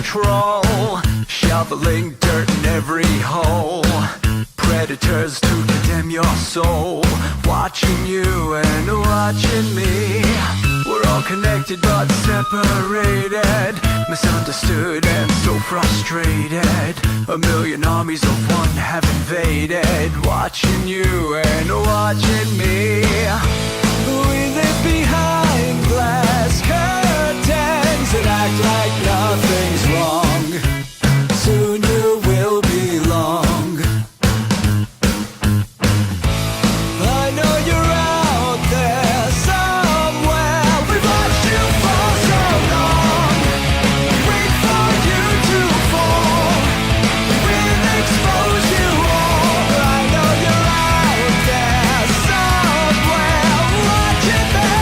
control, shoveling dirt in every hole. Predators to condemn your soul, watching you and watching me. We're all connected but separated, misunderstood and so frustrated. A million armies of one have invaded, watching you and watching me. We live behind glass curtains and act like nothing's wrong. Soon you will belong. I know you're out there somewhere. We've watched you for so long. Wait for you to fall. We'll expose you all. I know you're out there somewhere watching me.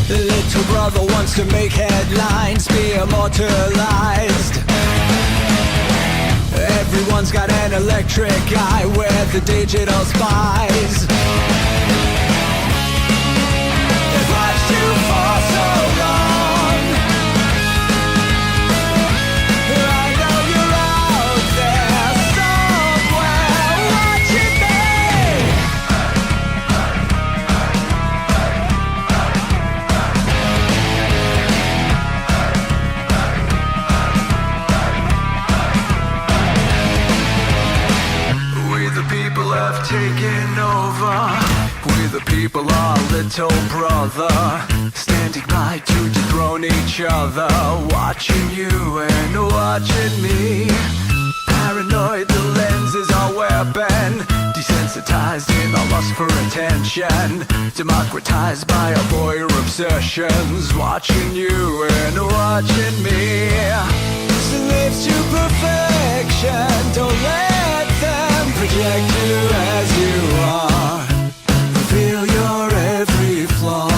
The little brother wants to make headlines, be immortalized. Everyone's got an electric eye with the digital spies. They've watched you for so long. I know you're out there somewhere watching me. We the people have taken over. We the people are little brother, standing by to dethrone each other, watching you and watching me. Paranoid, the lens is our weapon, desensitized in our lust for attention, democratized by our voyeur obsessions, watching you and watching me. Slaves to perfection, don't let them project you as you are. Feel your every flaw.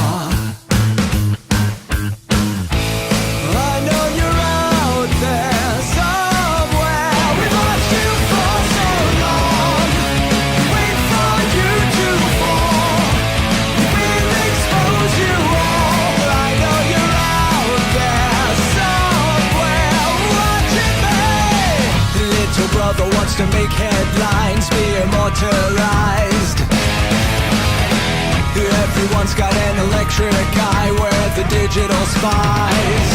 I know you're out there somewhere. We've watched you for so long. Wait for you to fall. We'll expose you all. I know you're out there somewhere watching me. Little brother wants to make headlines, be immortalized. Everyone's got an electric eye with the digital spies.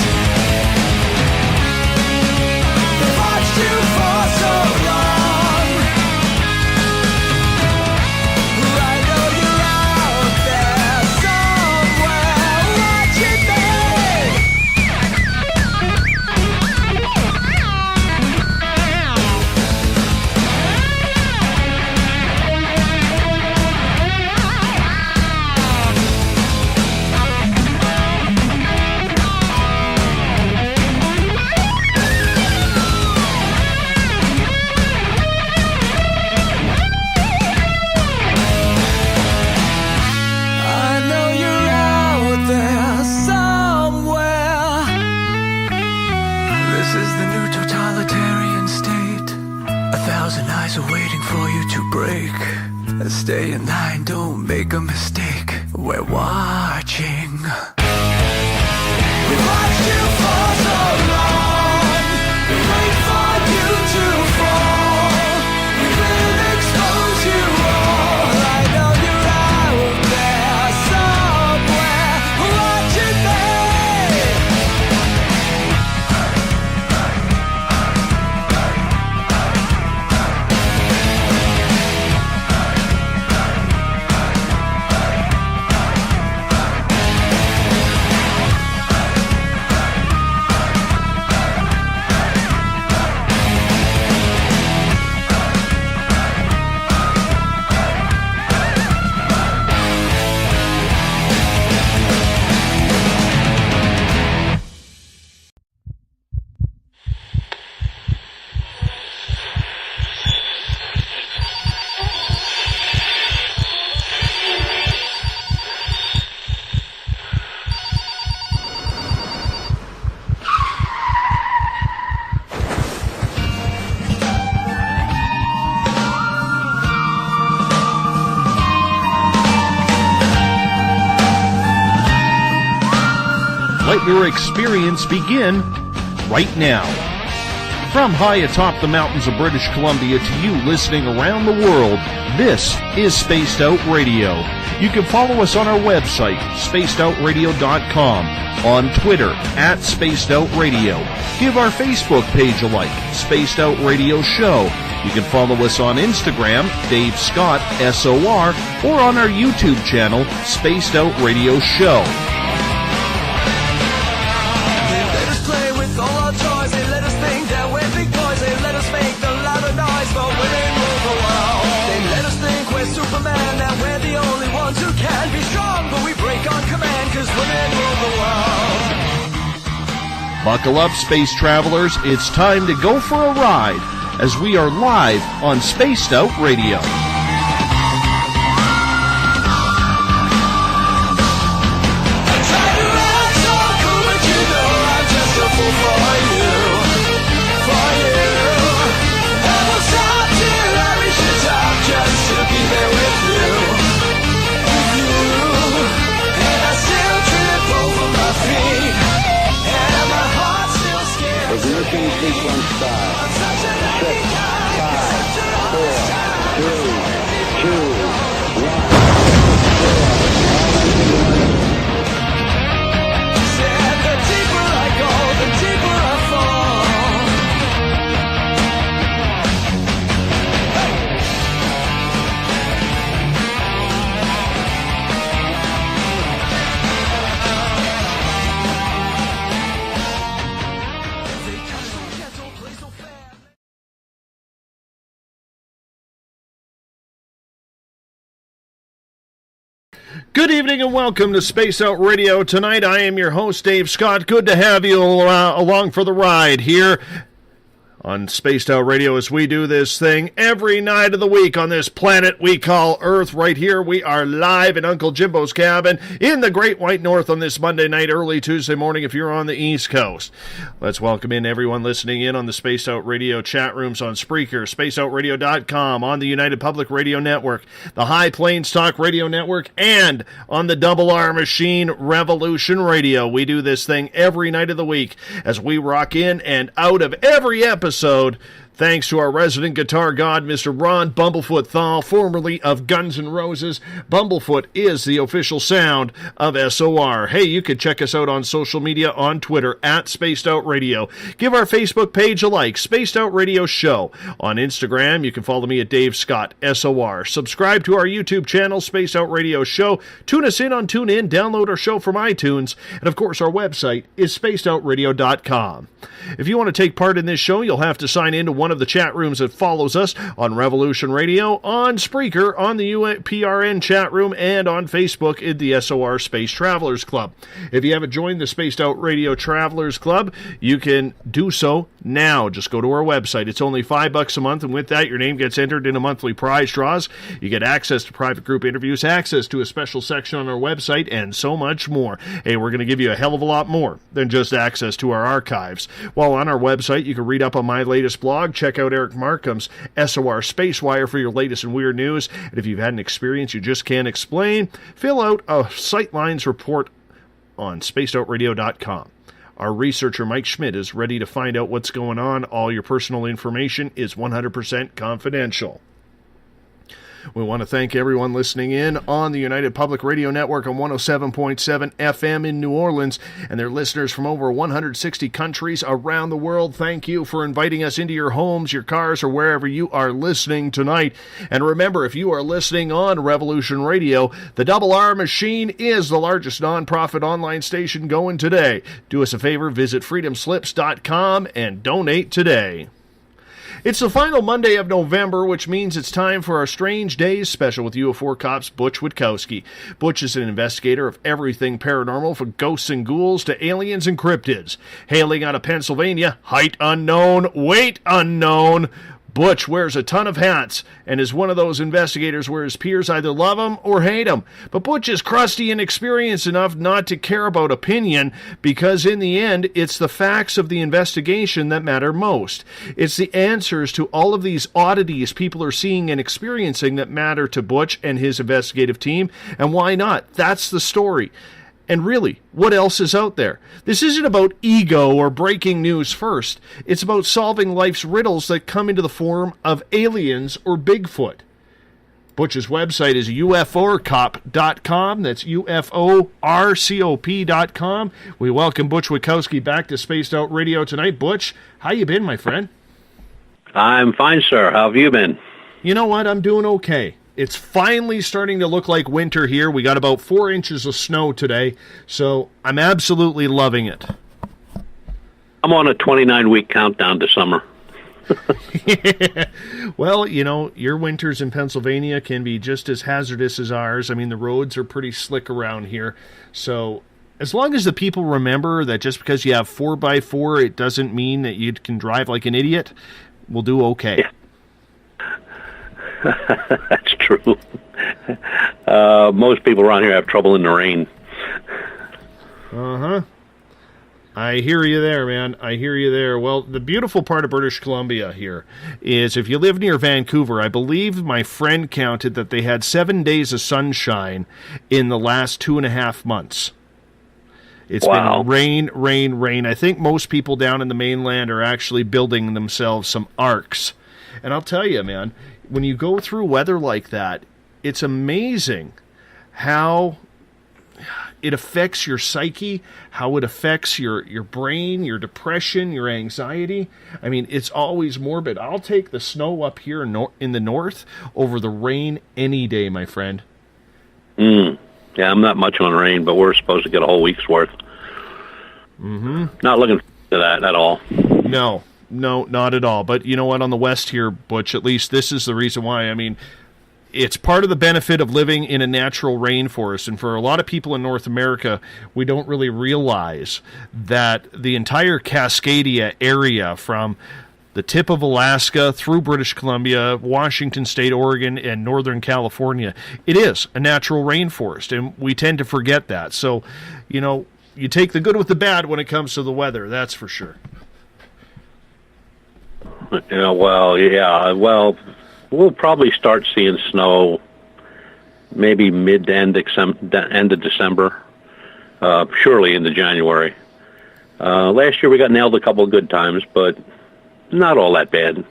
They've watched you for so long. I know you're out there somewhere watching me. Stay in line, don't make a mistake. We're watching. We've watched you for so long. We wait for you to fall. We will expose you all. I know you're out there somewhere watching Let your experience begin right now. From high atop the mountains of British Columbia to you listening around the world, this is Spaced Out Radio. You can follow us on our website, spacedoutradio.com, on Twitter, @SpacedOutRadio. Give our Facebook page a like, Spaced Out Radio Show. You can follow us on Instagram, Dave Scott, SOR, or on our YouTube channel, Spaced Out Radio Show. They let us play with all our toys. They let us think that we're big boys. They let us make the louder noise, but women rule the world. They let us think we're Superman, that we're the only ones who can be strong, but we break on command, cause women rule the world. Buckle up, space travelers. It's time to go for a ride as we are live on Spaced Out Radio. Ignition sequence start. 6, 5, 4, 3, 2, 1. Said the deeper I go, the deeper I fall. Good evening and welcome to Space Out Radio. Tonight I am your host, Dave Scott. Good to have you along for the ride here on Spaced Out Radio as we do this thing every night of the week on this planet we call Earth. Right here we are live in Uncle Jimbo's cabin in the Great White North on this Monday night, early Tuesday morning if you're on the East Coast. Let's welcome in everyone listening in on the Spaced Out Radio chat rooms on Spreaker, spaceoutradio.com, on the United Public Radio Network, the High Plains Talk Radio Network, and on the Double R Machine Revolution Radio. We do this thing every night of the week as we rock in and out of every episode. Thanks to our resident guitar god, Mr. Ron Bumblefoot Thal, formerly of Guns N' Roses. Bumblefoot is the official sound of SOR. Hey, you can check us out on social media on Twitter, @SpacedOutRadio. Give our Facebook page a like, Spaced Out Radio Show. On Instagram, you can follow me at Dave Scott, SOR. Subscribe to our YouTube channel, Spaced Out Radio Show. Tune us in on TuneIn, download our show from iTunes, and of course our website is spacedoutradio.com. If you want to take part in this show, you'll have to sign into one of the chat rooms that follows us on Revolution Radio, on Spreaker, on the PRN chat room, and on Facebook in the SOR Space Travelers Club. If you haven't joined the Spaced Out Radio Travelers Club, you can do so now. Just go to our website. It's only $5 a month, and with that, your name gets entered in a monthly prize draws. You get access to private group interviews, access to a special section on our website, and so much more. Hey, we're going to give you a hell of a lot more than just access to our archives. While on our website, you can read up on my latest blog. Check out Eric Markham's SOR Space Wire for your latest and weird news. And if you've had an experience you just can't explain, fill out a Sightlines report on spacedoutradio.com. Our researcher, Mike Schmidt, is ready to find out what's going on. All your personal information is 100% confidential. We want to thank everyone listening in on the United Public Radio Network on 107.7 FM in New Orleans, and their listeners from over 160 countries around the world. Thank you for inviting us into your homes, your cars, or wherever you are listening tonight. And remember, if you are listening on Revolution Radio, the Double R Machine is the largest nonprofit online station going today. Do us a favor, visit freedomslips.com and donate today. It's the final Monday of November, which means it's time for our Strange Days special with UFO cops Butch Witkowski. Butch is an investigator of everything paranormal, from ghosts and ghouls to aliens and cryptids. Hailing out of Pennsylvania, height unknown, weight unknown, Butch wears a ton of hats and is one of those investigators where his peers either love him or hate him. But Butch is crusty and experienced enough not to care about opinion, because in the end, it's the facts of the investigation that matter most. It's the answers to all of these oddities people are seeing and experiencing that matter to Butch and his investigative team. And why not? That's the story. And really, what else is out there? This isn't about ego or breaking news first. It's about solving life's riddles that come into the form of aliens or Bigfoot. Butch's website is uforcop.com. That's uforcop.com. We welcome Butch Witkowski back to Spaced Out Radio tonight. Butch, how you been, my friend? I'm fine, sir. How have you been? You know what? I'm doing okay. It's finally starting to look like winter here. We got about 4 inches of snow today, so I'm absolutely loving it. I'm on a 29-week countdown to summer. Well, you know, your winters in Pennsylvania can be just as hazardous as ours. I mean, the roads are pretty slick around here. So as long as the people remember that just because you have 4x4, it doesn't mean that you can drive like an idiot, we'll do okay. Yeah. That's true. Most people around here have trouble in the rain. Uh-huh. I hear you there, man. I hear you there. Well, the beautiful part of British Columbia here is if you live near Vancouver, I believe my friend counted that they had 7 days of sunshine in the last 2.5 months. It's been rain, rain, rain. I think most people down in the mainland are actually building themselves some arks. And I'll tell you, man, when you go through weather like that, it's amazing how it affects your psyche, how it affects your brain, your depression, your anxiety. I mean, it's always morbid. I'll take the snow up here in the north over the rain any day, my friend. Yeah, I'm not much on rain, but we're supposed to get a whole week's worth. Mm-hmm. Not looking forward to that at all. No, not at all. But you know what? On the west here, Butch, at least this is the reason why. I mean, it's part of the benefit of living in a natural rainforest. And for a lot of people in North America, we don't really realize that the entire Cascadia area from the tip of Alaska through British Columbia, Washington State, Oregon, and Northern California, it is a natural rainforest. And we tend to forget that. So, you know, you take the good with the bad when it comes to the weather, that's for sure. Yeah, well, we'll probably start seeing snow maybe mid to end of December, surely into January. Last year we got nailed a couple of good times, but not all that bad.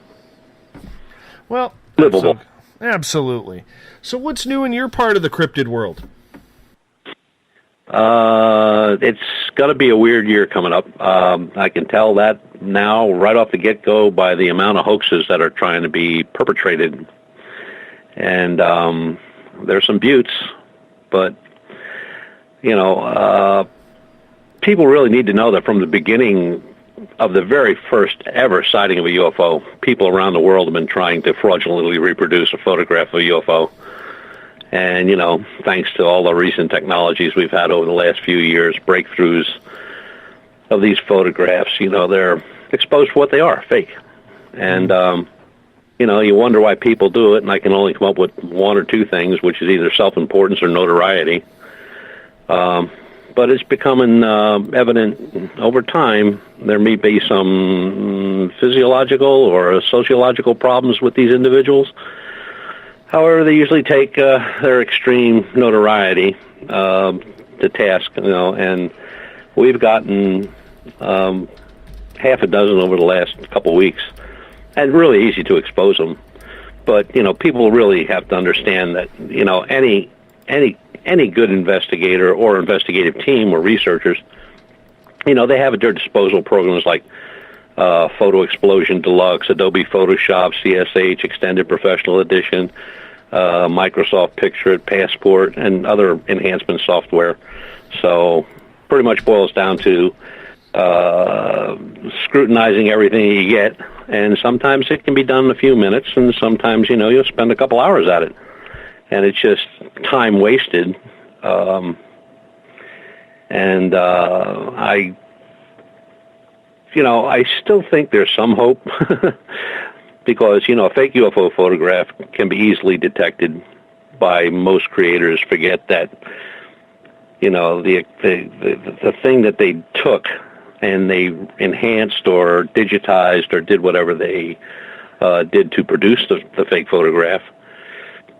Well, livable. Absolutely. So what's new in your part of the cryptid world? It's going to be a weird year coming up. I can tell that now right off the get-go by the amount of hoaxes that are trying to be perpetrated. And there's some buttes, but, you know, people really need to know that from the beginning of the very first ever sighting of a UFO, people around the world have been trying to fraudulently reproduce a photograph of a UFO. And, you know, thanks to all the recent technologies we've had over the last few years, breakthroughs of these photographs, you know, they're exposed for what they are, fake. And, you know, you wonder why people do it, and I can only come up with one or two things, which is either self-importance or notoriety. But it's becoming evident over time there may be some physiological or sociological problems with these individuals. However, they usually take their extreme notoriety to task, you know, and we've gotten half a dozen over the last couple of weeks, and really easy to expose them. But, you know, people really have to understand that, you know, any good investigator or investigative team or researchers, you know, they have at their disposal programs like Photo Explosion Deluxe, Adobe Photoshop, CSH Extended Professional Edition, Microsoft Picture It, Passport, and other enhancement software. So pretty much boils down to scrutinizing everything you get, and sometimes it can be done in a few minutes, and sometimes, you know, you'll spend a couple hours at it, and it's just time wasted. I still think there's some hope because, you know, a fake UFO photograph can be easily detected by most creators. Forget that, you know, the thing that they took and they enhanced or digitized or did whatever they did to produce the fake photograph.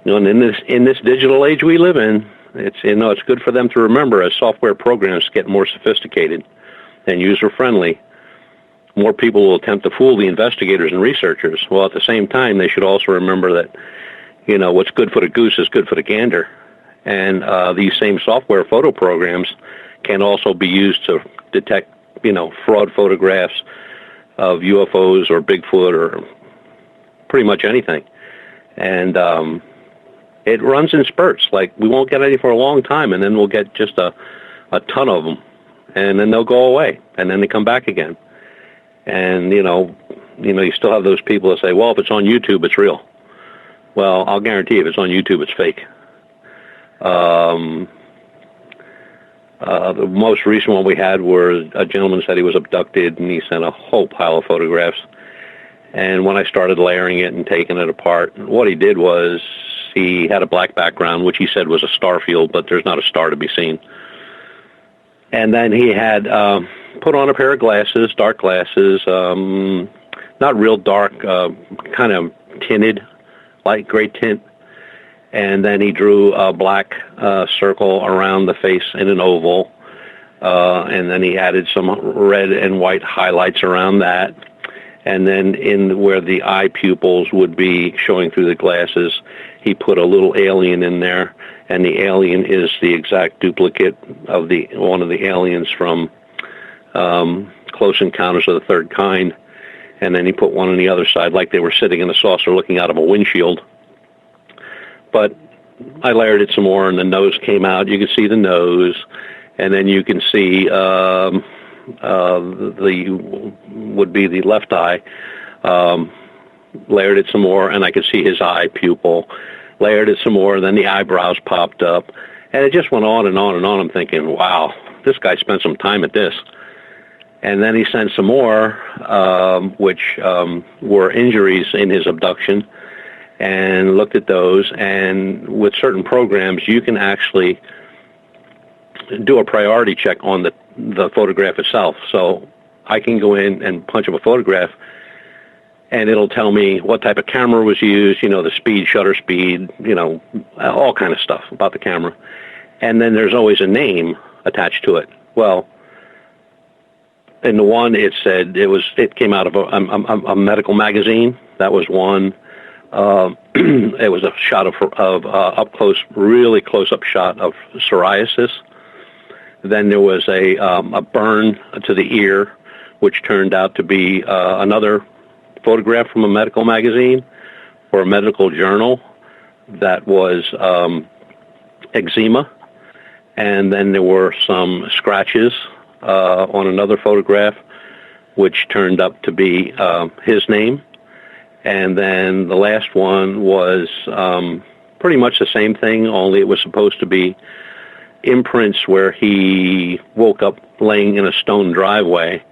You know, and in this digital age we live in, It's good for them to remember as software programs get more sophisticated and user-friendly. More people will attempt to fool the investigators and researchers. Well, at the same time, they should also remember that, what's good for the goose is good for the gander. And these same software photo programs can also be used to detect, fraud photographs of UFOs or Bigfoot or pretty much anything. And it runs in spurts. Like, we won't get any for a long time, and then we'll get just a ton of them. And then they'll go away, and then they come back again. And, you still have those people that say, well, if it's on YouTube, it's real. Well, I'll guarantee if it's on YouTube, it's fake. The most recent one we had where a gentleman said he was abducted, and he sent a whole pile of photographs. And when I started layering it and taking it apart, what he did was he had a black background, which he said was a star field, but there's not a star to be seen. And then he had put on a pair of glasses, dark glasses, not real dark, kind of tinted, light gray tint. And then he drew a black circle around the face in an oval. And then he added some red and white highlights around that. And then in where the eye pupils would be showing through the glasses, he put a little alien in there. And the alien is the exact duplicate of one of the aliens from Close Encounters of the Third Kind. And then he put one on the other side, like they were sitting in a saucer looking out of a windshield. But I layered it some more, and the nose came out. You can see the nose, and then you can see would be the left eye. Layered it some more, and I could see his eye pupil. Layered it some more, and then the eyebrows popped up, and it just went on and on and on. I'm thinking, wow, this guy spent some time at this. And then he sent some more, which were injuries in his abduction, and looked at those. And with certain programs, you can actually do a priority check on the photograph itself. So I can go in and punch up a photograph, and it'll tell me what type of camera was used, the speed, shutter speed, all kind of stuff about the camera. And then there's always a name attached to it. Well, in the one, it said it came out of a medical magazine. That was one. It was a shot of up close, really close up shot of psoriasis. Then there was a burn to the ear, which turned out to be another photograph from a medical magazine or a medical journal that was eczema. And then there were some scratches on another photograph, which turned up to be his name. And then the last one was pretty much the same thing, only it was supposed to be imprints where he woke up laying in a stone driveway.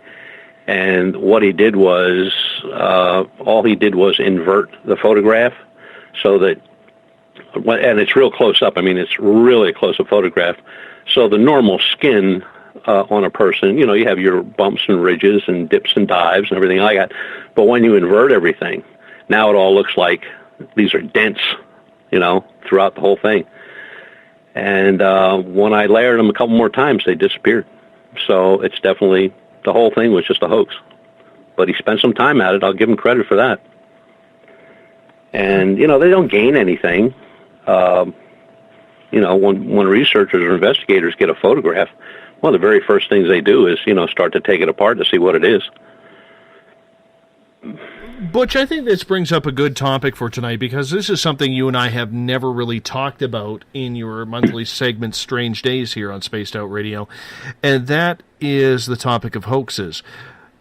And what he did was, all he did was invert the photograph so that, and it's real close up, it's really a close up photograph. So the normal skin on a person, you have your bumps and ridges and dips and dives and everything like that. But when you invert everything, now it all looks like these are dents, throughout the whole thing. And when I layered them a couple more times, they disappeared. So it's definitely, the whole thing was just a hoax. But he spent some time at it. I'll give him credit for that. And, they don't gain anything. When researchers or investigators get a photograph, one of the very first things they do is, start to take it apart to see what it is. Butch, I think this brings up a good topic for tonight, because this is something you and I have never really talked about in your monthly segment, Strange Days, here on Spaced Out Radio, and that is the topic of hoaxes.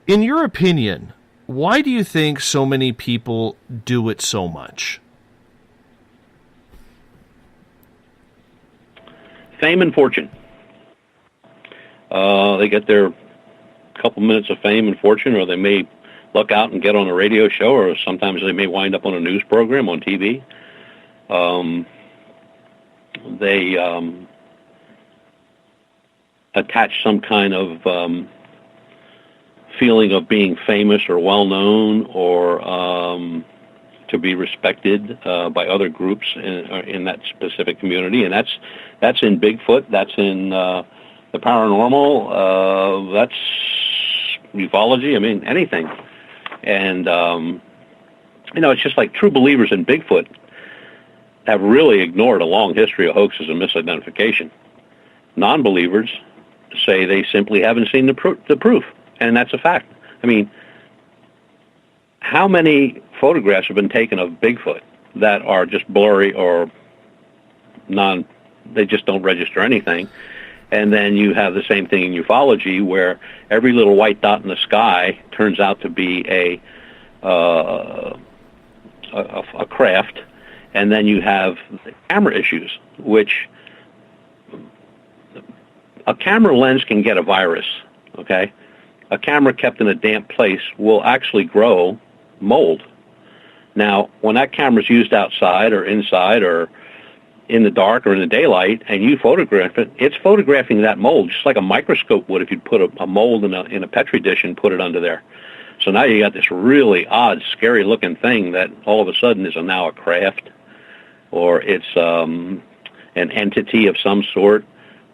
In your opinion, why do you think so many people do it so much? Fame and fortune. They get their couple minutes of fame and fortune, or they may luck out and get on a radio show, or sometimes they may wind up on a news program on TV. They attach some kind of feeling of being famous or well-known, or to be respected by other groups in that specific community, and that's in Bigfoot, that's in the paranormal, that's ufology. I mean, anything. And it's just like true believers in Bigfoot have really ignored a long history of hoaxes and misidentification. Non-believers say they simply haven't seen the proof, and that's a fact. I mean, how many photographs have been taken of Bigfoot that are just blurry or they just don't register anything? And then you have the same thing in ufology, where every little white dot in the sky turns out to be a craft. And then you have the camera issues, which a camera lens can get a virus, okay? A camera kept in a damp place will actually grow mold. Now, when that camera's used outside or inside or in the dark or in the daylight, and you photograph it, it's photographing that mold just like a microscope would if you'd put a mold in a Petri dish and put it under there. So now you got this really odd, scary-looking thing that all of a sudden is now a craft, or it's an entity of some sort,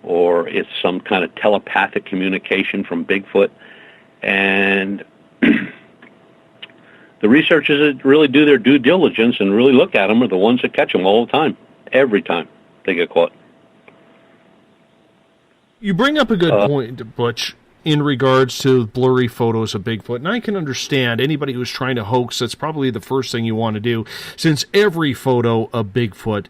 or it's some kind of telepathic communication from Bigfoot. And the researchers that really do their due diligence and really look at them are the ones that catch them all the time, every time they get caught. You bring up a good point, Butch, in regards to blurry photos of Bigfoot. And I can understand anybody who's trying to hoax, that's probably the first thing you want to do, since every photo of Bigfoot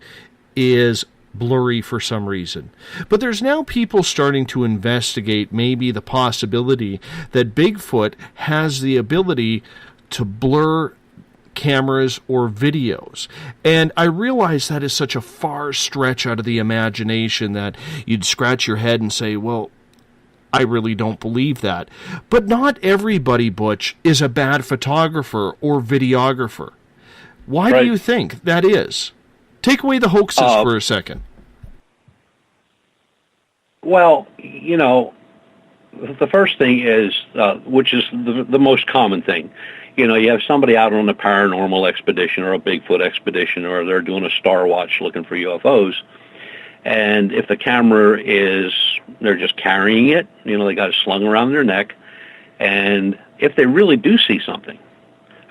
is blurry for some reason. But there's now people starting to investigate maybe the possibility that Bigfoot has the ability to blur cameras or videos. And I realize that is such a far stretch out of the imagination that you'd scratch your head and say, well, I really don't believe that. But not everybody, Butch, is a bad photographer or videographer. Why do you think that is? Take away the hoaxes for a second. Well, the first thing is, which is the most common thing, you have somebody out on a paranormal expedition or a Bigfoot expedition, or they're doing a star watch looking for UFOs. And if the camera they're just carrying it, they got it slung around their neck. And if they really do see something,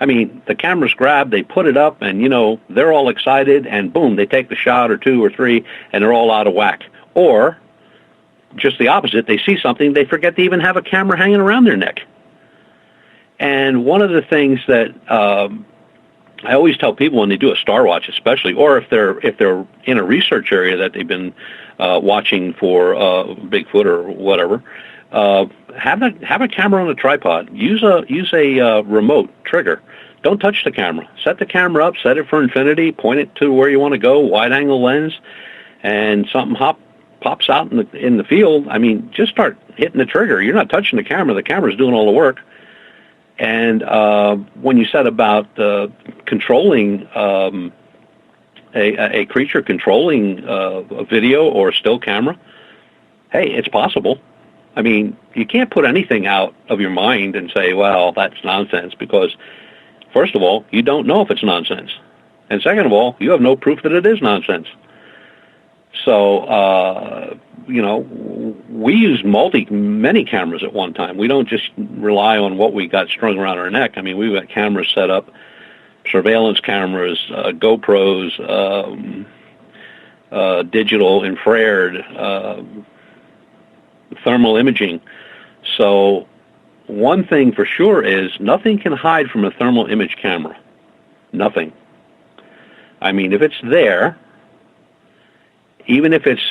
I mean, the camera's grabbed, they put it up, and, they're all excited, and boom, they take the shot or two or three, and they're all out of whack. Or just the opposite, they see something, they forget to even have a camera hanging around their neck. And one of the things that I always tell people when they do a star watch, especially, or if they're in a research area that they've been watching for Bigfoot or whatever, have a camera on a tripod. Use a remote trigger. Don't touch the camera. Set the camera up. Set it for infinity. Point it to where you want to go. Wide angle lens, and something pops out in the field. I mean, just start hitting the trigger. You're not touching the camera. The camera's doing all the work. And when you said about controlling a creature controlling a video or a still camera, hey, it's possible. I mean, you can't put anything out of your mind and say, well, that's nonsense, because, first of all, you don't know if it's nonsense. And second of all, you have no proof that it is nonsense. So, we use many cameras at one time. We don't just rely on what we got strung around our neck. I mean, we've got cameras set up, surveillance cameras, GoPros, digital, infrared, thermal imaging. So one thing for sure is nothing can hide from a thermal image camera. Nothing. I mean, if it's there, even if it's,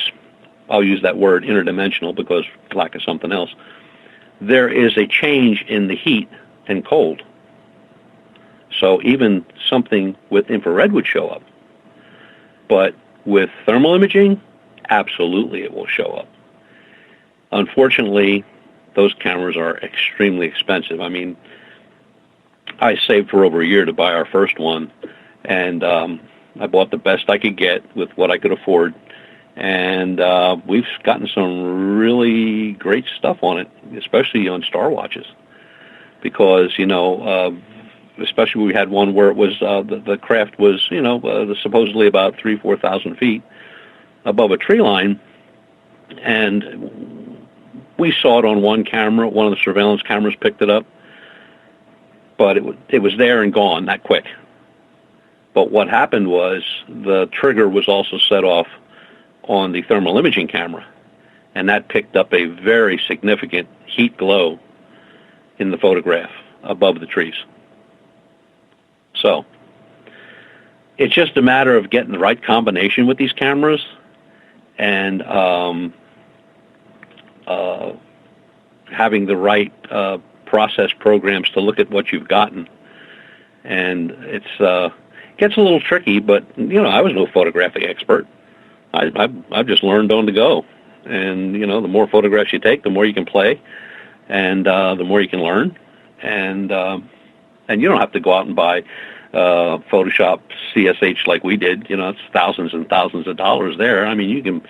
I'll use that word interdimensional because lack of something else, there is a change in the heat and cold. So even something with infrared would show up. But with thermal imaging, absolutely it will show up. Unfortunately, those cameras are extremely expensive. I mean, I saved for over a year to buy our first one, and I bought the best I could get with what I could afford. And we've gotten some really great stuff on it, especially on star watches, because, especially we had one where it was the craft was supposedly about 3,000-4,000 feet above a tree line, and we saw it on one camera. One of the surveillance cameras picked it up, but it was there and gone that quick. But what happened was the trigger was also set off on the thermal imaging camera, and that picked up a very significant heat glow in the photograph above the trees. So it's just a matter of getting the right combination with these cameras and having the right process programs to look at what you've gotten. And it's gets a little tricky, but I was no photographic expert. I've just learned on the go. And the more photographs you take, the more you can play, and the more you can learn. And you don't have to go out and buy Photoshop CSH like we did. It's thousands and thousands of dollars there. I mean, you can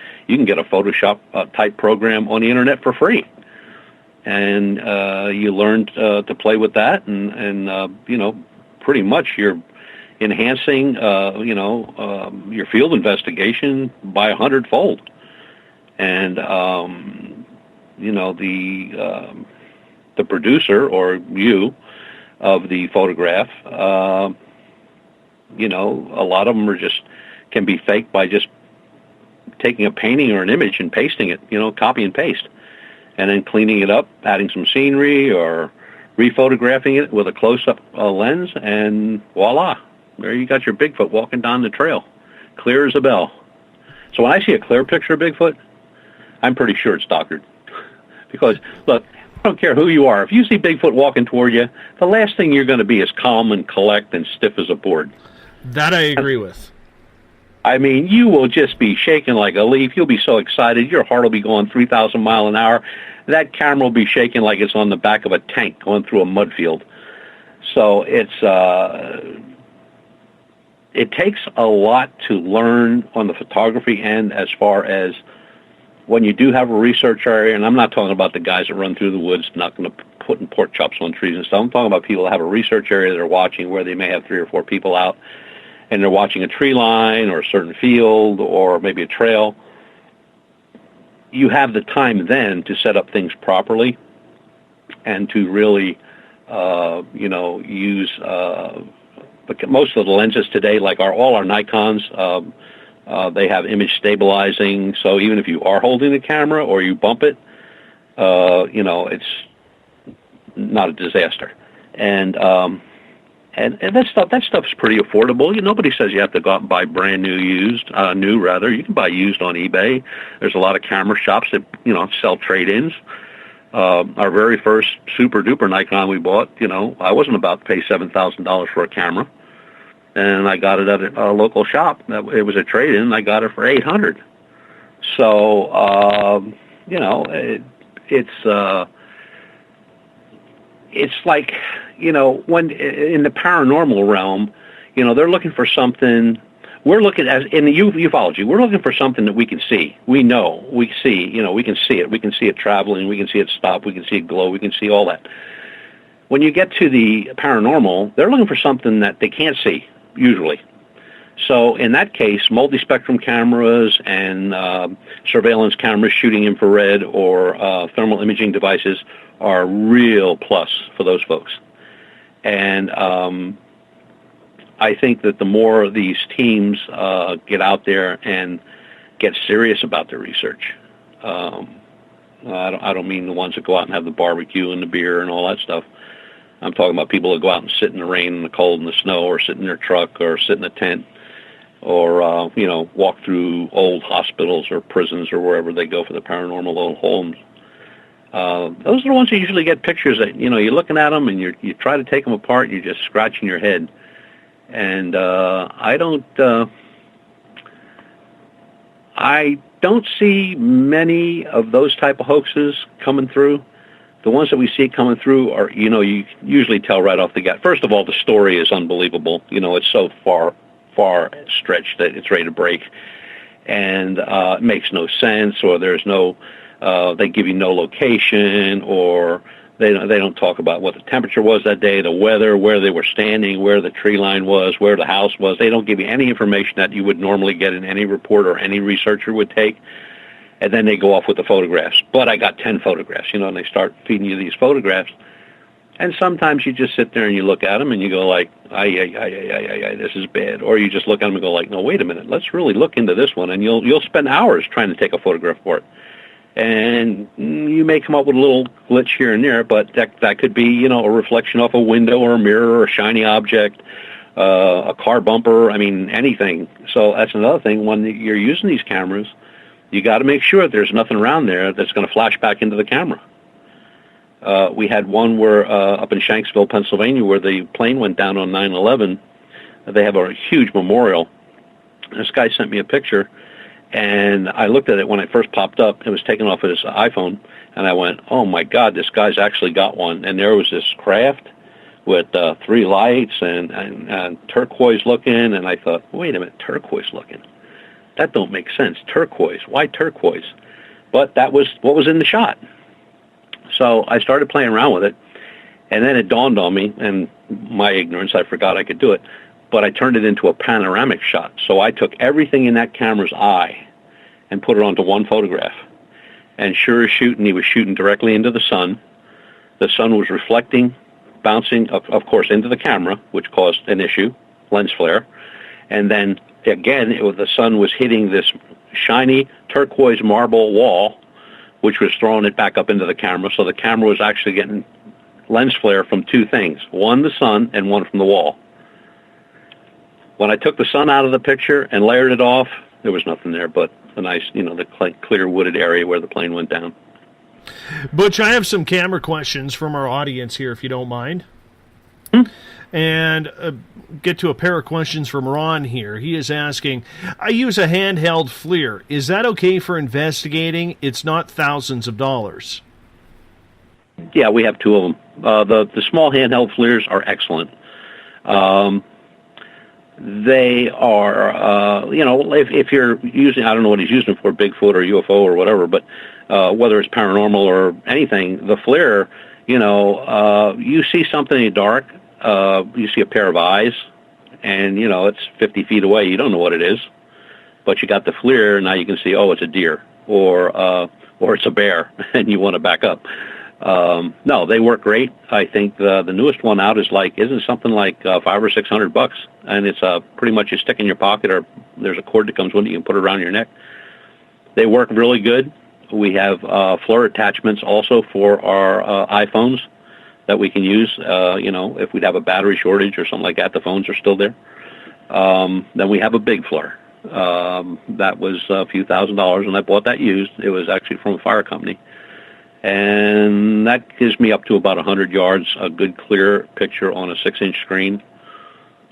get a Photoshop type program on the internet for free, and you learn to play with that, and pretty much you're enhancing your field investigation by 100-fold. And the producer or you of the photograph, a lot of them can be faked by just taking a painting or an image and pasting it, copy and paste, and then cleaning it up, adding some scenery or rephotographing it with a close-up lens, and voila, there you got your Bigfoot walking down the trail, clear as a bell. So when I see a clear picture of Bigfoot, I'm pretty sure it's doctored. Because, look, I don't care who you are. If you see Bigfoot walking toward you, the last thing you're going to be is calm and collect and stiff as a board. That I agree with. I mean, you will just be shaking like a leaf. You'll be so excited. Your heart will be going 3,000 miles an hour. That camera will be shaking like it's on the back of a tank going through a mud field. So it takes a lot to learn on the photography end, as far as when you do have a research area, and I'm not talking about the guys that run through the woods not going to put pork chops on trees and stuff. I'm talking about people that have a research area that are watching, where they may have 3 or 4 people out, and they're watching a tree line or a certain field or maybe a trail. You have the time then to set up things properly and to really, use most of the lenses today, like all our Nikons, they have image stabilizing, so even if you are holding the camera or you bump it, it's not a disaster. And that stuff's pretty affordable. Nobody says you have to go out and buy brand new used. You can buy used on eBay. There's a lot of camera shops that sell trade-ins. Our very first super duper Nikon we bought, I wasn't about to pay $7,000 for a camera. And I got it at a local shop. It was a trade-in. I got it for $800. So, it's like, when in the paranormal realm, they're looking for something. We're looking as in the ufology. We're looking for something that we can see. We know. We see. We can see it. We can see it traveling. We can see it stop. We can see it glow. We can see all that. When you get to the paranormal, they're looking for something that they can't see, usually. So in that case, multi-spectrum cameras and surveillance cameras shooting infrared or thermal imaging devices are real plus for those folks. And I think that the more these teams get out there and get serious about their research, I don't mean the ones that go out and have the barbecue and the beer and all that stuff. I'm talking about people that go out and sit in the rain and the cold and the snow, or sit in their truck, or sit in a tent, or walk through old hospitals or prisons or wherever they go for the paranormal old homes. Those are the ones that usually get pictures that you're looking at them and you try to take them apart and you're just scratching your head. And I don't see many of those type of hoaxes coming through. The ones that we see coming through are, you usually tell right off the bat. First of all, the story is unbelievable. It's so far stretched that it's ready to break, and it makes no sense, or there's no, they give you no location, or They don't talk about what the temperature was that day, the weather, where they were standing, where the tree line was, where the house was. They don't give you any information that you would normally get in any report or any researcher would take. And then they go off with the photographs. But I got 10 photographs, and they start feeding you these photographs. And sometimes you just sit there and you look at them and you go like, this is bad. Or you just look at them and go like, no, wait a minute, let's really look into this one. And you'll spend hours trying to take a photograph for it. And you may come up with a little glitch here and there, but that could be, a reflection off a window or a mirror or a shiny object, a car bumper, anything. So that's another thing. When you're using these cameras, you got to make sure there's nothing around there that's going to flash back into the camera. We had one where up in Shanksville, Pennsylvania, where the plane went down on 9/11. They have a huge memorial. This guy sent me a picture. And I looked at it when it first popped up. It was taken off his iPhone, and I went, oh, my God, this guy's actually got one. And there was this craft with 3 lights and turquoise looking, and I thought, wait a minute, turquoise looking? That don't make sense. Turquoise. Why turquoise? But that was what was in the shot. So I started playing around with it, and then it dawned on me, and my ignorance, I forgot I could do it. But I turned it into a panoramic shot. So I took everything in that camera's eye and put it onto one photograph. And sure as shooting, he was shooting directly into the sun. The sun was reflecting, bouncing, of course, into the camera, which caused an issue, lens flare. And then, again, the sun was hitting this shiny turquoise marble wall, which was throwing it back up into the camera. So the camera was actually getting lens flare from 2 things, one the sun and one from the wall. When I took the sun out of the picture and layered it off, there was nothing there but a nice, the clear wooded area where the plane went down. Butch, I have some camera questions from our audience here, if you don't mind. And get to a pair of questions from Ron here. He is asking, I use a handheld FLIR. Is that okay for investigating? It's not thousands of dollars. Yeah, we have 2 of them. The small handheld FLIRs are excellent. They are, if you're using, I don't know what he's using for, Bigfoot or UFO or whatever, but whether it's paranormal or anything, the FLIR, you see something in the dark, you see a pair of eyes, and, it's 50 feet away. You don't know what it is, but you got the FLIR, and now you can see, oh, it's a deer, or it's a bear, and you want to back up. No, they work great. I think the newest one out isn't something like $500 or $600, and it's pretty much you stick in your pocket, or there's a cord that comes with it. You can put it around your neck. They work really good. We have FLIR attachments also for our iPhones that we can use. If we'd have a battery shortage or something like that, the phones are still there. Then we have a big FLIR. That was a few $1,000s, and I bought that used. It was actually from a fire company. And that gives me up to about 100 yards, a good clear picture on a 6-inch screen,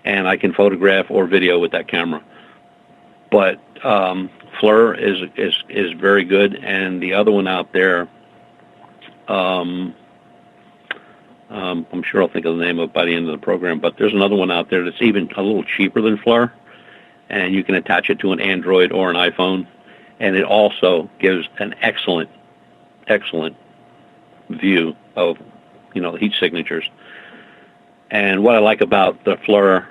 and I can photograph or video with that camera. But FLIR is very good, and the other one out there, I'm sure I'll think of the name of it by the end of the program, but there's another one out there that's even a little cheaper than FLIR, and you can attach it to an Android or an iPhone, and it also gives an excellent view of, heat signatures. And what I like about the FLIR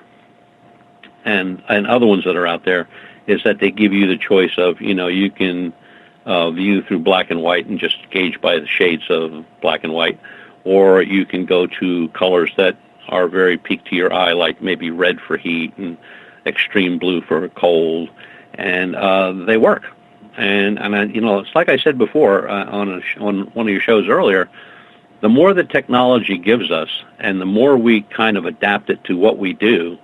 and other ones that are out there is that they give you the choice of, you can view through black and white and just gauge by the shades of black and white, or you can go to colors that are very peak to your eye, like maybe red for heat and extreme blue for cold, and they work. And it's like I said before on one of your shows earlier, the more the technology gives us and the more we kind of adapt it to what we do,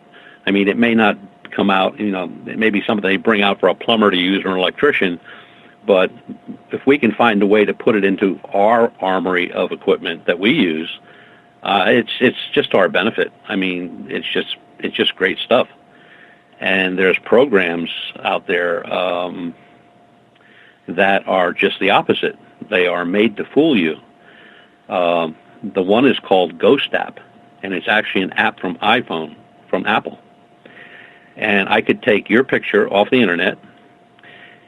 it may not come out, it may be something they bring out for a plumber to use or an electrician, but if we can find a way to put it into our armory of equipment that we use, it's just to our benefit. It's just great stuff. And there's programs out there that are just the opposite. They are made to fool you. The one is called Ghost App, and it's actually an app from iPhone, from Apple. And I could take your picture off the internet,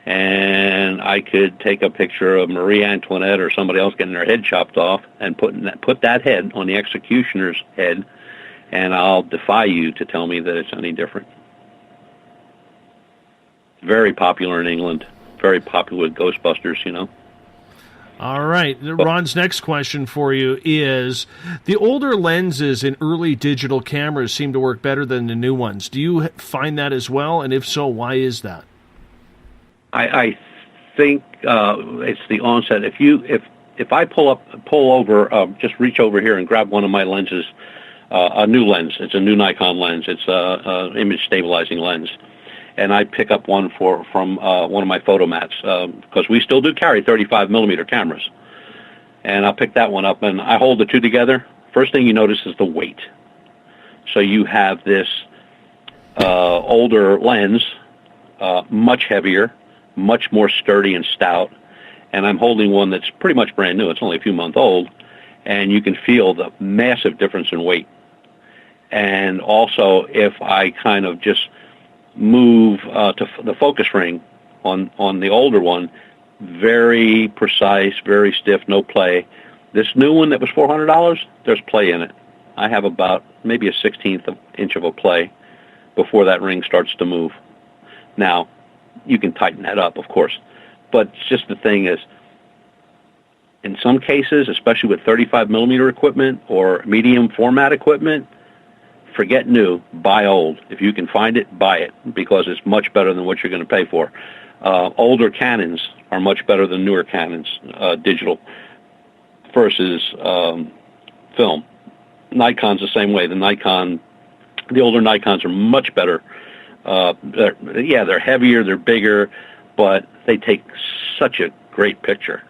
and I could take a picture of Marie Antoinette or somebody else getting their head chopped off and put that head on the executioner's head, and I'll defy you to tell me that it's any different. Very popular in England. Very popular with Ghostbusters, you know. All right. Ron's next question for you is, the older lenses in early digital cameras seem to work better than the new ones. Do you find that as well? And if so, why is that? I think it's the onset. If I pull over, just reach over here and grab one of my lenses, a new lens. It's a new Nikon lens. It's a image stabilizing lens. And I pick up one from one of my photomats, because we still do carry 35 millimeter cameras. And I'll pick that one up, and I hold the two together. First thing you notice is the weight. So you have this older lens, much heavier, much more sturdy and stout, and I'm holding one that's pretty much brand new. It's only a few months old, and you can feel the massive difference in weight. And also, if I kind of just move to the focus ring on the older one, very precise, very stiff, no play. This new one that was $400, there's play in it. I have about maybe a 1/16 inch of a play before that ring starts to move. Now, you can tighten that up, of course, but just the thing is, in some cases, especially with 35 millimeter equipment or medium format equipment, forget new, buy old. If you can find it, buy it, because it's much better than what you're going to pay for. Older Canons are much better than newer Canons, digital versus film. Nikon's the same way. The older Nikons are much better. They're heavier, they're bigger, but they take such a great picture.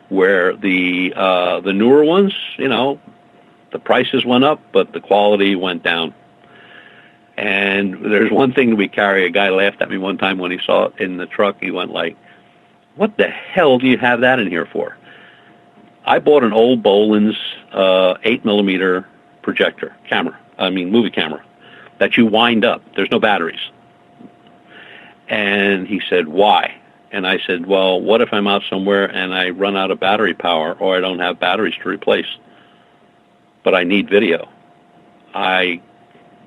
Where the newer ones, you know, the prices went up, but the quality went down. And there's one thing we carry. A guy laughed at me one time when he saw it in the truck. He went like, "What the hell do you have that in here for?" I bought an old Boland's 8 millimeter movie camera, that you wind up. There's no batteries. And he said, "Why?" And I said, "Well, what if I'm out somewhere and I run out of battery power, or I don't have batteries to replace, but I need video? I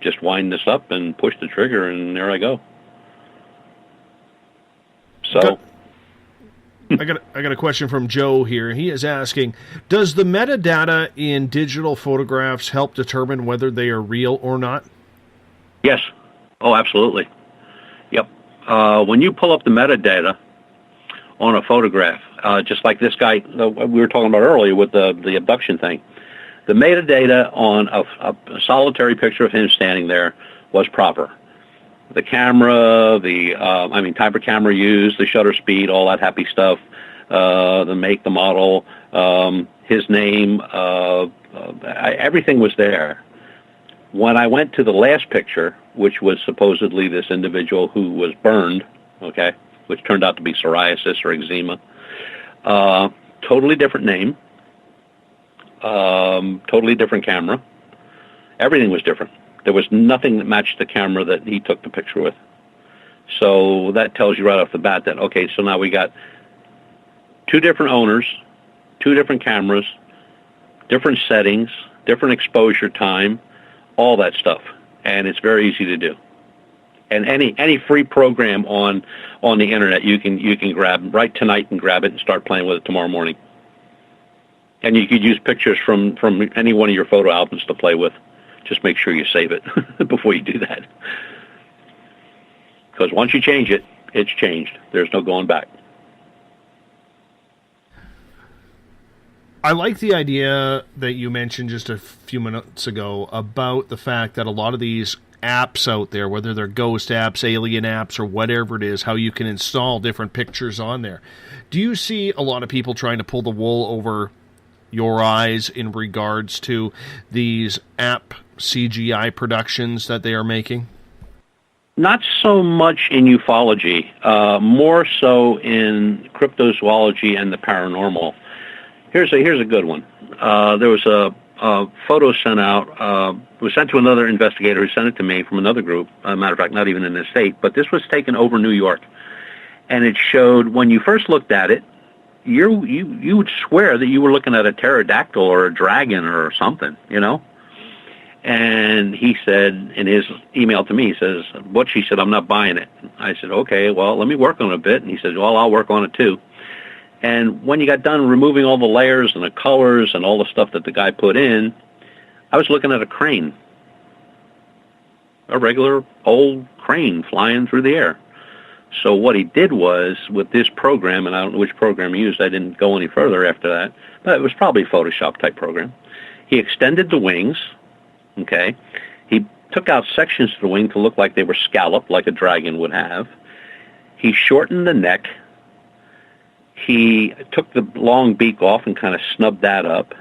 just wind this up and push the trigger, and there I go." So, I got a question from Joe here. He is asking, does the metadata in digital photographs help determine whether they are real or not? yes. Oh, absolutely. Yep. When you pull up the metadata on a photograph, just like this guy we were talking about earlier with the abduction thing, the metadata on a solitary picture of him standing there was proper. The camera, type of camera used, the shutter speed, all that happy stuff, the make, the model, his name, everything was there. When I went to the last picture, which was supposedly this individual who was burned, okay, which turned out to be psoriasis or eczema, totally different name, totally different camera. Everything was different. There was nothing that matched the camera that he took the picture with. So that tells you right off the bat that, okay, so now we got two different owners, two different cameras, different settings, different exposure time, all that stuff. And it's very easy to do. And any free program on the internet you can grab right tonight and grab it and start playing with it tomorrow morning. And you could use pictures from any one of your photo albums to play with. Just make sure you save it before you do that. Because once you change it, it's changed. There's no going back. I like the idea that you mentioned just a few minutes ago about the fact that a lot of these apps out there, whether they're ghost apps, alien apps, or whatever it is, how you can install different pictures on there. Do you see a lot of people trying to pull the wool over your eyes in regards to these app CGI productions that they are making? Not so much in ufology, more so in cryptozoology and the paranormal. Here's a good one. There was a photo sent out. It was sent to another investigator who sent it to me from another group. Matter of fact, not even in this state, but this was taken over New York. and it showed, when you first looked at it, you would swear that you were looking at a pterodactyl or a dragon or something, you know? And he said in his email to me, he says, Butch, he said, I'm not buying it. I said, okay, well, let me work on it a bit. And he said, well, I'll work on it too. And when you got done removing all the layers and the colors and all the stuff that the guy put in, I was looking at a crane, a regular old crane flying through the air. So what he did was, with this program, and I don't know which program he used, I didn't go any further after that, but it was probably a Photoshop type program. He extended the wings, okay? He took out sections of the wing to look like they were scalloped, like a dragon would have. He shortened the neck. He took the long beak off and kind of snubbed that up.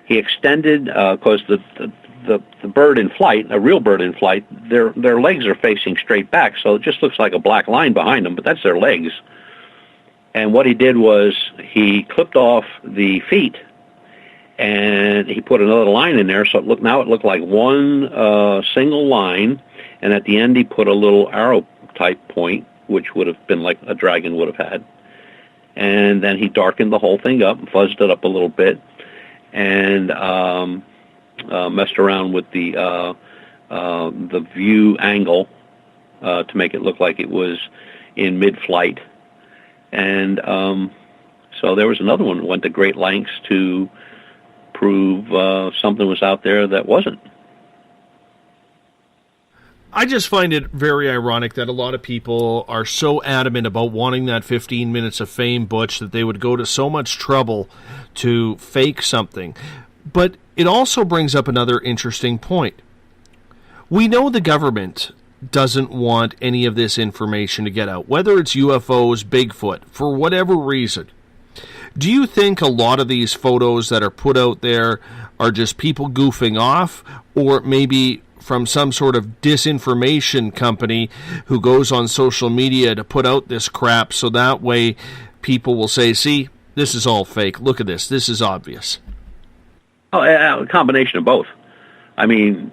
He extended, because the bird in flight, a real bird in flight, their legs are facing straight back, so it just looks like a black line behind them, but that's their legs. And what he did was he clipped off the feet, and he put another line in there, so it looked like one single line, and at the end he put a little arrow-type point, which would have been like a dragon would have had. And then he darkened the whole thing up, fuzzed it up a little bit, and messed around with the view angle to make it look like it was in mid-flight. And so there was another one that went to great lengths to prove something was out there that wasn't. I just find it very ironic that a lot of people are so adamant about wanting that 15 minutes of fame, Butch, that they would go to so much trouble to fake something. But it also brings up another interesting point. We know the government doesn't want any of this information to get out, whether it's UFOs, Bigfoot, for whatever reason. Do you think a lot of these photos that are put out there are just people goofing off, or maybe from some sort of disinformation company who goes on social media to put out this crap so that way people will say, see, this is all fake, look at this is obvious? Oh, a combination of both. I mean,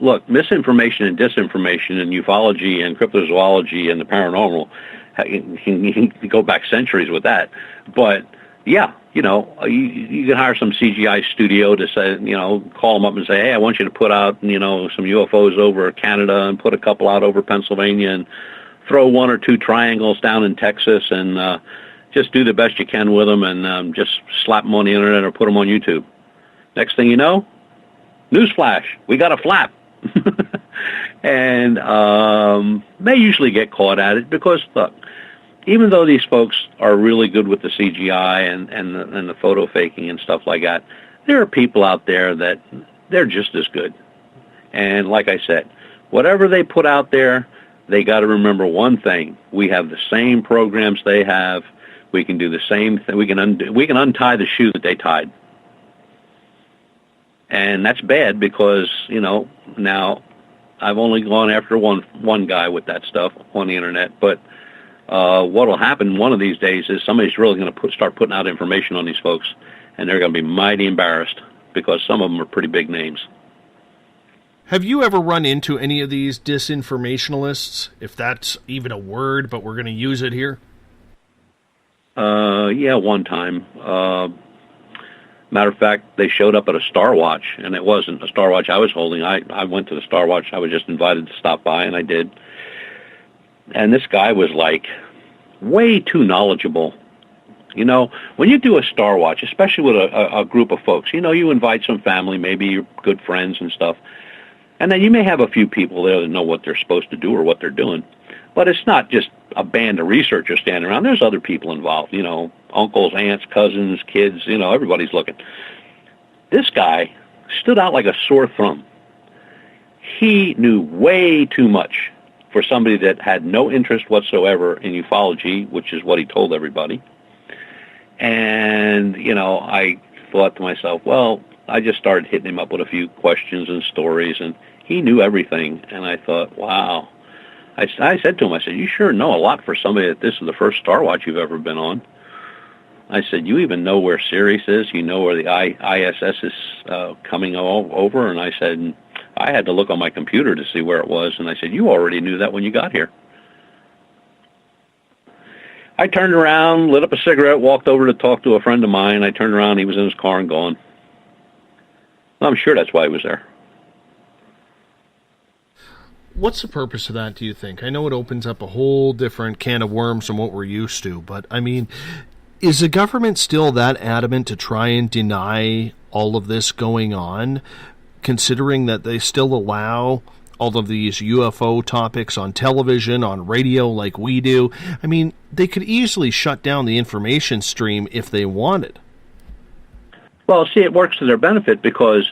look, misinformation and disinformation in ufology and cryptozoology and the paranormal, you can go back centuries with that. But, yeah, you know, you can hire some CGI studio to say, you know, call them up and say, hey, I want you to put out, you know, some UFOs over Canada and put a couple out over Pennsylvania and throw one or two triangles down in Texas and just do the best you can with them and just slap them on the internet or put them on YouTube. Next thing you know, newsflash, we got a flap. And they usually get caught at it because, look, even though these folks are really good with the CGI and the photo faking and stuff like that, there are people out there that they're just as good. And like I said, whatever they put out there, they got to remember one thing. We have the same programs they have. We can do the same thing. We can untie the shoe that they tied. And that's bad because, you know, now I've only gone after one guy with that stuff on the internet, but what will happen one of these days is somebody's really going to start putting out information on these folks, and they're going to be mighty embarrassed because some of them are pretty big names. Have you ever run into any of these disinformationalists, if that's even a word, but we're going to use it here? Yeah, one time. Matter of fact, they showed up at a Star Watch, and it wasn't a Star Watch I was holding. I went to the Star Watch. I was just invited to stop by, and I did. And this guy was, like, way too knowledgeable. You know, when you do a Star Watch, especially with a group of folks, you know, you invite some family, maybe your good friends and stuff, and then you may have a few people there that know what they're supposed to do or what they're doing. But it's not just a band of researchers standing around. There's other people involved, you know, uncles, aunts, cousins, kids, you know, everybody's looking. This guy stood out like a sore thumb. He knew way too much for somebody that had no interest whatsoever in ufology, which is what he told everybody. And, you know, I thought to myself, well, I just started hitting him up with a few questions and stories, and he knew everything. And I thought, wow. I said to him, I said, you sure know a lot for somebody that this is the first Star Watch you've ever been on. I said, you even know where Sirius is? You know where the ISS is coming over? And I said, I had to look on my computer to see where it was. And I said, you already knew that when you got here. I turned around, lit up a cigarette, walked over to talk to a friend of mine. I turned around, he was in his car and gone. I'm sure that's why he was there. What's the purpose of that, do you think? I know it opens up a whole different can of worms from what we're used to, but, I mean, is the government still that adamant to try and deny all of this going on, considering that they still allow all of these UFO topics on television, on radio like we do? I mean, they could easily shut down the information stream if they wanted. Well, see, it works to their benefit because,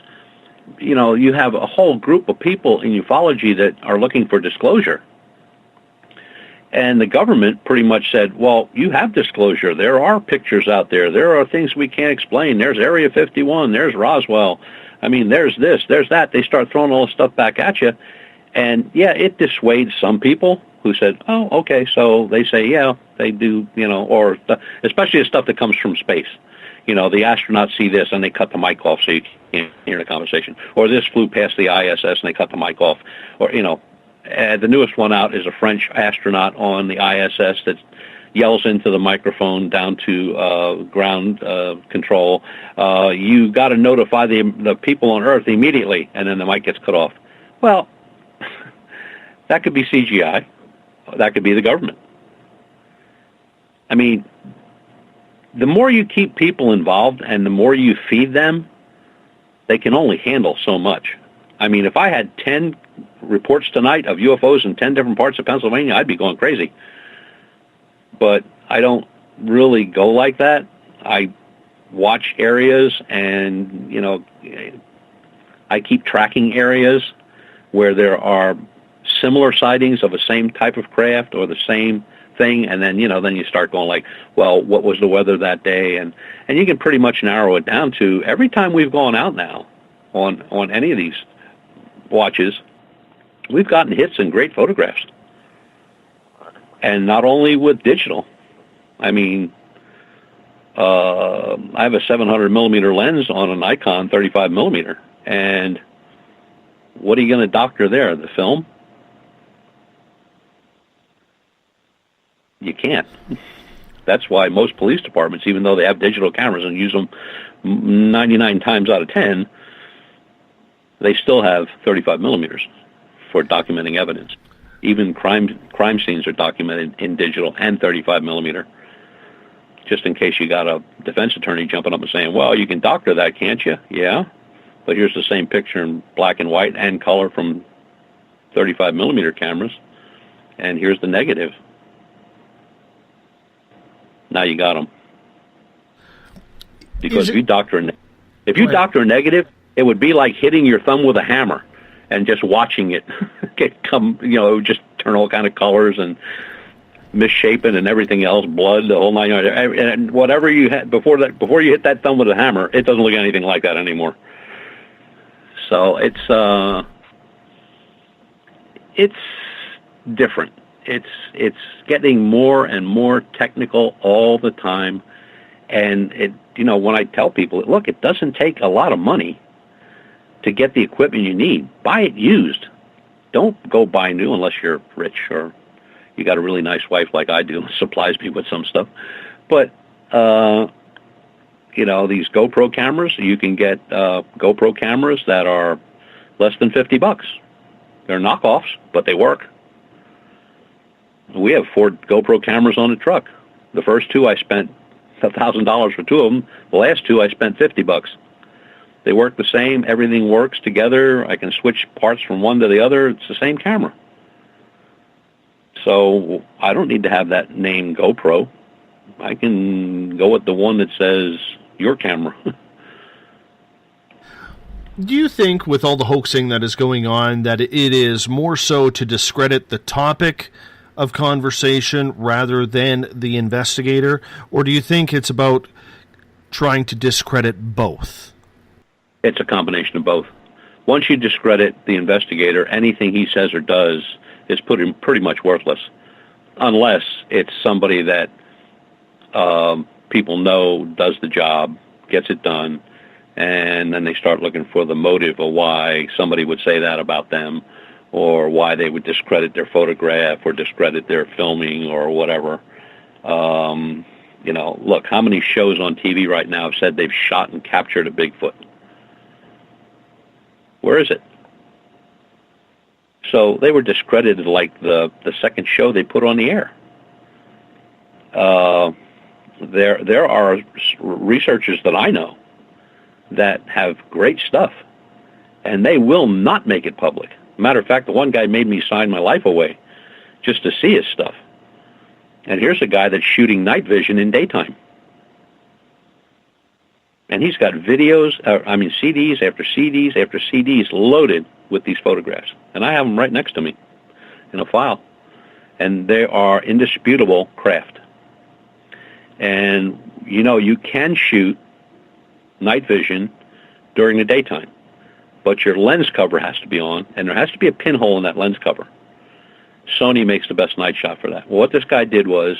you know, you have a whole group of people in ufology that are looking for disclosure. And the government pretty much said, well, you have disclosure. There are pictures out there. There are things we can't explain. There's Area 51. There's Roswell. I mean, there's this, there's that. They start throwing all this stuff back at you. And, yeah, it dissuades some people who said, oh, okay. So they say, yeah, they do, you know, or especially the stuff that comes from space. You know, the astronauts see this and they cut the mic off so you can't hear the conversation. Or this flew past the ISS and they cut the mic off. Or, you know, the newest one out is a French astronaut on the ISS that yells into the microphone down to ground control. You got to notify the people on Earth immediately, and then the mic gets cut off. Well, that could be CGI. That could be the government. I mean, the more you keep people involved and the more you feed them, they can only handle so much. I mean, if I had 10 reports tonight of UFOs in 10 different parts of Pennsylvania, I'd be going crazy. But I don't really go like that. I watch areas and, you know, I keep tracking areas where there are similar sightings of the same type of craft or the same thing, and then, you know, then you start going like, well, what was the weather that day? And you can pretty much narrow it down to every time we've gone out now on any of these watches, we've gotten hits and great photographs. And not only with digital. I mean, I have a 700 millimeter lens on a Nikon 35 millimeter. And what are you going to doctor there? The film? You can't. That's why most police departments, even though they have digital cameras and use them 99 times out of 10, they still have 35 millimeters for documenting evidence. Even crime scenes are documented in digital and 35 millimeter. Just in case you got a defense attorney jumping up and saying, well, you can doctor that, can't you? Yeah, but here's the same picture in black and white and color from 35 millimeter cameras, and here's the negative. Now you got them. Because if you doctor a negative, it would be like hitting your thumb with a hammer and just watching it just turn all kind of colors and misshapen and everything else, blood, the whole nine yards, and whatever you had before you hit that thumb with a hammer, it doesn't look anything like that anymore. So it's different. It's getting more and more technical all the time, and when I tell people, look, it doesn't take a lot of money to get the equipment you need. Buy it used. Don't go buy new unless you're rich or you got a really nice wife like I do and supplies me with some stuff. But these GoPro cameras, you can get GoPro cameras that are less than $50. They're knockoffs, but they work. We have 4 GoPro cameras on the truck. The first 2 I spent $1,000 for 2 of them. The last 2 I spent $50. They work the same. Everything works together. I can switch parts from one to the other. It's the same camera. So I don't need to have that name GoPro. I can go with the one that says your camera. Do you think, with all the hoaxing that is going on, that it is more so to discredit the topic of conversation rather than the investigator? Or do you think it's about trying to discredit both? It's a combination of both. Once you discredit the investigator, anything he says or does is pretty much worthless, unless it's somebody that people know does the job, gets it done, and then they start looking for the motive of why somebody would say that about them, or why they would discredit their photograph or discredit their filming or whatever. Look, how many shows on TV right now have said they've shot and captured a Bigfoot? Where is it? So they were discredited like the second show they put on the air. There are researchers that I know that have great stuff, and they will not make it public. Matter of fact, the one guy made me sign my life away just to see his stuff. And here's a guy that's shooting night vision in daytime. And he's got CDs after CDs after CDs loaded with these photographs. And I have them right next to me in a file. And they are indisputable craft. And, you can shoot night vision during the daytime. But your lens cover has to be on, and there has to be a pinhole in that lens cover. Sony makes the best night shot for that. Well, what this guy did was,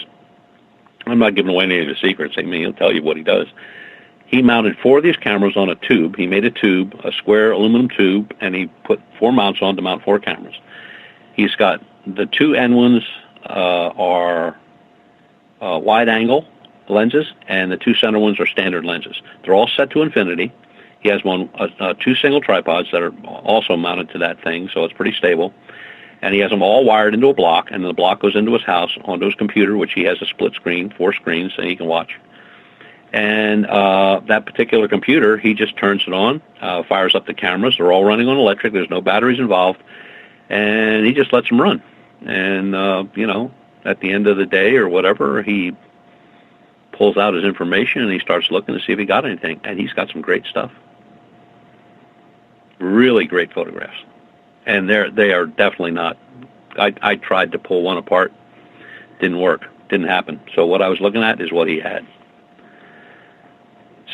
I'm not giving away any of his secrets. I mean, he'll tell you what he does. He mounted 4 of these cameras on a tube. He made a tube, a square aluminum tube, and he put 4 mounts on to mount 4 cameras. He's got the 2 end ones are wide-angle lenses, and the 2 center ones are standard lenses. They're all set to infinity. He has 2 single tripods that are also mounted to that thing, so it's pretty stable. And he has them all wired into a block, and the block goes into his house, onto his computer, which he has a split screen, 4 screens, and he can watch. And that particular computer, he just turns it on, fires up the cameras. They're all running on electric. There's no batteries involved. And he just lets them run. And, at the end of the day or whatever, he pulls out his information, and he starts looking to see if he got anything. And he's got some great stuff. Really great photographs. And they are definitely not. I tried to pull one apart. Didn't work. Didn't happen. So what I was looking at is what he had.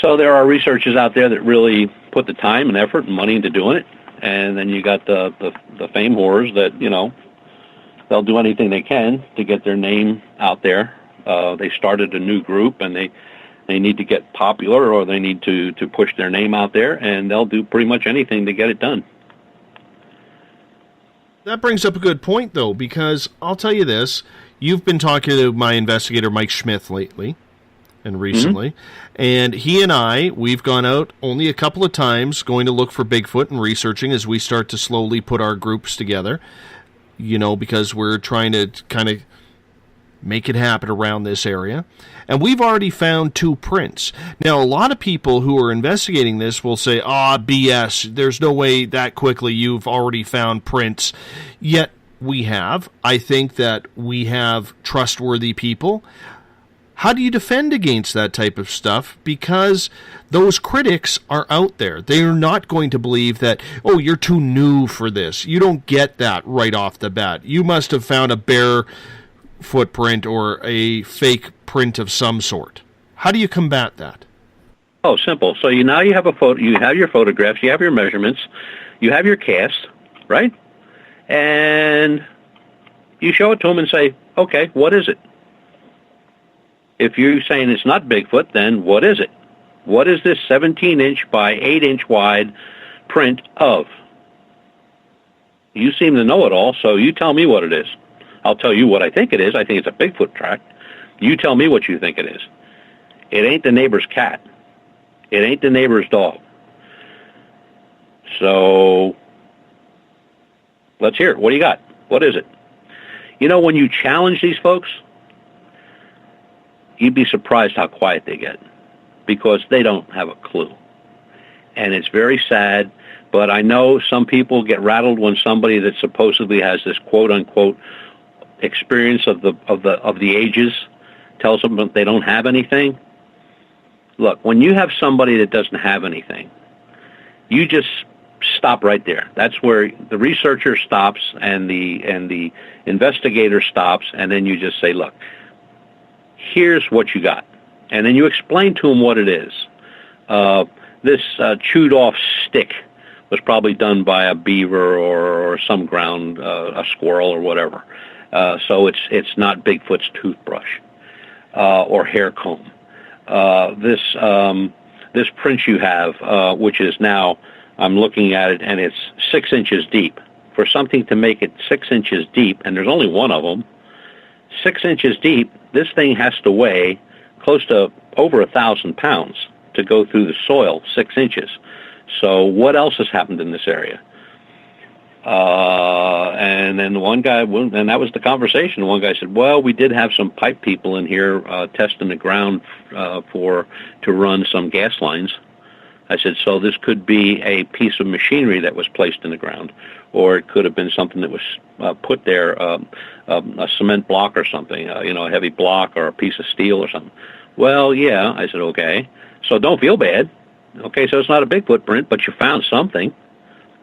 So there are researchers out there that really put the time and effort and money into doing it. And then you got the fame whores that, they'll do anything they can to get their name out there. They started a new group, and they need to get popular, or they need to push their name out there, and they'll do pretty much anything to get it done. That brings up a good point, though, because I'll tell you this. You've been talking to my investigator, Mike Schmidt, lately and recently, and he and we've gone out only a couple of times going to look for Bigfoot and researching as we start to slowly put our groups together, because we're trying to kind of make it happen around this area. And we've already found 2 prints. Now, a lot of people who are investigating this will say, BS, there's no way that quickly you've already found prints. Yet we have. I think that we have trustworthy people. How do you defend against that type of stuff? Because those critics are out there. They are not going to believe that, you're too new for this. You don't get that right off the bat. You must have found a bare footprint or a fake print of some sort. How do you combat that? Oh, simple. So now you have a photo. You have your photographs. You have your measurements. You have your cast, right? And you show it to them and say, okay, what is it? If you're saying it's not Bigfoot, then what is it? What is this 17-inch by 8-inch wide print of? You seem to know it all, so you tell me what it is. I'll tell you what I think it is. I think it's a Bigfoot track. You tell me what you think it is. It ain't the neighbor's cat. It ain't the neighbor's dog. So let's hear it. What do you got? What is it? When you challenge these folks, you'd be surprised how quiet they get, because they don't have a clue. And it's very sad, but I know some people get rattled when somebody that supposedly has this quote-unquote experience of the ages tells them that they don't have anything. Look, when you have somebody that doesn't have anything, you just stop right there. That's where the researcher stops and the investigator stops, and then you just say, look, here's what you got. And then you explain to them what it is. This chewed off stick was probably done by a beaver or some ground, a squirrel or whatever. So it's not Bigfoot's toothbrush or hair comb. This print you have, which is now, I'm looking at it, and it's 6 inches deep. For something to make it 6 inches deep, and there's only one of them, 6 inches deep, this thing has to weigh close to over 1,000 pounds to go through the soil 6 inches. So what else has happened in this area? And then one guy, and that was the conversation. One guy said, well, we did have some pipe people in here testing the ground to run some gas lines. I said, so this could be a piece of machinery that was placed in the ground, or it could have been something that was put there, a cement block or something, a heavy block or a piece of steel or something. Well, yeah. I said, okay. So don't feel bad. Okay, so it's not a big footprint, but you found something.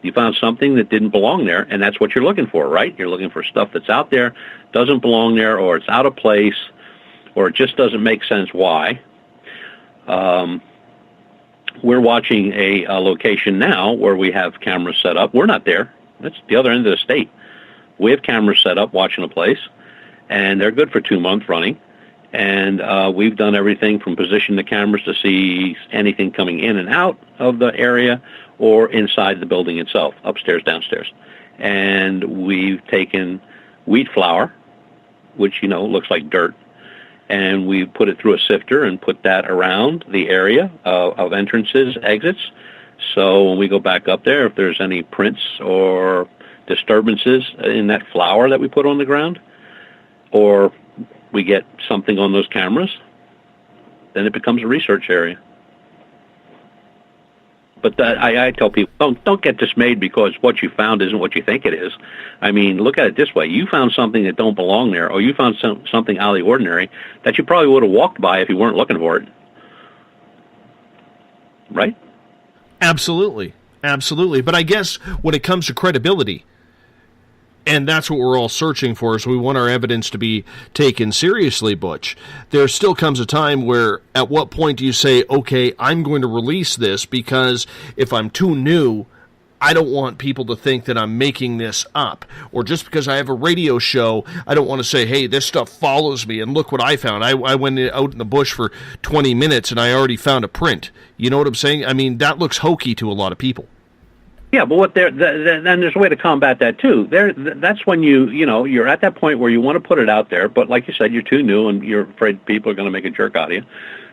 You found something that didn't belong there, and that's what you're looking for, right? You're looking for stuff that's out there, doesn't belong there, or it's out of place, or it just doesn't make sense why. We're watching a location now where we have cameras set up. We're not there. That's the other end of the state. We have cameras set up watching a place, and they're good for 2 months running. And we've done everything from position the cameras to see anything coming in and out of the area or inside the building itself, upstairs, downstairs. And we've taken wheat flour, which, looks like dirt, and we put it through a sifter and put that around the area of entrances, exits. So when we go back up there, if there's any prints or disturbances in that flour that we put on the ground, or we get something on those cameras, then it becomes a research area. But I tell people, don't get dismayed because what you found isn't what you think it is. I mean, look at it this way. You found something that don't belong there, or you found something out of the ordinary that you probably would have walked by if you weren't looking for it. Right? Absolutely. Absolutely. But I guess when it comes to credibility, and that's what we're all searching for, is we want our evidence to be taken seriously, Butch. There still comes a time where, at what point do you say, okay, I'm going to release this, because if I'm too new, I don't want people to think that I'm making this up. Or just because I have a radio show, I don't want to say, hey, this stuff follows me, and look what I found. I went out in the bush for 20 minutes, and I already found a print. You know what I'm saying? I mean, that looks hokey to a lot of people. Yeah, but then there's a way to combat that too. That's when you're at that point where you want to put it out there, but like you said, you're too new and you're afraid people are going to make a jerk out of you.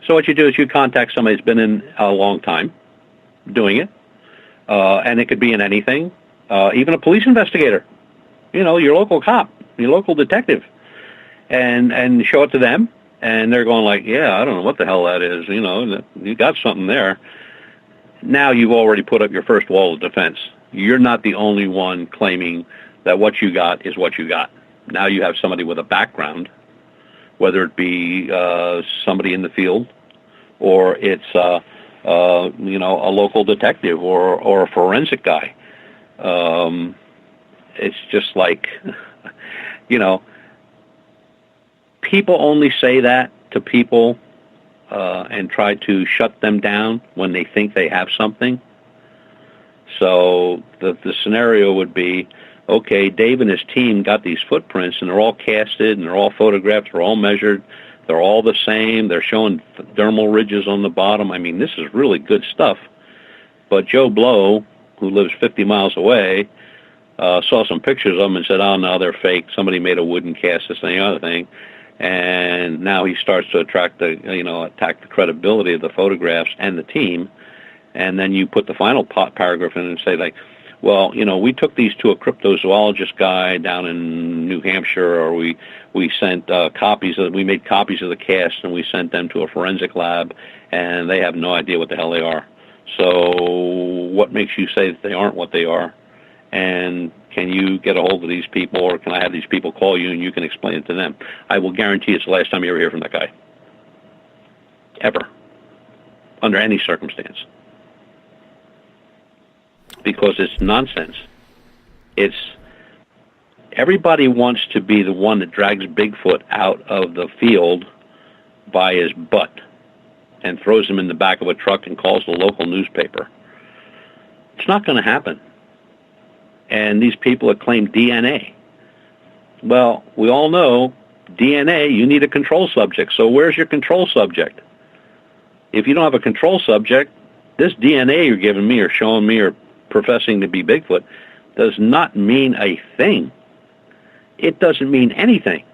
So what you do is you contact somebody who's been in a long time doing it, and it could be in anything, even a police investigator, your local cop, your local detective, and show it to them, and they're going like, yeah, I don't know what the hell that is, you got something there. Now you've already put up your first wall of defense. You're not the only one claiming that what you got is what you got. Now you have somebody with a background, whether it be somebody in the field, or it's a local detective or a forensic guy. It's just like, people only say that to people and try to shut them down when they think they have something. So the scenario would be, okay, Dave and his team got these footprints, and they're all casted, and they're all photographed, they're all measured, they're all the same, they're showing dermal ridges on the bottom. I mean, this is really good stuff. But Joe Blow, who lives 50 miles away, saw some pictures of them and said, oh, no, they're fake. Somebody made a wooden cast, this and the other thing. And now he starts to attack the credibility of the photographs and the team. And then you put the final paragraph in and say, like, well, we took these to a cryptozoologist guy down in New Hampshire, or we sent we made copies of the cast and we sent them to a forensic lab, and they have no idea what the hell they are. So what makes you say that they aren't what they are? And can you get a hold of these people, or can I have these people call you and you can explain it to them? I will guarantee it's the last time you ever hear from that guy. Ever. Under any circumstance. Because it's nonsense. Everybody wants to be the one that drags Bigfoot out of the field by his butt and throws him in the back of a truck and calls the local newspaper. It's not going to happen. And these people that claim DNA. Well, we all know DNA, you need a control subject. So where's your control subject? If you don't have a control subject, this DNA you're giving me or showing me or professing to be Bigfoot does not mean a thing. It doesn't mean anything.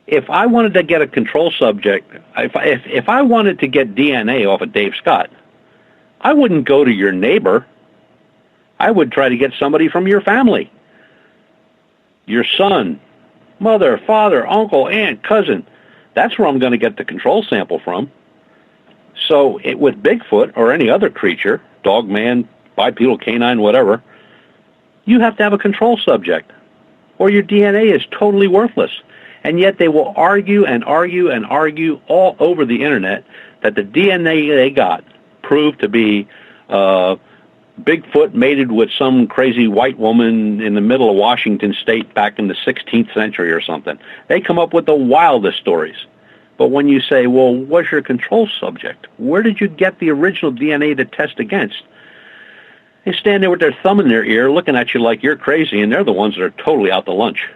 if I wanted to get a control subject, if I wanted to get DNA off of Dave Scott, I wouldn't go to your neighbor. I would try to get somebody from your family. Your son, mother, father, uncle, aunt, cousin. That's where I'm going to get the control sample from. So with Bigfoot or any other creature, dog, man, bipedal canine, whatever, you have to have a control subject, or your DNA is totally worthless. And yet they will argue and argue and argue all over the internet that the DNA they got proved to be Bigfoot mated with some crazy white woman in the middle of Washington state back in the 16th century or something. They come up with the wildest stories. But when you say, well, what's your control subject? Where did you get the original DNA to test against? They stand there with their thumb in their ear looking at you like you're crazy, and they're the ones that are totally out to lunch.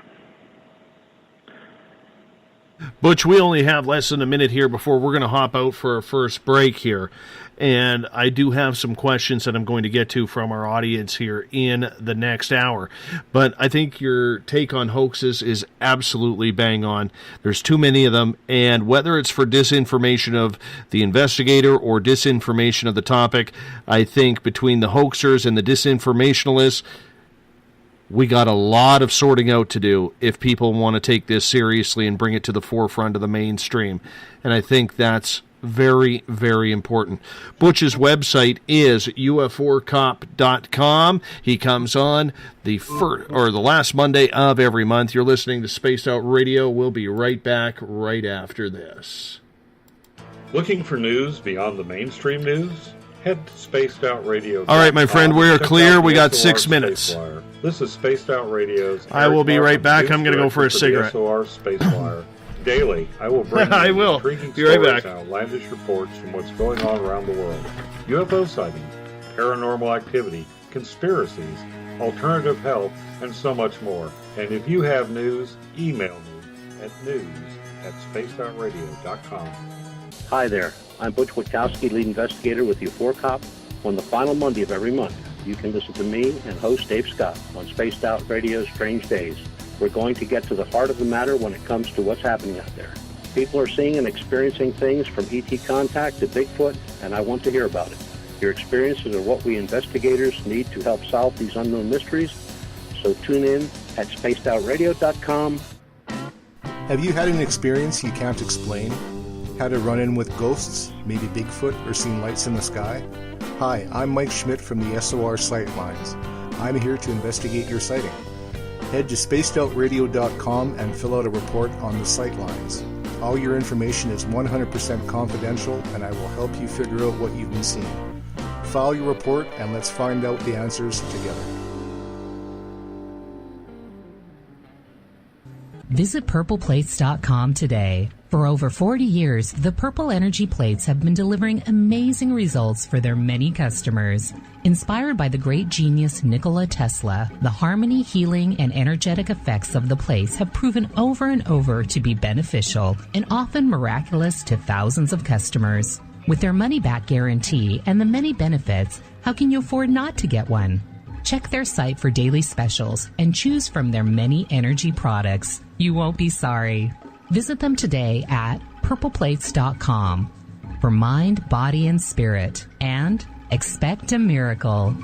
Butch, we only have less than a minute here before we're going to hop out for our first break here. And I do have some questions that I'm going to get to from our audience here in the next hour. But I think your take on hoaxes is absolutely bang on. There's too many of them. And whether it's for disinformation of the investigator or disinformation of the topic, I think between the hoaxers and the disinformationalists, we got a lot of sorting out to do if people want to take this seriously and bring it to the forefront of the mainstream. And I think that's very, very important. Butch's website is uforcop.com. He comes on the last Monday of every month. You're listening to Spaced Out Radio. We'll be right back right after this. Looking for news beyond the mainstream news? Head to Spaced Out Radio. All right, my friend, we're clear. We got 6 minutes. This is Spaced Out Radio's. I will be right back. I'm going to go for a cigarette. SOR Spacewire. Daily, I will bring I you will. intriguing Be right stories back. and outlandish reports from what's going on around the world. UFO sightings, paranormal activity, conspiracies, alternative health, and so much more. And if you have news, email me at news@spacedoutradio.com. Hi there. I'm Butch Witkowski, lead investigator with UFO Cop. On the final Monday of every month, you can listen to me and host Dave Scott on Spaced Out Radio's Strange Days. We're going to get to the heart of the matter when it comes to what's happening out there. People are seeing and experiencing things from ET contact to Bigfoot, and I want to hear about it. Your experiences are what we investigators need to help solve these unknown mysteries. So tune in at spacedoutradio.com. Have you had an experience you can't explain? Had a run-in with ghosts, maybe Bigfoot, or seen lights in the sky? Hi, I'm Mike Schmidt from the SOR Sightlines. I'm here to investigate your sighting. Head to spacedoutradio.com and fill out a report on the Sightlines. All your information is 100% confidential, and I will help you figure out what you've been seeing. File your report, and let's find out the answers together. Visit purpleplates.com today. For over 40 years, the Purple Energy Plates have been delivering amazing results for their many customers. Inspired by the great genius Nikola Tesla, the harmony, healing, and energetic effects of the plates have proven over and over to be beneficial and often miraculous to thousands of customers. With their money-back guarantee and the many benefits, how can you afford not to get one? Check their site for daily specials and choose from their many energy products. You won't be sorry. Visit them today at purpleplates.com for mind, body, and spirit, and expect a miracle.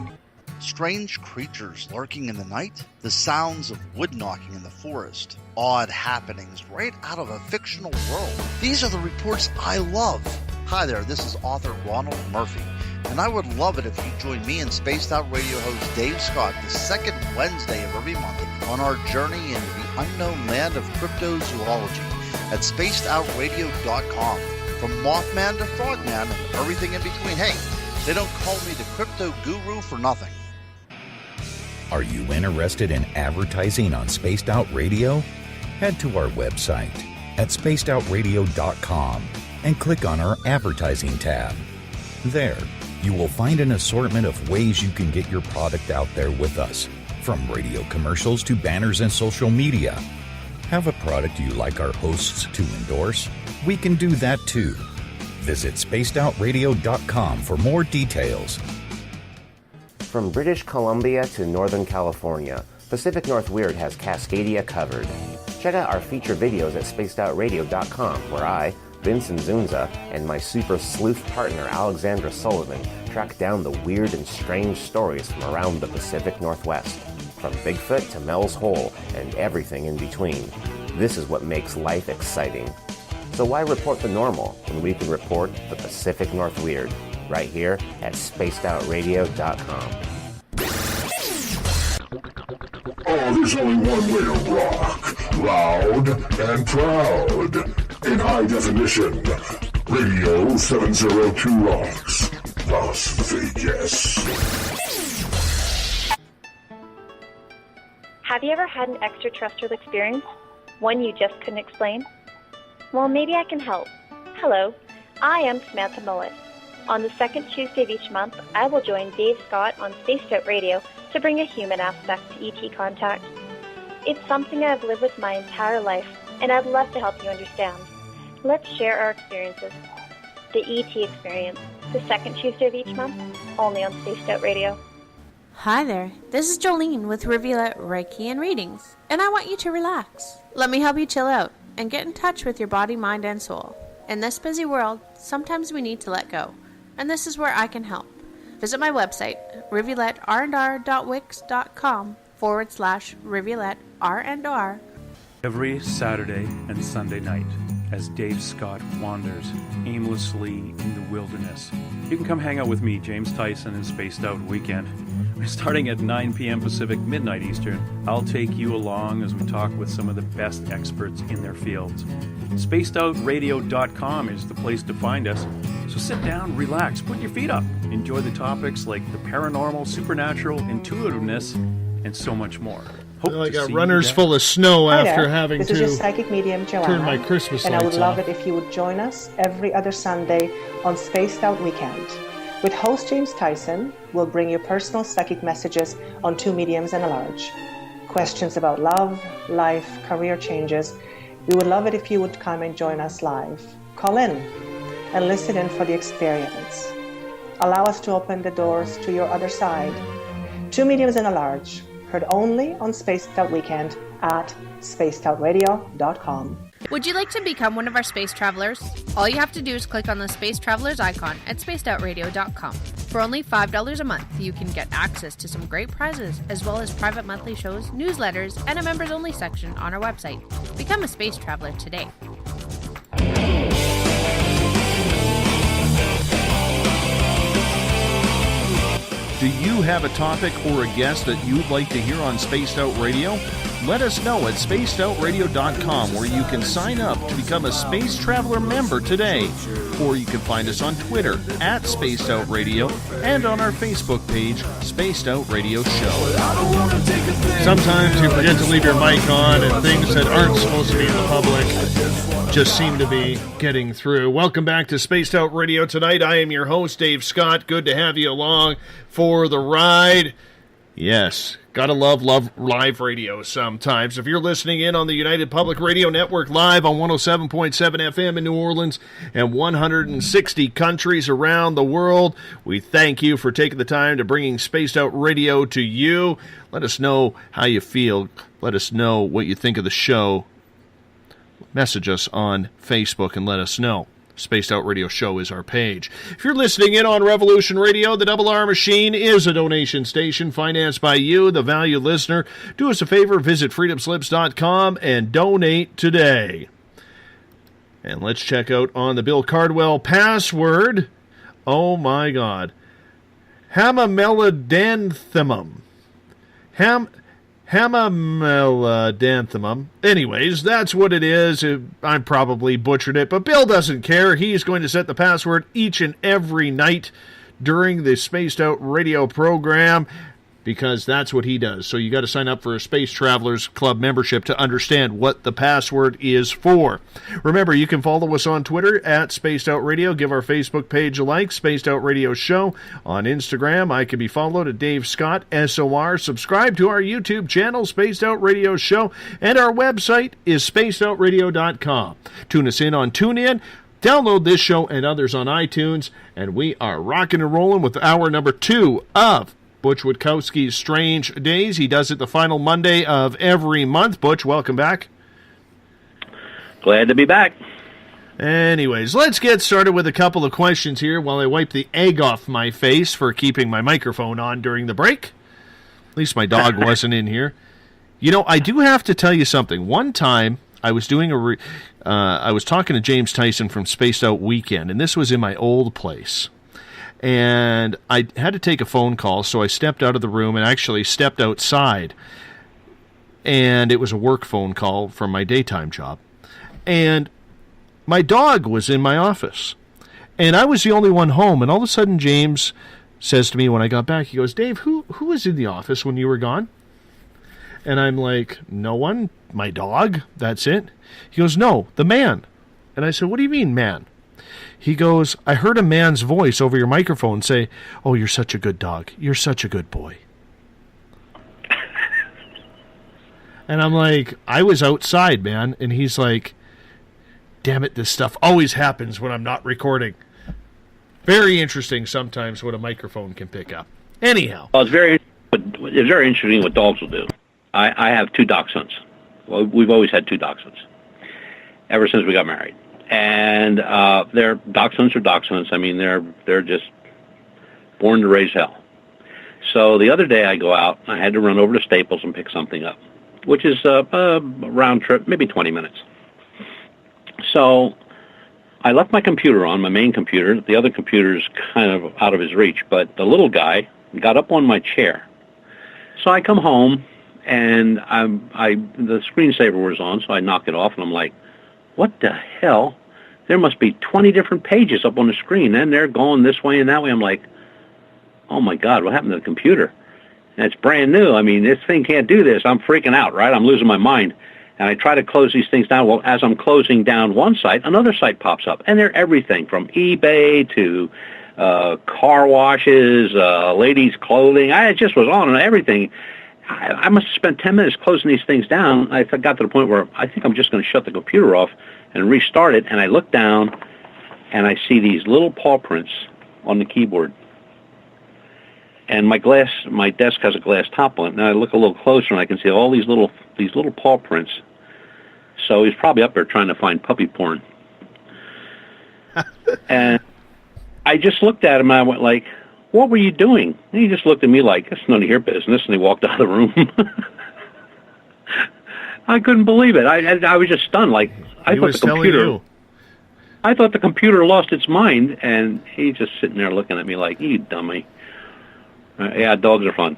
Strange creatures lurking in the night, the sounds of wood knocking in the forest, odd happenings right out of a fictional world. These are the reports I love. Hi there, this is author Ronald Murphy, and I would love it if you join me and Spaced Out Radio host Dave Scott the second Wednesday of every month on our journey into the unknown land of cryptozoology at spacedoutradio.com. From Mothman to Frogman and everything in between. Hey, they don't call me the crypto guru for nothing. Are you interested in advertising on Spaced Out Radio? Head to our website at spacedoutradio.com and click on our advertising tab. There, you will find an assortment of ways you can get your product out there with us, from radio commercials to banners and social media. Have a product you like our hosts to endorse? We can do that too. Visit spacedoutradio.com for more details. From British Columbia to Northern California, Pacific North Weird has Cascadia covered. Check out our feature videos at spacedoutradio.com, where I, Vincent Zunza, and my super sleuth partner Alexandra Sullivan track down the weird and strange stories from around the Pacific Northwest, from Bigfoot to Mel's Hole and everything in between. This is what makes life exciting. So why report the normal when we can report the Pacific North Weird right here at spacedoutradio.com. Oh, there's only one way to rock. Loud and proud. In high definition. Radio 702 rocks. Las Vegas. Have you ever had an extraterrestrial experience? One you just couldn't explain? Well, maybe I can help. Hello, I am Samantha Mullet. On the second Tuesday of each month, I will join Dave Scott on Spaced Out Radio to bring a human aspect to ET contact. It's something I've lived with my entire life, and I'd love to help you understand. Let's share our experiences. The ET Experience, the second Tuesday of each month, only on Spaced Out Radio. Hi there, this is Jolene with Reveal Reiki and Readings, and I want you to relax. Let me help you chill out and get in touch with your body, mind, and soul. In this busy world, sometimes we need to let go, and this is where I can help. Visit my website, rivuletrndr.wix.com/rivuletrndr. Every Saturday and Sunday night, as Dave Scott wanders aimlessly in the wilderness, you can come hang out with me, James Tyson, in Spaced Out Weekend. Starting at 9 p.m. Pacific, midnight Eastern, I'll take you along as we talk with some of the best experts in their fields. SpacedOutRadio.com is the place to find us. So sit down, relax, put your feet up. Enjoy the topics like the paranormal, supernatural, intuitiveness, and so much more. I got runners full of snow after having this to is your psychic medium, Joanna, turn my Christmas and I would lights love off. it if you would join us every other Sunday on Spaced Out Weekend. With host James Tyson, we'll bring you personal psychic messages on two mediums and a large. Questions about love, life, career changes. We would love it if you would come and join us live. Call in and listen in for the experience. Allow us to open the doors to your other side. Two mediums and a large. Heard only on Spaced Out Weekend at spacedoutradio.com. Would you like to become one of our space travelers? All you have to do is click on the Space Travelers icon at spacedoutradio.com. For only $5 a month, you can get access to some great prizes, as well as private monthly shows, newsletters, and a members-only section on our website. Become a space traveler today. Do you have a topic or a guest that you'd like to hear on Spaced Out Radio? Let us know at spacedoutradio.com, where you can sign up to become a Space Traveler member today. Or you can find us on Twitter at Spaced Out Radio and on our Facebook page, Spaced Out Radio Show. Sometimes you forget to leave your mic on and things that aren't supposed to be in the public just seem to be getting through. Welcome back to Spaced Out Radio tonight. I am your host, Dave Scott. Good to have you along for the ride. Yes, gotta love live radio sometimes. If you're listening in on the United Public Radio Network live on 107.7 FM in New Orleans and 160 countries around the world, we thank you for taking the time to bringing Spaced Out Radio to you. Let us know how you feel. Let us know what you think of the show. Message us on Facebook and let us know. Spaced Out Radio Show is our page. If you're listening in on Revolution Radio, the Double R Machine is a donation station financed by you, the valued listener. Do us a favor, visit freedomslips.com and donate today. And let's check out on the Bill Cardwell password. Oh my God. Hamamelodanthamum. Hamamelodanthamum. Anyways, that's what it is. I probably butchered it, but Bill doesn't care. He's going to set the password each and every night during the Spaced Out Radio program, because that's what he does. So you got to sign up for a Space Travelers Club membership to understand what the password is for. Remember, you can follow us on Twitter at Spaced Out Radio. Give our Facebook page a like, Spaced Out Radio Show. On Instagram, I can be followed at Dave Scott, SOR. Subscribe to our YouTube channel, Spaced Out Radio Show. And our website is spacedoutradio.com. Tune us in on TuneIn. Download this show and others on iTunes. And we are rocking and rolling with hour number 2 of Butch Witkowski's Strange Days. He does it the final Monday of every month. Butch, welcome back. Glad to be back. Anyways, let's get started with a couple of questions here while I wipe the egg off my face for keeping my microphone on during the break. At least my dog wasn't in here. You know, I do have to tell you something. One time, I was doing I was talking to James Tyson from Spaced Out Weekend, and this was in my old place. And I had to take a phone call, so I stepped out of the room and actually stepped outside. And it was a work phone call from my daytime job. And my dog was in my office. And I was the only one home. And all of a sudden, James says to me when I got back, he goes, Dave, who was in the office when you were gone? And I'm like, no one, my dog, that's it. He goes, no, the man. And I said, what do you mean, man? He goes, I heard a man's voice over your microphone say, oh, you're such a good dog. You're such a good boy. And I'm like, I was outside, man. And he's like, damn it, this stuff always happens when I'm not recording. Very interesting sometimes what a microphone can pick up. Anyhow. Well, it's very interesting what dogs will do. I have 2 dachshunds. Well, we've always had 2 dachshunds ever since we got married. And they're dachshunds are dachshunds. I mean, they're just born to raise hell. So the other day I go out, I had to run over to Staples and pick something up, which is a round trip, maybe 20 minutes. So I left my computer on, my main computer. The other computer's kind of out of his reach, but the little guy got up on my chair. So I come home, and the screensaver was on, so I knock it off, and I'm like, what the hell? There must be 20 different pages up on the screen, and they're going this way and that way. I'm like, oh, my God, what happened to the computer? And it's brand new. I mean, this thing can't do this. I'm freaking out, right? I'm losing my mind. And I try to close these things down. Well, as I'm closing down one site, another site pops up. And they're everything from eBay to car washes, ladies' clothing. I just was on and everything. I must have spent 10 minutes closing these things down. I got to the point where I think I'm just going to shut the computer off and restart it. And I look down, and I see these little paw prints on the keyboard. And my desk has a glass top on it. And I look a little closer, and I can see all these little paw prints. So he's probably up there trying to find puppy porn. And I just looked at him, and I went like, what were you doing? And he just looked at me like, it's none of your business, and he walked out of the room. I couldn't believe it. I was just stunned. Like, I thought the computer lost its mind, and he's just sitting there looking at me like, you dummy. Yeah, dogs are fun,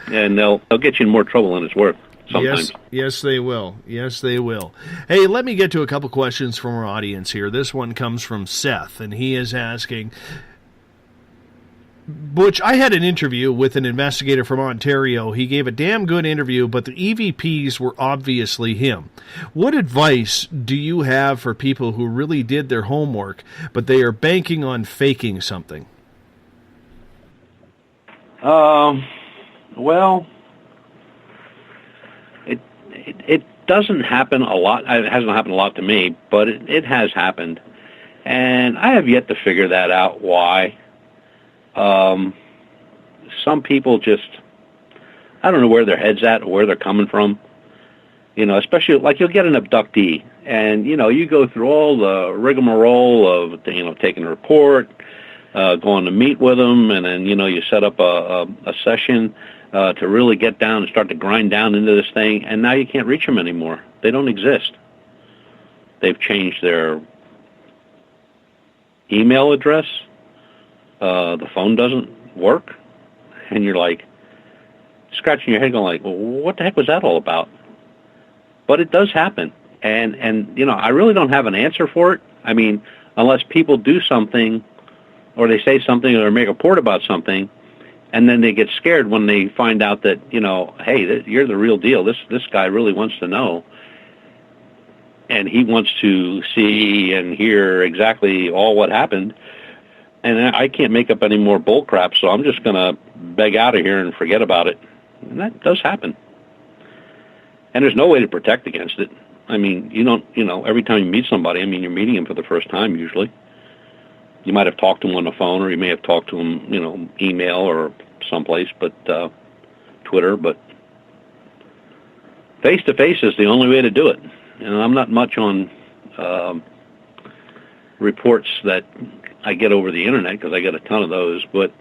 and they'll get you in more trouble than it's worth sometimes. Yes, they will. Yes, they will. Hey, let me get to a couple questions from our audience here. This one comes from Seth, and he is asking, Butch, I had an interview with an investigator from Ontario. He gave a damn good interview, but the EVPs were obviously him. What advice do you have for people who really did their homework, but they are banking on faking something? Well, it doesn't happen a lot. It hasn't happened a lot to me, but it has happened. And I have yet to figure that out, why. Some people just, I don't know where their head's at or where they're coming from. You know, especially, like, you'll get an abductee, and, you know, you go through all the rigmarole of, you know, taking a report, going to meet with them, and then, you know, you set up a session to really get down and start to grind down into this thing, and now you can't reach them anymore. They don't exist. They've changed their email address. The phone doesn't work, and you're like scratching your head going like, well, what the heck was that all about? But it does happen, and you know, I really don't have an answer for it. I mean, unless people do something, or they say something, or make a report about something, and then they get scared when they find out that, you know, hey, you're the real deal. This guy really wants to know, and he wants to see and hear exactly all what happened. And I can't make up any more bull crap, so I'm just going to beg out of here and forget about it. And that does happen. And there's no way to protect against it. I mean, you don't, you know, every time you meet somebody, I mean, you're meeting him for the first time usually. You might have talked to him on the phone, or you may have talked to him, you know, email or someplace, but Twitter. But face-to-face is the only way to do it. And I'm not much on reports that I get over the internet, because I get a ton of those, but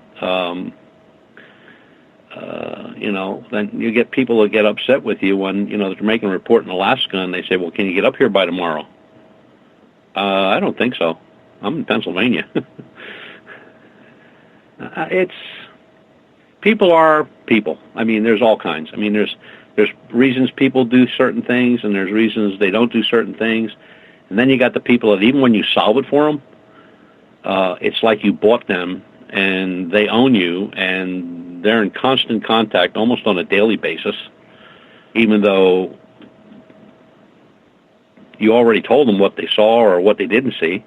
then you get people that get upset with you when, they're making a report in Alaska and they say, well, can you get up here by tomorrow? I don't think so. I'm in Pennsylvania. People are people. I mean, there's all kinds. I mean, there's reasons people do certain things, and there's reasons they don't do certain things. And then you got the people that even when you solve it for them, it's like you bought them and they own you, and they're in constant contact almost on a daily basis, even though you already told them what they saw or what they didn't see.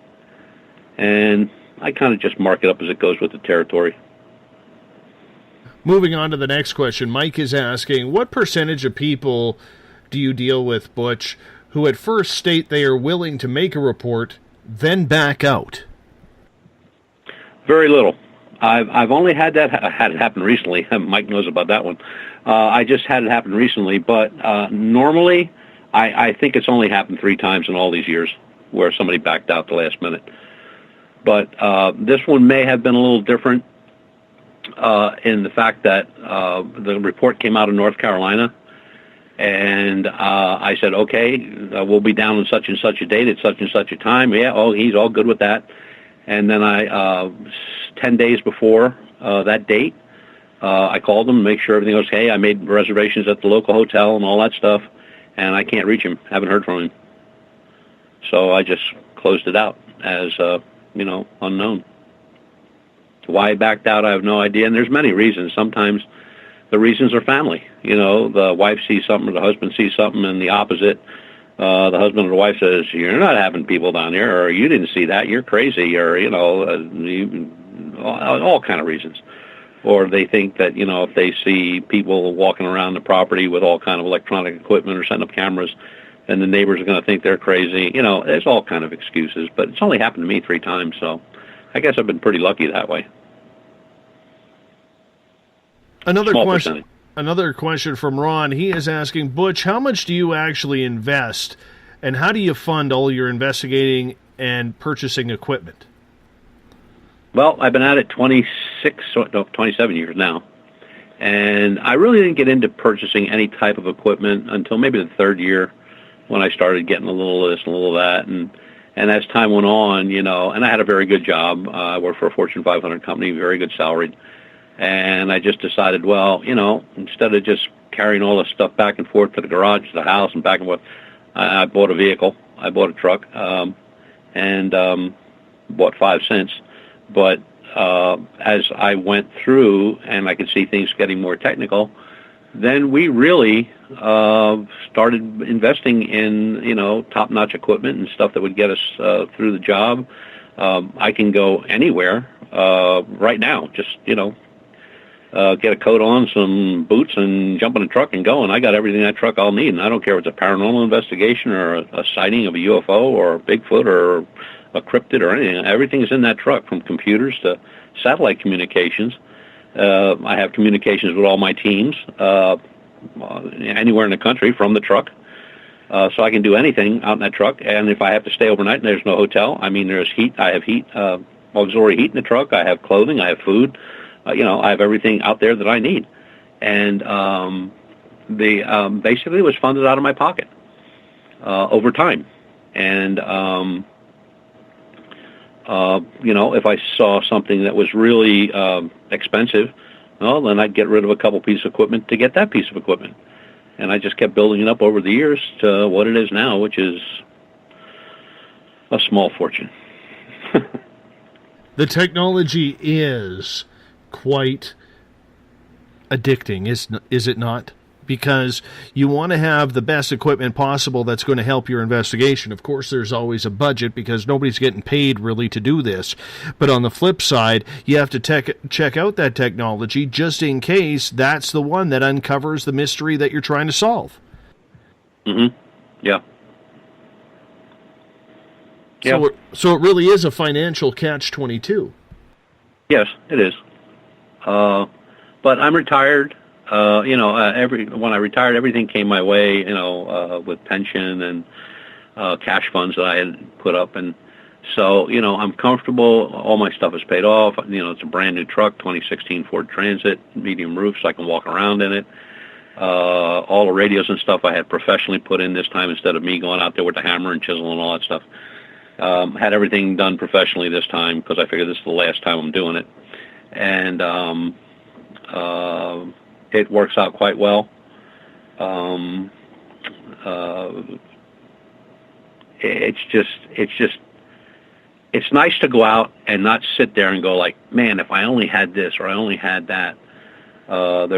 And I kind of just mark it up as it goes with the territory. Moving on to the next question, Mike is asking, what percentage of people do you deal with, Butch, who at first state they are willing to make a report, then back out? Very little. I've only had it happen recently. Mike knows about that one. I just had it happen recently, but normally I think it's only happened 3 times in all these years where somebody backed out the last minute. But this one may have been a little different in the fact that the report came out of North Carolina, and I said, okay, we'll be down on such and such a date at such and such a time. Yeah, he's all good with that. And then 10 days before that date, I called him to make sure everything was okay. I made reservations at the local hotel and all that stuff, and I can't reach him. Haven't heard from him. So I just closed it out as, unknown. Why I backed out, I have no idea. And there's many reasons. Sometimes the reasons are family. The wife sees something or the husband sees something, and the opposite. The husband or the wife says, you're not having people down here, or you didn't see that, you're crazy, or, all kind of reasons. Or they think that, if they see people walking around the property with all kind of electronic equipment or setting up cameras, then the neighbors are going to think they're crazy. There's all kind of excuses, but it's only happened to me 3 times, so I guess I've been pretty lucky that way. Another question from Ron. He is asking, Butch, how much do you actually invest, and how do you fund all your investigating and purchasing equipment? Well, I've been at it 27 years now, and I really didn't get into purchasing any type of equipment until maybe the 3rd year when I started getting a little of this and a little of that, and as time went on, and I had a very good job. I worked for a Fortune 500 company, very good salaried. And I just decided, well, instead of just carrying all this stuff back and forth to the garage, to the house, and back and forth, I bought a vehicle. I bought a truck, and bought 5 cents. But as I went through and I could see things getting more technical, then we really started investing in, top-notch equipment and stuff that would get us through the job. I can go anywhere right now, just, get a coat on, some boots, and jump in a truck and go, and I got everything in that truck I'll need. And I don't care if it's a paranormal investigation or a sighting of a UFO or a Bigfoot or a cryptid or anything. Everything is in that truck, from computers to satellite communications. I have communications with all my teams anywhere in the country from the truck. So I can do anything out in that truck. And if I have to stay overnight and there's no hotel, there's heat. I have heat, auxiliary heat in the truck. I have clothing. I have food. I have everything out there that I need. And basically it was funded out of my pocket over time. And, if I saw something that was really expensive, well, then I'd get rid of a couple pieces of equipment to get that piece of equipment. And I just kept building it up over the years to what it is now, which is a small fortune. The technology is quite addicting, is it not? Because you want to have the best equipment possible that's going to help your investigation. Of course, there's always a budget because nobody's getting paid really to do this. But on the flip side, you have to check out that technology just in case that's the one that uncovers the mystery that you're trying to solve. Mm-hmm. Yeah. So it really is a financial catch-22. Yes, it is. But I'm retired. When I retired, everything came my way, with pension, and cash funds that I had put up. And so, I'm comfortable. All my stuff is paid off. It's a brand new truck, 2016 Ford Transit, medium roof, so I can walk around in it. All the radios and stuff I had professionally put in this time instead of me going out there with the hammer and chisel and all that stuff. Had everything done professionally this time because I figured this is the last time I'm doing it. And it works out quite well. It's nice to go out and not sit there and go like, man, if I only had this or I only had that. The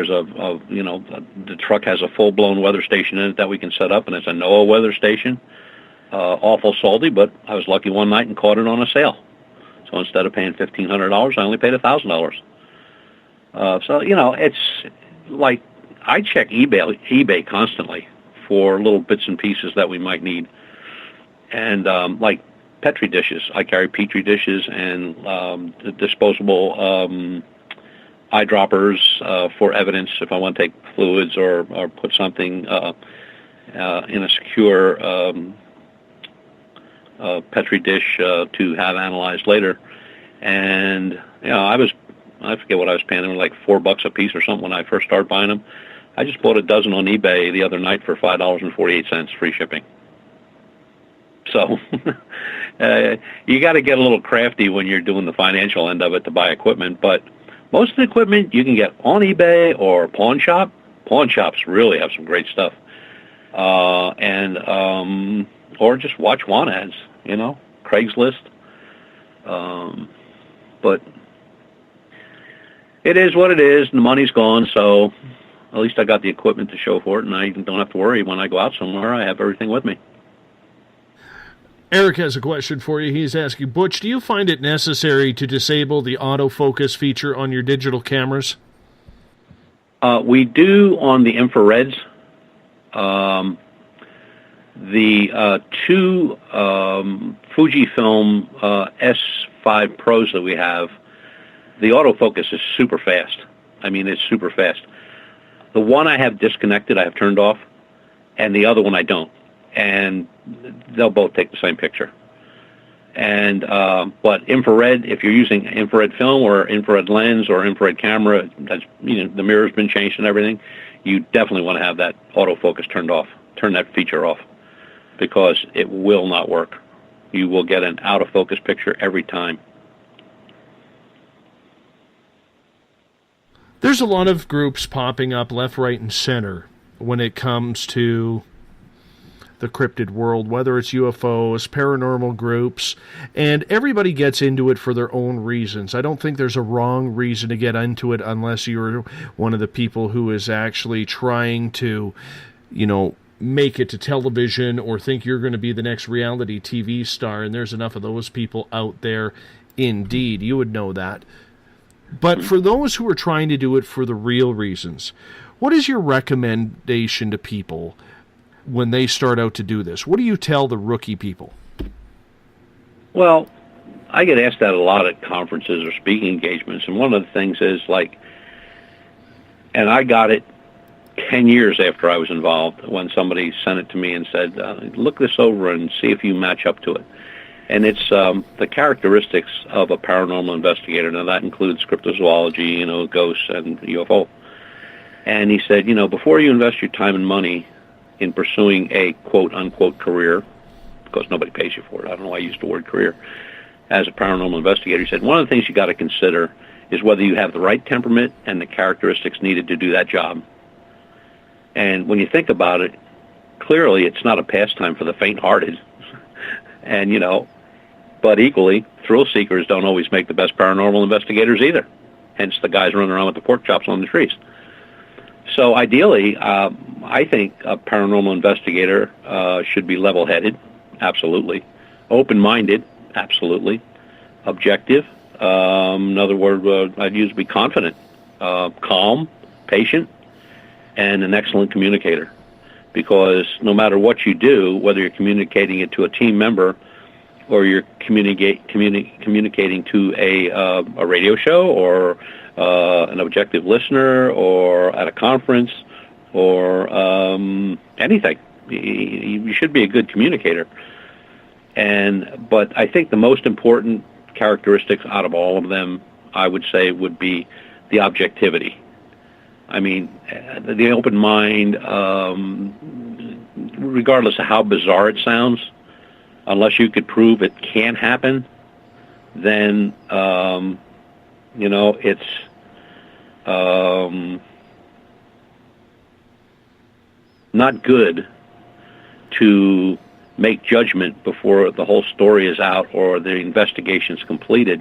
truck has a full-blown weather station in it that we can set up, and it's a NOAA weather station. Awful salty, but I was lucky one night and caught it on a sale. So instead of paying $1,500, I only paid $1,000. It's like I check eBay constantly for little bits and pieces that we might need. And like Petri dishes. I carry Petri dishes and disposable eyedroppers for evidence if I want to take fluids or put something in a secure Petri dish to have analyzed later. And I forget what I was paying them, like $4 a piece or something when I first started buying them. I just bought a dozen on eBay the other night for $5.48 free shipping. So you got to get a little crafty when you're doing the financial end of it to buy equipment. But most of the equipment you can get on eBay or pawn shop. Pawn shops really have some great stuff. Or just watch want ads, Craigslist. But it is what it is. The money's gone, so at least I got the equipment to show for it, and I don't have to worry when I go out somewhere. I have everything with me. Eric has a question for you. He's asking, Butch, do you find it necessary to disable the autofocus feature on your digital cameras? We do on the infrareds. The two Fujifilm S5 Pros that we have, the autofocus is super fast. I mean, it's super fast. The one I have disconnected, I have turned off, and the other one I don't. And they'll both take the same picture. And but infrared, if you're using infrared film or infrared lens or infrared camera, that's, the mirror's been changed and everything, you definitely want to have that autofocus turned off. Turn that feature off, because it will not work. You will get an out of focus picture every time. There's a lot of groups popping up left, right, and center when it comes to the cryptid world, whether it's UFOs, paranormal groups, and everybody gets into it for their own reasons. I don't think there's a wrong reason to get into it unless you're one of the people who is actually trying to, make it to television or think you're going to be the next reality TV star, and there's enough of those people out there. Indeed, you would know that. But for those who are trying to do it for the real reasons, what is your recommendation to people when they start out to do this? What do you tell the rookie people? Well, I get asked that a lot at conferences or speaking engagements, and one of the things is and I got it 10 years after I was involved when somebody sent it to me and said, look this over and see if you match up to it. And it's the characteristics of a paranormal investigator. Now, that includes cryptozoology, ghosts and UFO. And he said, before you invest your time and money in pursuing a quote-unquote career, because nobody pays you for it. I don't know why I used the word career. As a paranormal investigator, he said, one of the things you got to consider is whether you have the right temperament and the characteristics needed to do that job. And when you think about it, clearly it's not a pastime for the faint-hearted. And, but equally, thrill seekers don't always make the best paranormal investigators either. Hence the guys running around with the pork chops on the trees. So ideally, I think a paranormal investigator should be level-headed, absolutely. Open-minded, absolutely. Objective, another word I'd use would be confident. Calm, patient, and an excellent communicator. Because no matter what you do, whether you're communicating it to a team member or you're communicating to a radio show or an objective listener or at a conference or anything. you should be a good communicator. But I think the most important characteristics out of all of them, I would say, would be the objectivity. I mean, the open mind, regardless of how bizarre it sounds, unless you could prove it can happen, then, it's not good to make judgment before the whole story is out or the investigation's completed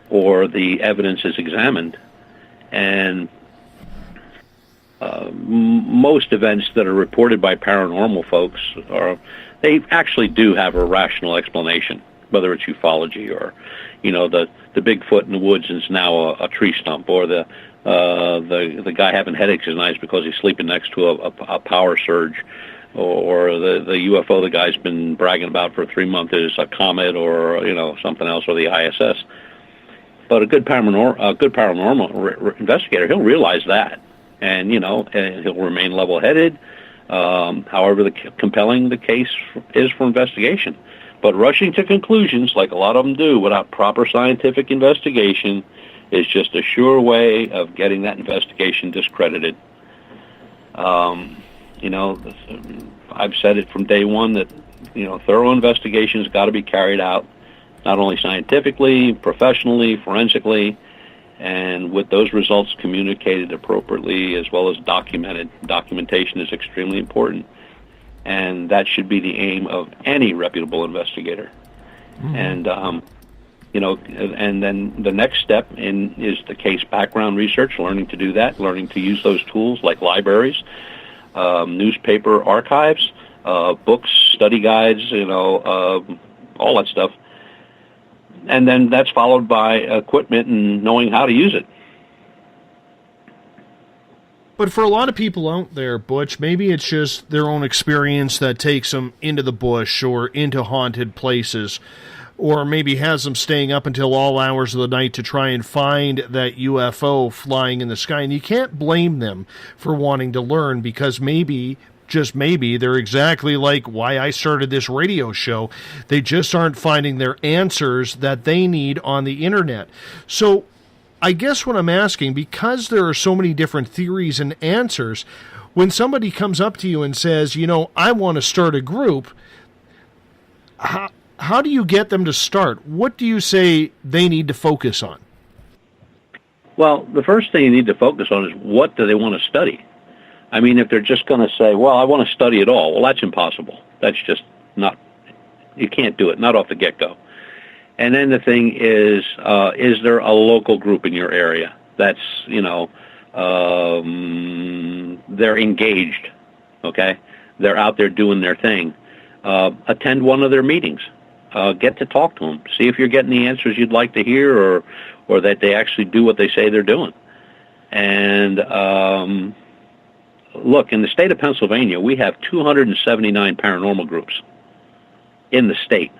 or the evidence is examined. And most events that are reported by paranormal folks they actually do have a rational explanation, whether it's ufology or, the Bigfoot in the woods is now a tree stump, or the guy having headaches at night because he's sleeping next to a power surge, or the UFO the guy's been bragging about for 3 months is a comet, or something else, or the ISS. But a good paranormal investigator, he'll realize that, and he'll remain level-headed, however compelling the case is for investigation. But rushing to conclusions, like a lot of them do, without proper scientific investigation, is just a sure way of getting that investigation discredited. I've said it from day one that, thorough investigations got to be carried out, not only scientifically, professionally, forensically, and with those results communicated appropriately as well as documented. Documentation is extremely important, and that should be the aim of any reputable investigator. Mm-hmm. And then the next step is the case background research, learning to do that, learning to use those tools like libraries, newspaper archives, books, study guides, all that stuff. And then that's followed by equipment and knowing how to use it. But for a lot of people out there, Butch, maybe it's just their own experience that takes them into the bush or into haunted places, or maybe has them staying up until all hours of the night to try and find that UFO flying in the sky. And you can't blame them for wanting to learn, because maybe, just maybe, they're exactly like why I started this radio show. They just aren't finding their answers that they need on the internet. So I guess what I'm asking, because there are so many different theories and answers, when somebody comes up to you and says, I want to start a group, how do you get them to start? What do you say they need to focus on? Well, the first thing you need to focus on is, what do they want to study? I mean, if they're just going to say, well, I want to study it all, well, that's impossible. That's just not, you can't do it, not off the get-go. And then the thing is there a local group in your area that's, they're engaged, okay? They're out there doing their thing. Attend one of their meetings. Get to talk to them. See if you're getting the answers you'd like to hear, or that they actually do what they say they're doing. And look, in the state of Pennsylvania, we have 279 paranormal groups in the state.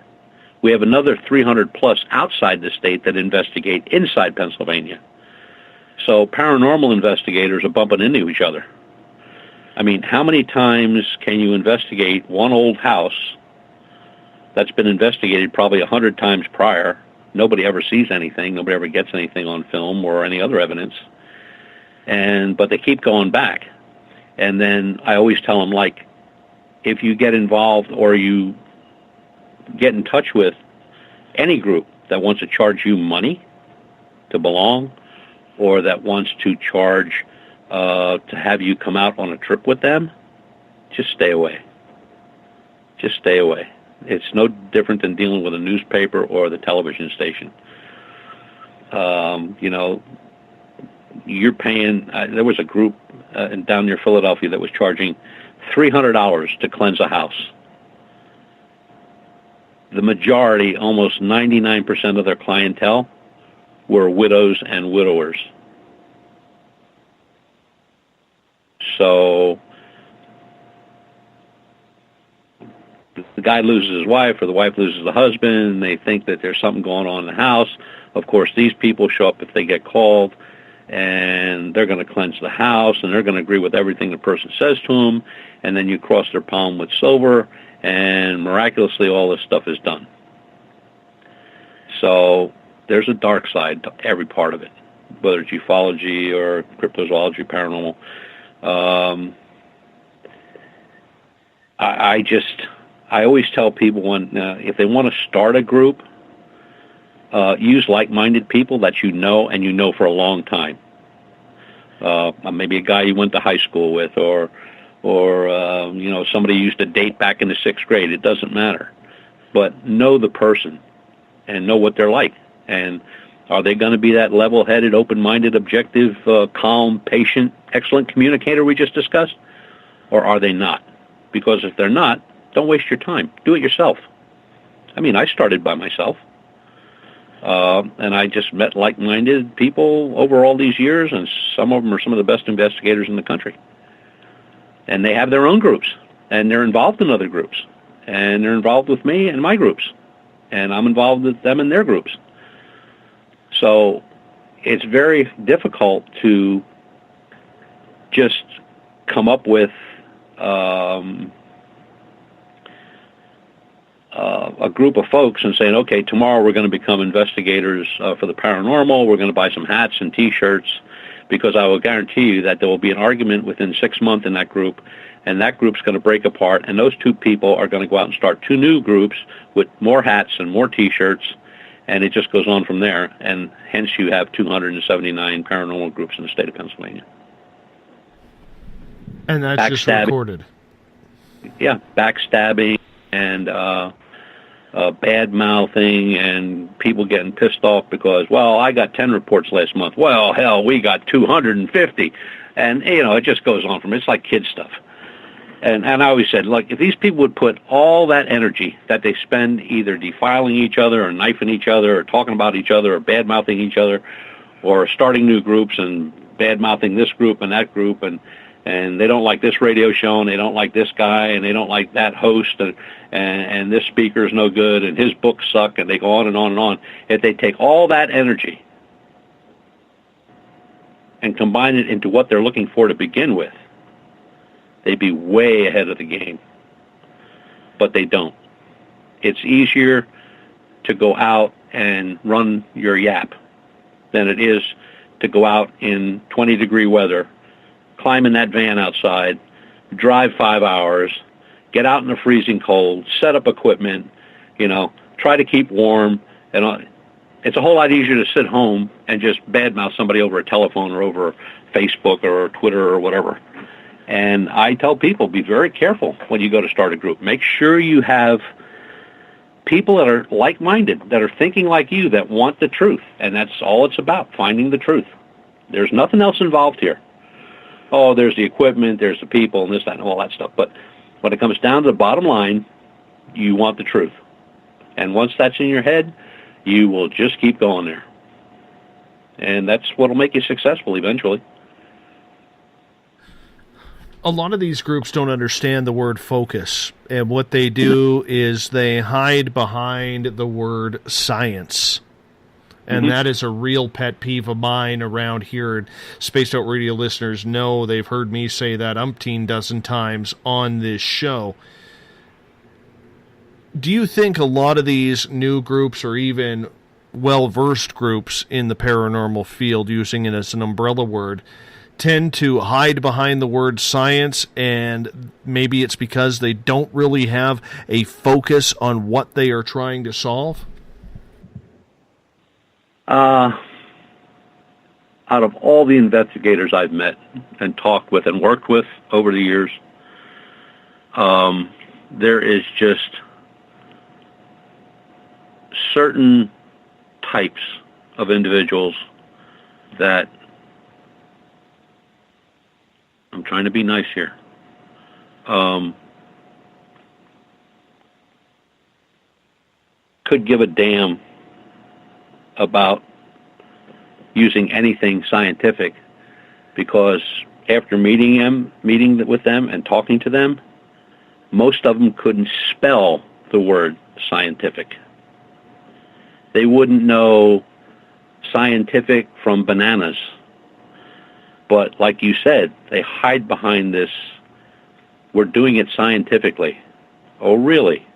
We have another 300 plus outside the state that investigate inside Pennsylvania. So paranormal investigators are bumping into each other. I mean, how many times can you investigate one old house that's been investigated probably 100 times prior? Nobody ever sees anything. Nobody ever gets anything on film or any other evidence. But they keep going back. And then I always tell them, like, if you get involved or you get in touch with any group that wants to charge you money to belong, or that wants to charge to have you come out on a trip with them, just stay away. Just stay away. It's no different than dealing with a newspaper or the television station. You're paying, there was a group down near Philadelphia that was charging $300 to cleanse a house. The majority, almost 99% of their clientele, were widows and widowers. So the guy loses his wife, or the wife loses the husband, and they think that there's something going on in the house. Of course, these people show up if they get called, and they're going to cleanse the house, and they're going to agree with everything the person says to them, and then you cross their palm with silver, and miraculously all this stuff is done. So there's a dark side to every part of it, whether it's ufology or cryptozoology, paranormal. I always tell people when if they want to start a group, use like-minded people that you know and you know for a long time. Maybe a guy you went to high school with, or somebody you used to date back in the 6th grade. It doesn't matter, but know the person and know what they're like. And are they going to be that level-headed, open-minded, objective, calm, patient, excellent communicator we just discussed, or are they not? Because if they're not, don't waste your time. Do it yourself. I mean, I started by myself. And I just met like-minded people over all these years, and some of them are some of the best investigators in the country. And they have their own groups, and they're involved in other groups, and they're involved with me and my groups, and I'm involved with them in their groups. So it's very difficult to just come up with a group of folks and saying, okay, tomorrow we're going to become investigators for the paranormal. We're going to buy some hats and T-shirts, because I will guarantee you that there will be an argument within 6 months in that group, and that group's going to break apart, and those two people are going to go out and start 2 new groups with more hats and more T-shirts, and it just goes on from there, and hence you have 279 paranormal groups in the state of Pennsylvania. And that's just recorded. Yeah, backstabbing and bad-mouthing and people getting pissed off because, well, I got 10 reports last month. Well, hell, we got 250. And, it just goes on from, it's like kid stuff. And I always said, look, if these people would put all that energy that they spend either defiling each other or knifing each other or talking about each other or bad-mouthing each other or starting new groups and bad-mouthing this group and that group and they don't like this radio show, and they don't like this guy, and they don't like that host, and this speaker's no good, and his books suck, and they go on and on and on. If they take all that energy and combine it into what they're looking for to begin with, they'd be way ahead of the game. But they don't. It's easier to go out and run your yap than it is to go out in 20-degree weather, climb in that van outside, drive 5 hours, get out in the freezing cold, set up equipment, try to keep warm. And it's a whole lot easier to sit home and just badmouth somebody over a telephone or over Facebook or Twitter or whatever. And I tell people, be very careful when you go to start a group. Make sure you have people that are like-minded, that are thinking like you, that want the truth. And that's all it's about, finding the truth. There's nothing else involved here. Oh, there's the equipment, there's the people, and this, that, and all that stuff. But when it comes down to the bottom line, you want the truth. And once that's in your head, you will just keep going there. And that's what will make you successful eventually. A lot of these groups don't understand the word focus. And what they do is they hide behind the word science. And that is a real pet peeve of mine around here. Spaced Out Radio listeners know, they've heard me say that umpteen dozen times on this show. Do you think a lot of these new groups, or even well-versed groups in the paranormal field, using it as an umbrella word, tend to hide behind the word science, and maybe it's because they don't really have a focus on what they are trying to solve? Out of all the investigators I've met and talked with and worked with over the years, there is just certain types of individuals that, I'm trying to be nice here, could give a damn about using anything scientific, because after meeting with them and talking to them, most of them couldn't spell the word scientific. They wouldn't know scientific from bananas But like you said, they hide behind this, we're doing it scientifically. Oh, really?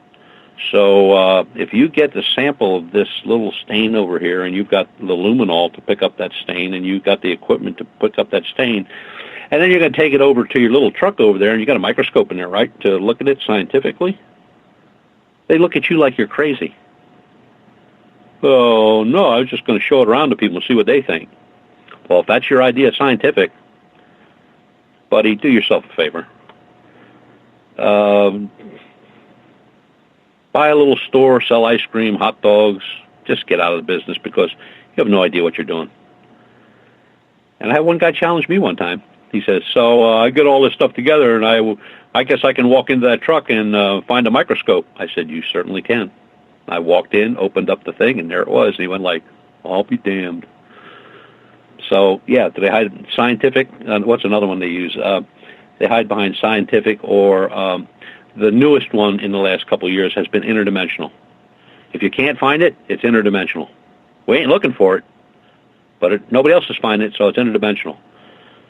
So if you get the sample of this little stain over here, and you've got the luminol to pick up that stain, and you've got the equipment to pick up that stain, and then you're going to take it over to your little truck over there, and you got a microscope in there, right, to look at it scientifically, they look at you like you're crazy. Oh, no, I was just going to show it around to people and see what they think. Well, if that's your idea of scientific, buddy, do yourself a favor. Buy a little store, sell ice cream, hot dogs. Just get out of the business, because you have no idea what you're doing. And I had one guy challenge me one time. He says, so I get all this stuff together, and I guess I can walk into that truck and find a microscope. I said, you certainly can. I walked in, opened up the thing, and there it was. And he went like, I'll be damned. So, yeah, do they hide scientific? What's another one they use? They hide behind scientific, or the newest one in the last couple of years has been interdimensional. If you can't find it, it's interdimensional. We ain't looking for it, but nobody else is finding it, so it's interdimensional.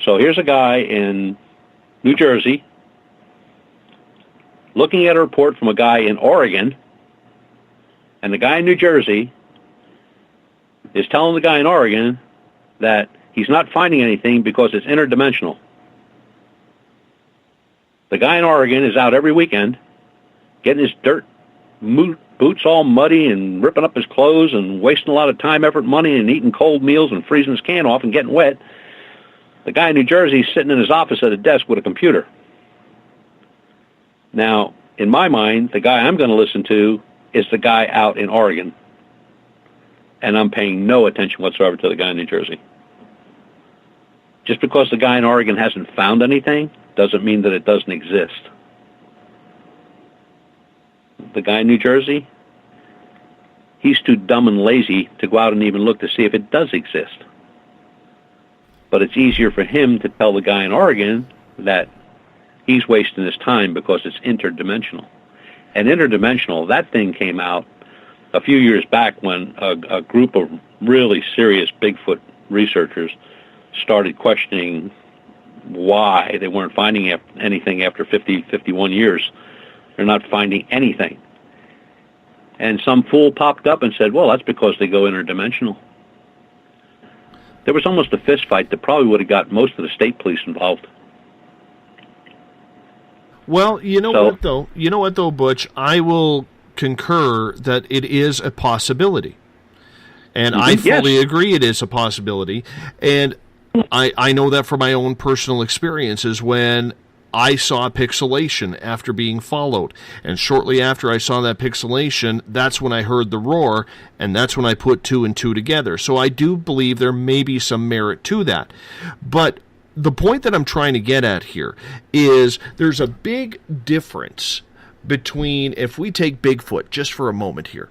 So here's a guy in New Jersey looking at a report from a guy in Oregon, and the guy in New Jersey is telling the guy in Oregon that he's not finding anything because it's interdimensional. The guy in Oregon is out every weekend getting his boots all muddy and ripping up his clothes and wasting a lot of time, effort, money, and eating cold meals and freezing his can off and getting wet. The guy in New Jersey is sitting in his office at a desk with a computer. Now, in my mind, the guy I'm going to listen to is the guy out in Oregon. And I'm paying no attention whatsoever to the guy in New Jersey. Just because the guy in Oregon hasn't found anything doesn't mean that it doesn't exist. The guy in New Jersey, he's too dumb and lazy to go out and even look to see if it does exist. But it's easier for him to tell the guy in Oregon that he's wasting his time because it's interdimensional. And interdimensional, that thing came out a few years back when a group of really serious Bigfoot researchers started questioning why they weren't finding anything after 51 years. They're not finding anything. And some fool popped up and said, well, that's because they go interdimensional. There was almost a fist fight that probably would have got most of the state police involved. Well, you know what, though? You know what, though, Butch? I will concur that it is a possibility. And I fully agree it is a possibility. And I know that from my own personal experiences when I saw pixelation after being followed. And shortly after I saw that pixelation, that's when I heard the roar, and that's when I put two and two together. So I do believe there may be some merit to that. But the point that I'm trying to get at here is there's a big difference between, if we take Bigfoot just for a moment here,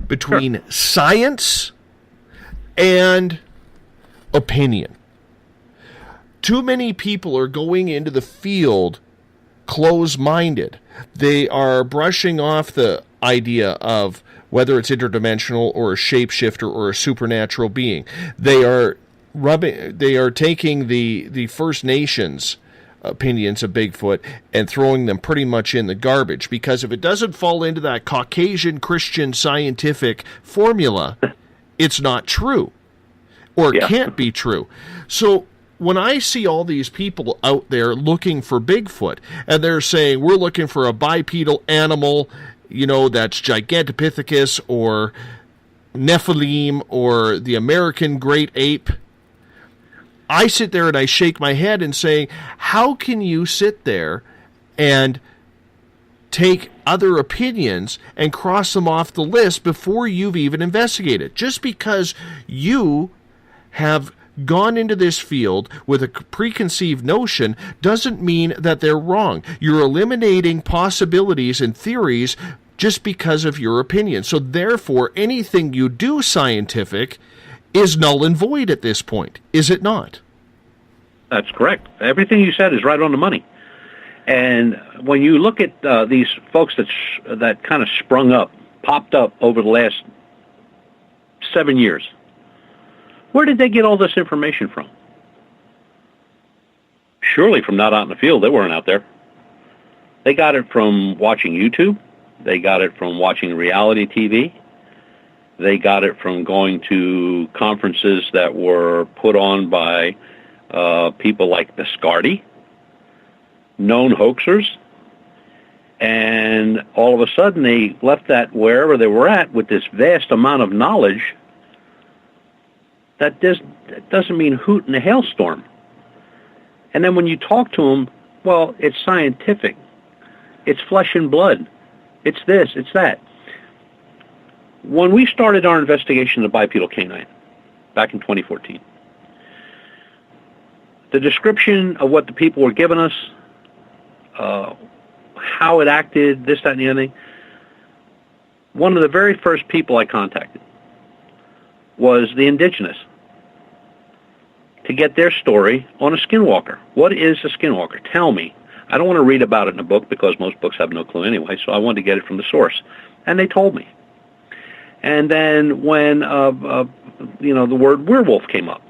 between science and opinion. Too many people are going into the field close-minded. They are brushing off the idea of whether it's interdimensional or a shapeshifter or a supernatural being. They are taking the First Nations opinions of Bigfoot and throwing them pretty much in the garbage, because if it doesn't fall into that Caucasian Christian scientific formula, it's not true, or it can't be true. So when I see all these people out there looking for Bigfoot, and they're saying, we're looking for a bipedal animal, you know, that's Gigantopithecus or Nephilim or the American great ape, I sit there and I shake my head and say, how can you sit there and take other opinions and cross them off the list before you've even investigated? Just because you have gone into this field with a preconceived notion doesn't mean that they're wrong. You're eliminating possibilities and theories just because of your opinion. So therefore, anything you do scientific is null and void at this point, is it not? That's correct. Everything you said is right on the money. And when you look at these folks that kind of popped up over the last 7 years, where did they get all this information from? surely from not out in the field. They weren't out there. They got it from watching YouTube. They got it from watching reality TV. They got it from going to conferences that were put on by people like Biscardi, known hoaxers. And all of a sudden they left that wherever they were at with this vast amount of knowledge that doesn't mean hoot in a hailstorm. And then when you talk to them, well, it's scientific. It's flesh and blood. It's this, it's that. When we started our investigation of the bipedal canine back in 2014, the description of what the people were giving us, how it acted, this, that, and the other thing, one of the very first people I contacted was the indigenous to get their story on a skinwalker. What is a skinwalker? Tell me. I don't want to read about it in a book because most books have no clue anyway, so I wanted to get it from the source. And they told me. And then when, the word werewolf came up,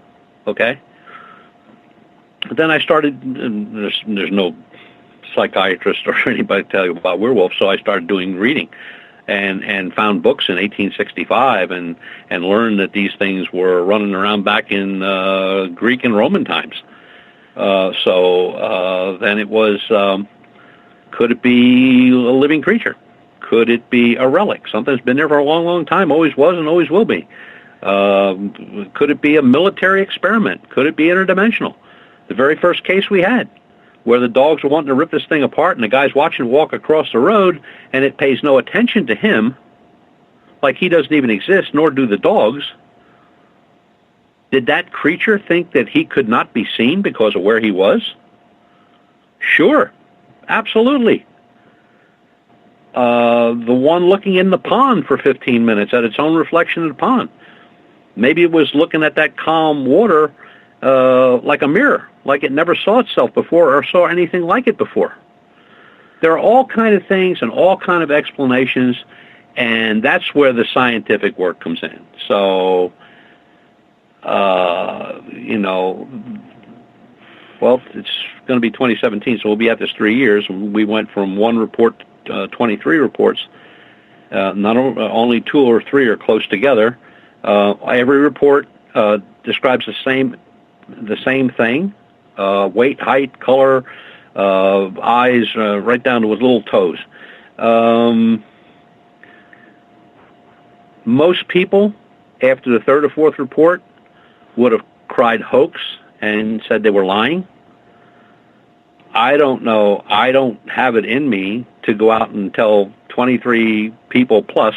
okay? Then I started, there's no psychiatrist or anybody to tell you about werewolves, so I started doing reading and found books in 1865 and learned that these things were running around back in Greek and Roman times. So then it was, could it be a living creature? Could it be a relic? Something that's been there for a long, long time, always was and always will be. Could it be a military experiment? Could it be interdimensional? The very first case we had, where the dogs were wanting to rip this thing apart and the guy's watching it walk across the road and it pays no attention to him, like he doesn't even exist, nor do the dogs. Did that creature think that he could not be seen because of where he was? Sure, absolutely. The one looking in the pond for 15 minutes at its own reflection in the pond. Maybe it was looking at that calm water like a mirror, like it never saw itself before or saw anything like it before. There are all kind of things and all kind of explanations, and that's where the scientific work comes in. So, well, it's going to be 2017, so we'll be at this 3 years. We went from one report to 23 reports. Not only 2 or 3 are close together. Every report describes the same thing: weight, height, color, eyes, right down to his little toes. Most people, after the 3rd or 4th report, would have cried hoax and said they were lying. I don't know. I don't have it in me to go out and tell 23 people plus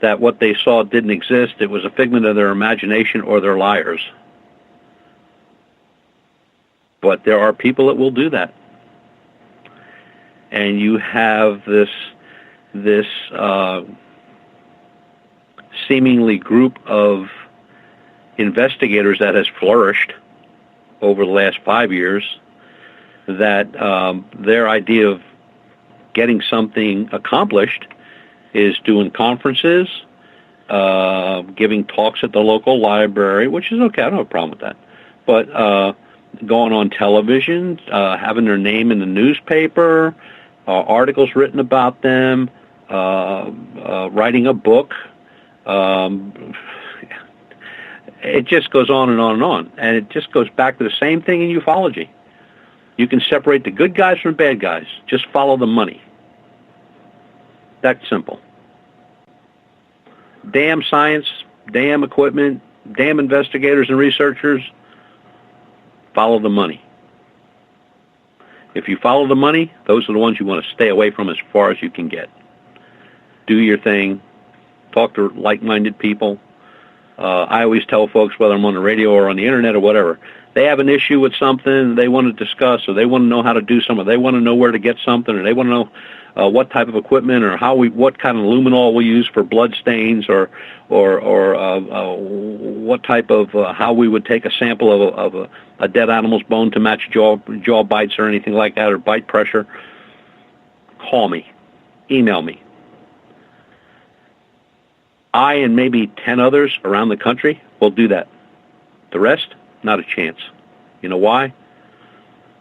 that what they saw didn't exist. It was a figment of their imagination, or they're liars. But there are people that will do that. And you have this seemingly group of investigators that has flourished over the last 5 years, that their idea of getting something accomplished is doing conferences, giving talks at the local library, which is okay, I don't have a problem with that, but going on television, having their name in the newspaper, articles written about them, writing a book. It just goes on and on and on. And it just goes back to the same thing in ufology. You can separate the good guys from the bad guys. Just follow the money. That's simple. Damn science, damn equipment, damn investigators and researchers. Follow the money. If you follow the money, those are the ones you want to stay away from as far as you can get. Do your thing. Talk to like-minded people. I always tell folks, whether I'm on the radio or on the internet or whatever, they have an issue with something they want to discuss, or they want to know how to do something, or they want to know where to get something, or they want to know what type of equipment or what kind of luminol we use for blood stains, or what type of how we would take a sample of a dead animal's bone to match jaw bites or anything like that, or bite pressure. Call me, email me. I and maybe 10 others around the country will do that. The rest, not a chance. You know why?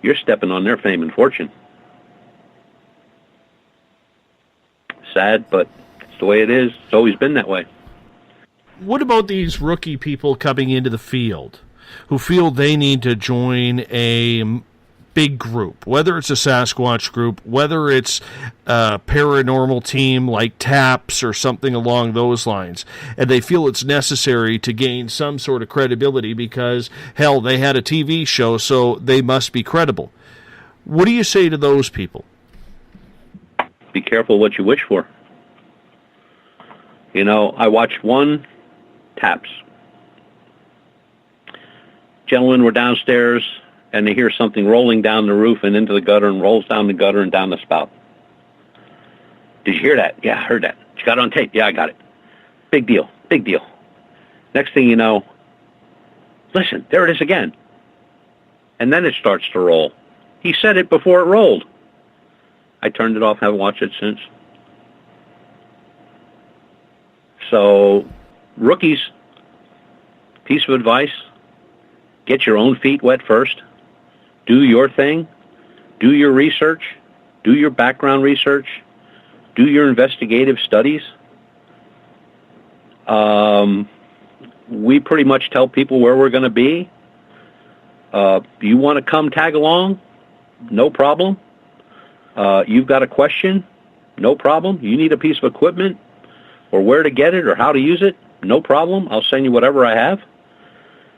you're stepping on their fame and fortune. Sad, but it's the way it is. It's always been that way. What about these rookie people coming into the field who feel they need to join a big group, whether it's a Sasquatch group, whether it's a paranormal team like TAPS or something along those lines, and they feel it's necessary to gain some sort of credibility because, hell, they had a TV show, so they must be credible. What do you say to those people? Be careful what you wish for. You know, I watched one TAPS. Gentlemen were downstairs, and they hear something rolling down the roof and into the gutter and rolls down the gutter and down the spout. Did you hear that? Yeah, I heard that. You got it on tape? Yeah, I got it. Big deal. Big deal. Next thing you know, listen, there it is again. And then it starts to roll. He said it before it rolled. I turned it off, haven't watched it since. So, rookies, piece of advice, get your own feet wet first. Do your thing. Do your research. Do your background research. Do your investigative studies. We pretty much tell people where we're going to be. You want to come tag along? No problem. You've got a question? No problem. You need a piece of equipment or where to get it or how to use it? No problem. I'll send you whatever I have.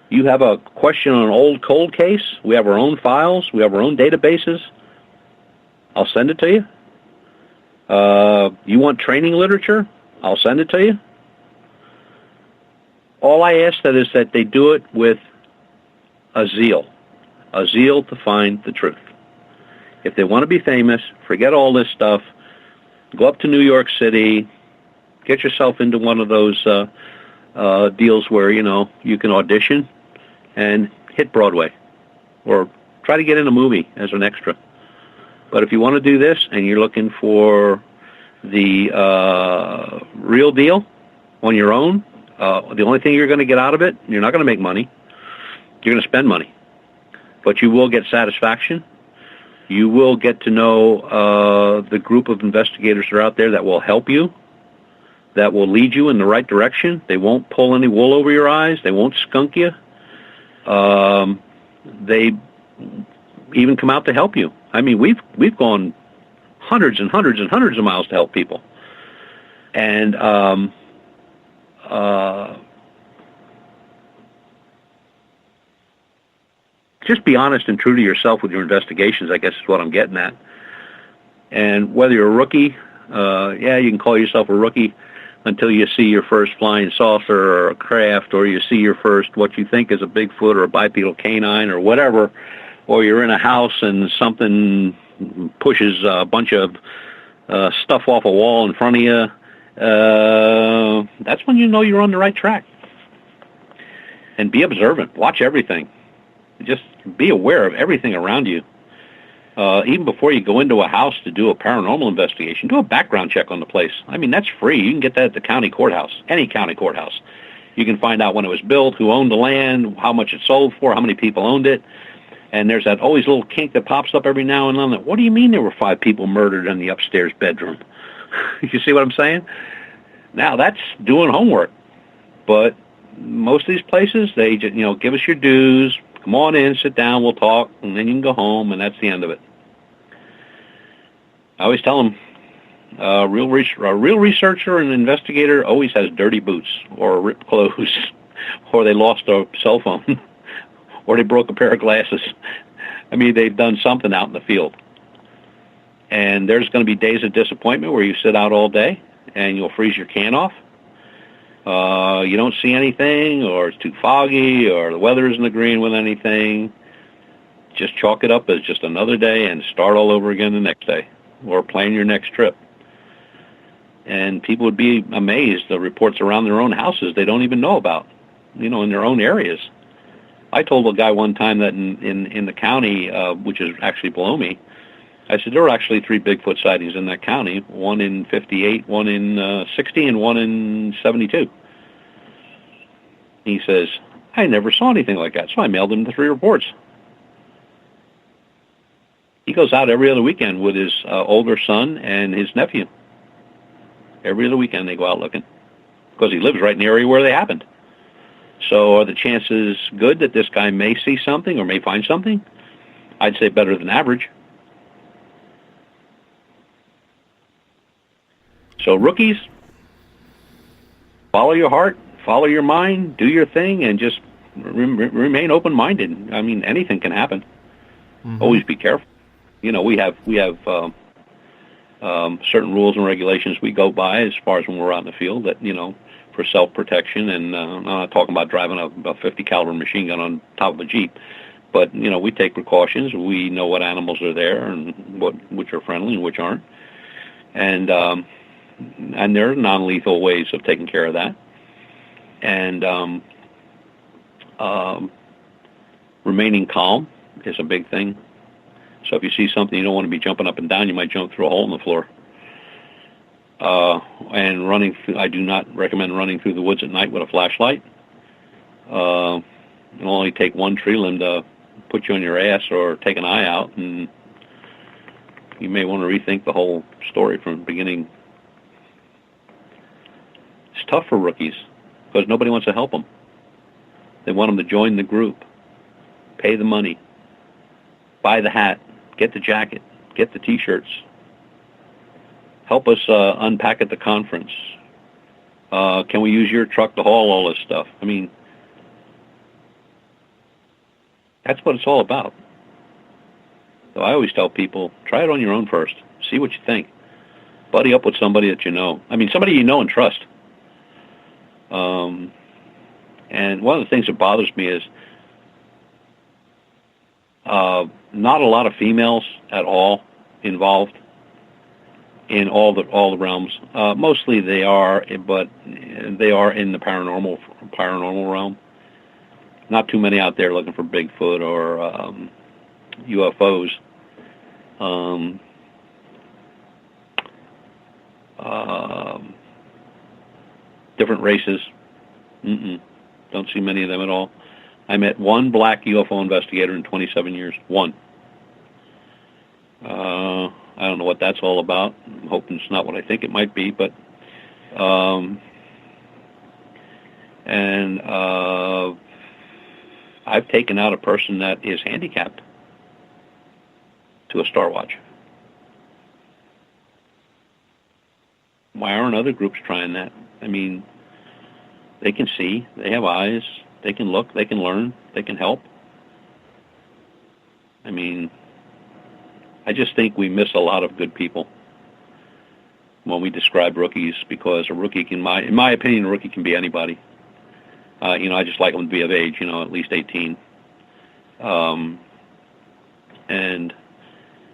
You have a question on an old cold case? We have our own files. We have our own databases. I'll send it to you. You want training literature? I'll send it to you. All I ask that is that they do it with a zeal to find the truth. If they want to be famous, forget all this stuff. Go up to New York City, get yourself into one of those deals where, you know, you can audition and hit Broadway or try to get in a movie as an extra. But if you want to do this and you're looking for the real deal on your own, the only thing you're going to get out of it, you're not going to make money. You're going to spend money. But you will get satisfaction. You will get to know the group of investigators that are out there that will help you, that will lead you in the right direction. They won't pull any wool over your eyes. They won't skunk you. They even come out to help you. I mean, we've gone hundreds and hundreds and hundreds of miles to help people. And just be honest and true to yourself with your investigations, I guess is what I'm getting at. And whether you're a rookie, yeah, you can call yourself a rookie until you see your first flying saucer or a craft, or you see your first what you think is a Bigfoot or a bipedal canine or whatever, or you're in a house and something pushes a bunch of stuff off a wall in front of you. That's when you know you're on the right track. And be observant. Watch everything. Just be aware of everything around you. Even before you go into a house to do a paranormal investigation, do a background check on the place. I mean, that's free. You can get that at the county courthouse, any county courthouse. You can find out when it was built, who owned the land, how much it sold for, how many people owned it. And there's that always little kink that pops up every now and then. What do you mean there were 5 people murdered in the upstairs bedroom? You see what I'm saying? Now, that's doing homework. But most of these places, they just, you know, give us your dues, come on in, sit down, we'll talk, and then you can go home, and that's the end of it. I always tell them, a real researcher and investigator always has dirty boots or ripped clothes, or they lost a cell phone, or they broke a pair of glasses. I mean, they've done something out in the field. And there's going to be days of disappointment where you sit out all day and you'll freeze your can off. You don't see anything, or it's too foggy, or the weather isn't agreeing with anything. Just chalk it up as just another day and start all over again the next day, or plan your next trip. And people would be amazed, the reports around their own houses they don't even know about, you know, in their own areas. I told a guy one time that in the county, which is actually below me, I said there were actually 3 Bigfoot sightings in that county, one in 58, one in 60, and one in 72. He says, I never saw anything like that, so I mailed him the 3 reports. He goes out every other weekend with his older son and his nephew. Every other weekend they go out looking because he lives right in the area where they happened. So are the chances good that this guy may see something or may find something? I'd say better than average. So rookies, follow your heart, follow your mind, do your thing, and just remain open-minded. I mean, anything can happen. Mm-hmm. Always be careful. You know, we have certain rules and regulations we go by as far as when we're out in the field that, you know, for self-protection, and I'm not talking about driving a 50 caliber machine gun on top of a Jeep, but, you know, we take precautions. We know what animals are there and which are friendly and which aren't. And there are non-lethal ways of taking care of that. And remaining calm is a big thing. So if you see something, you don't want to be jumping up and down. You might jump through a hole in the floor. And running through, I do not recommend running through the woods at night with a flashlight. It'll only take one tree limb to put you on your ass or take an eye out, and you may want to rethink the whole story from the beginning. It's tough for rookies because nobody wants to help them. They want them to join the group, pay the money, buy the hat, get the jacket, get the T-shirts, help us unpack at the conference. Can we use your truck to haul all this stuff? I mean, that's what it's all about. So I always tell people, try it on your own first. See what you think. Buddy up with somebody that you know. I mean, somebody you know and trust. And one of the things that bothers me is not a lot of females at all involved in all the realms. Mostly they are, but they are in the paranormal realm. Not too many out there looking for Bigfoot or UFOs. Different races. Don't see many of them at all. I met one black UFO investigator in 27 years. One. I don't know what that's all about. I'm hoping it's not what I think it might be, but I've taken out a person that is handicapped to a Star Watch. Why aren't other groups trying that? I mean, they can see, they have eyes, they can look, they can learn, they can help. I mean, I just think we miss a lot of good people when we describe rookies, because a rookie can, in my opinion, a rookie can be anybody. You know, I just like them to be of age, you know, at least 18. And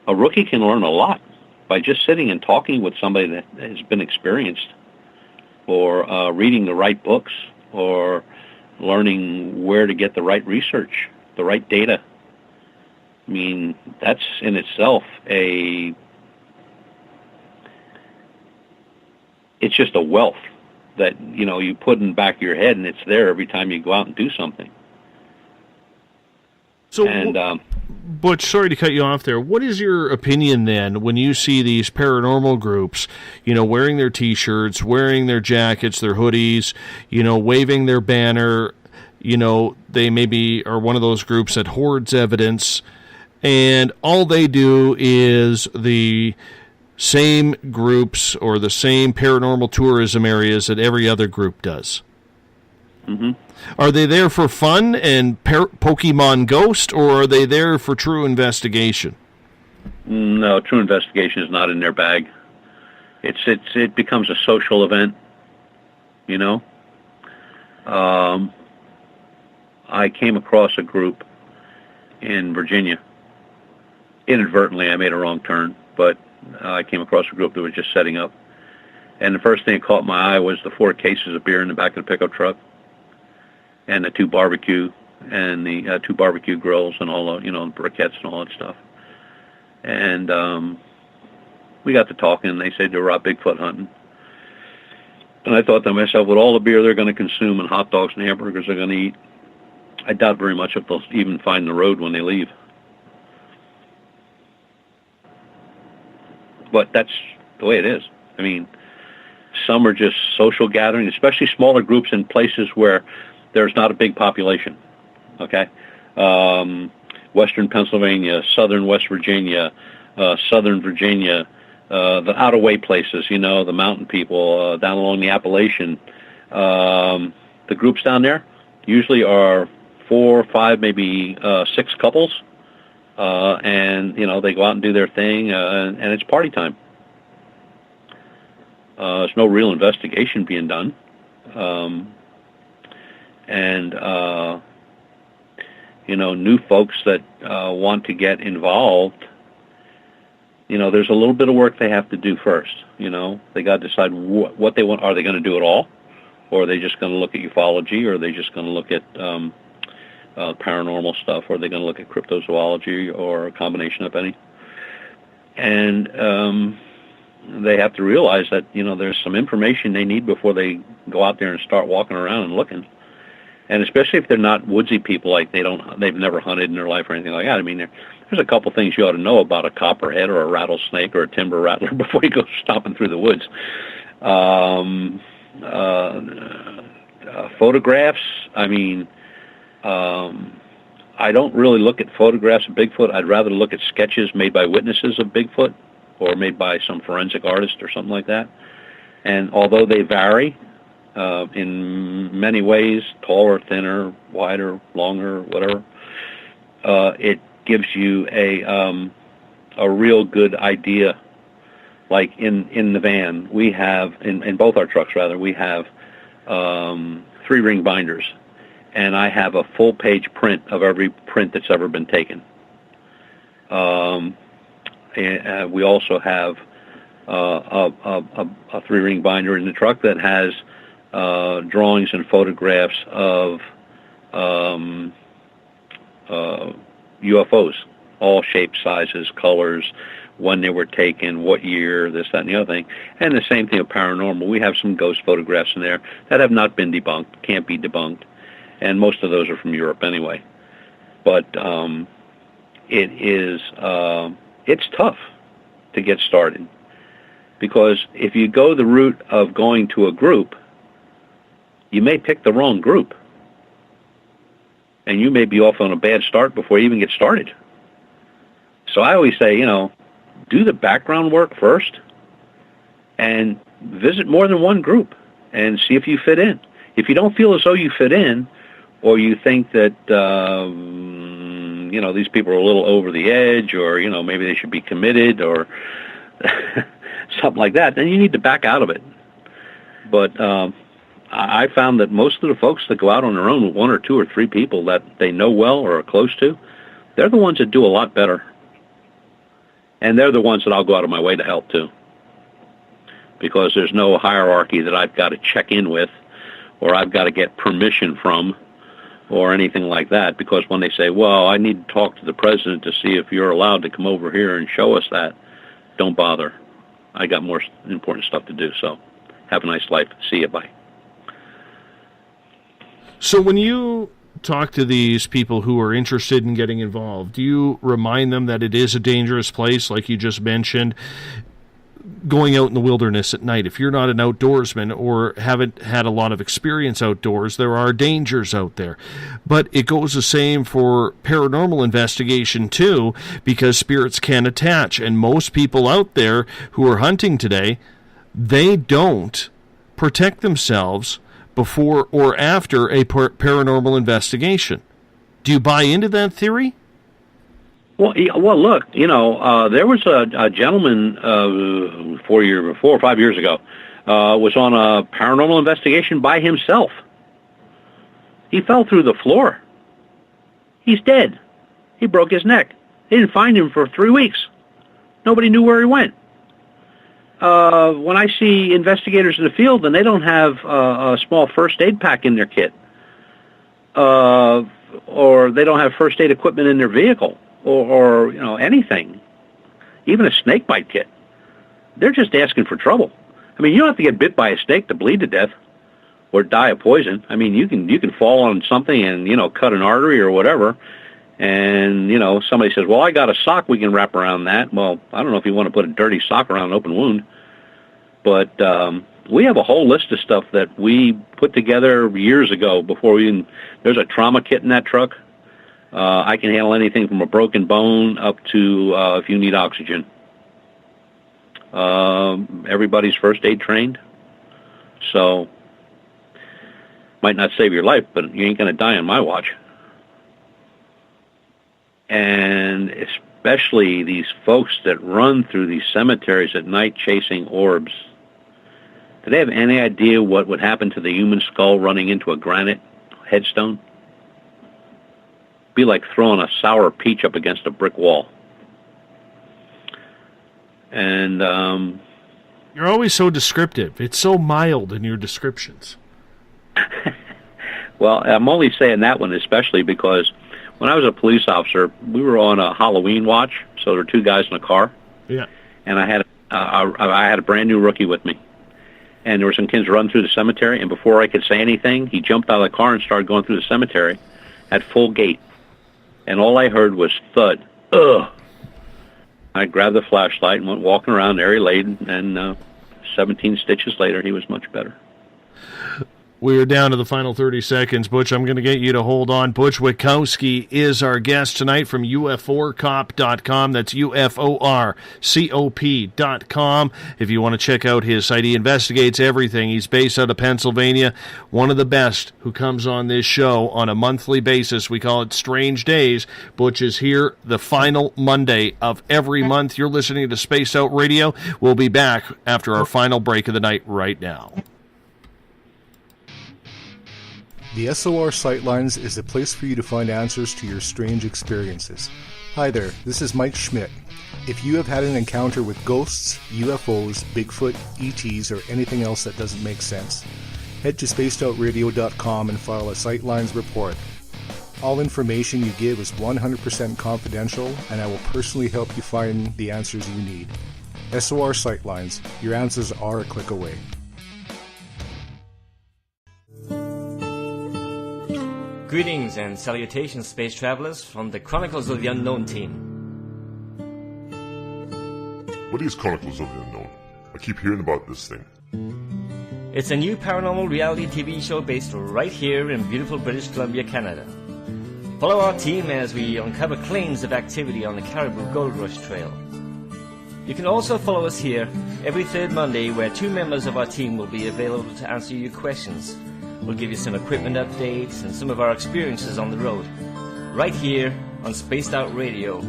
a rookie can learn a lot by just sitting and talking with somebody that has been experienced, or reading the right books, or learning where to get the right research, the right data. I mean, that's in itself it's just a wealth that, you know, you put in the back of your head, and it's there every time you go out and do something. So, Butch, sorry to cut you off there. What is your opinion then when you see these paranormal groups, you know, wearing their T-shirts, wearing their jackets, their hoodies, you know, waving their banner, you know, they maybe are one of those groups that hoards evidence, and all they do is the same groups or the same paranormal tourism areas that every other group does? Mm-hmm. Are they there for fun and Pokemon Ghost, or are they there for true investigation? No, true investigation is not in their bag. It becomes a social event, you know. I came across a group in Virginia. Inadvertently, I made a wrong turn, but I came across a group that was just setting up. And the first thing that caught my eye was the 4 cases of beer in the back of the pickup truck, and the 2 barbecue, and the 2 barbecue grills, and all the, you know, briquettes and all that stuff. And we got to talking, and they said they were out Bigfoot hunting. And I thought to myself, with all the beer they're going to consume and hot dogs and hamburgers they're going to eat, I doubt very much if they'll even find the road when they leave. but that's the way it is. I mean, some are just social gatherings, especially smaller groups in places where there's not a big population. Okay, Western Pennsylvania, Southern West Virginia, Southern Virginia, the out-of-way places, you know, the mountain people down along the Appalachian. The groups down there usually are 4, 5, maybe 6 couples, and you know, they go out and do their thing, and it's party time. There's no real investigation being done, and you know, new folks that want to get involved, you know, there's a little bit of work they have to do first. You know, they got to decide what they want. Are they going to do it all, or are they just going to look at ufology, or are they just going to look at paranormal stuff, or are they going to look at cryptozoology, or a combination of any? And they have to realize that, you know, there's some information they need before they go out there and start walking around and looking. And especially if they're not woodsy people, like they've never hunted in their life or anything like that. I mean, there's a couple things you ought to know about a copperhead or a rattlesnake or a timber rattler before you go stomping through the woods. Photographs, I mean, I don't really look at photographs of Bigfoot. I'd rather look at sketches made by witnesses of Bigfoot or made by some forensic artist or something like that. And although they vary in many ways, taller, thinner, wider, longer, whatever, it gives you a real good idea. Like in the van, we have, in both our trucks rather, we have 3-ring binders. And I have a full-page print of every print that's ever been taken. And we also have a 3-ring binder in the truck that has drawings and photographs of UFOs, all shapes, sizes, colors, when they were taken, what year, this, that, and the other thing. And the same thing with paranormal. We have some ghost photographs in there that have not been debunked, can't be debunked. And most of those are from Europe anyway. But it's tough to get started, because if you go the route of going to a group, you may pick the wrong group, and you may be off on a bad start before you even get started. So I always say, you know, do the background work first, and visit more than one group, and see if you fit in. If you don't feel as though you fit in, or you think that, you know, these people are a little over the edge, or, you know, maybe they should be committed, or something like that, then you need to back out of it. But I found that most of the folks that go out on their own with 1 or 2 or 3 people that they know well or are close to, they're the ones that do a lot better. And they're the ones that I'll go out of my way to help, too. Because there's no hierarchy that I've got to check in with, or I've got to get permission from, or anything like that. Because when they say, well, I need to talk to the president to see if you're allowed to come over here and show us that, don't bother. I got more important stuff to do. So have a nice life. See you. Bye. So when you talk to these people who are interested in getting involved, do you remind them that it is a dangerous place, like you just mentioned, going out in the wilderness at night? If you're not an outdoorsman or haven't had a lot of experience outdoors, there are dangers out there. But it goes the same for paranormal investigation too, because spirits can attach. And most people out there who are hunting today, they don't protect themselves before or after a paranormal investigation. Do you buy into that theory? Well, look, you know, there was a gentleman 4 or 5 years ago, was on a paranormal investigation by himself. He fell through the floor. He's dead. He broke his neck. They didn't find him for 3 weeks. Nobody knew where he went. When I see investigators in the field and they don't have a small first aid pack in their kit, or they don't have first aid equipment in their vehicle, or you know, anything, even a snake bite kit, they're just asking for trouble. I mean, you don't have to get bit by a snake to bleed to death or die of poison. I mean, you can fall on something and, you know, cut an artery or whatever, And, somebody says, well, I got a sock we can wrap around that. Well, I don't know if you want to put a dirty sock around an open wound. But we have a whole list of stuff that we put together years ago before there's a trauma kit in that truck. I can handle anything from a broken bone up to if you need oxygen. Everybody's first aid trained. So, might not save your life, but you ain't going to die on my watch. And especially these folks that run through these cemeteries at night chasing orbs. Do they have any idea what would happen to the human skull running into a granite headstone? Be like throwing a sour peach up against a brick wall. And you're always so descriptive. It's so mild in your descriptions. Well, I'm only saying that one especially because when I was a police officer, we were on a Halloween watch, so there were two guys in a car. Yeah. And I had a brand new rookie with me. And there were some kids running through the cemetery, and before I could say anything, he jumped out of the car and started going through the cemetery at full gait. And all I heard was thud. Ugh. I grabbed the flashlight and went walking around there. He laid, and 17 stitches later, he was much better. We're down to the final 30 seconds. Butch, I'm going to get you to hold on. Butch Witkowski is our guest tonight from UFOcop.com. That's UFORCOP.com. If you want to check out his site, he investigates everything. He's based out of Pennsylvania. One of the best who comes on this show on a monthly basis. We call it Strange Days. Butch is here the final Monday of every month. You're listening to Spaced Out Radio. We'll be back after our final break of the night right now. The SOR Sightlines is the place for you to find answers to your strange experiences. Hi there, this is Mike Schmidt. If you have had an encounter with ghosts, UFOs, Bigfoot, ETs, or anything else that doesn't make sense, head to spacedoutradio.com and file a Sightlines report. All information you give is 100% confidential, and I will personally help you find the answers you need. SOR Sightlines, your answers are a click away. Greetings and salutations, space travelers, from the Chronicles of the Unknown team. What is Chronicles of the Unknown? I keep hearing about this thing. It's a new paranormal reality TV show based right here in beautiful British Columbia, Canada. Follow our team as we uncover claims of activity on the Caribou Gold Rush Trail. You can also follow us here every third Monday, where two members of our team will be available to answer your questions. We'll give you some equipment updates and some of our experiences on the road, right here on Spaced Out Radio.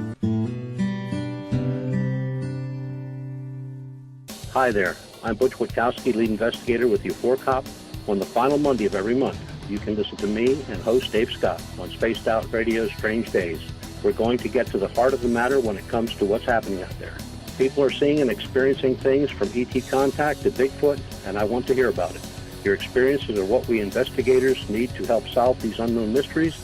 Hi there, I'm Butch Witkowski, lead investigator with UFO Cop. On the final Monday of every month, you can listen to me and host Dave Scott on Spaced Out Radio's Strange Days. We're going to get to the heart of the matter when it comes to what's happening out there. People are seeing and experiencing things from ET contact to Bigfoot, and I want to hear about it. Your experiences are what we investigators need to help solve these unknown mysteries.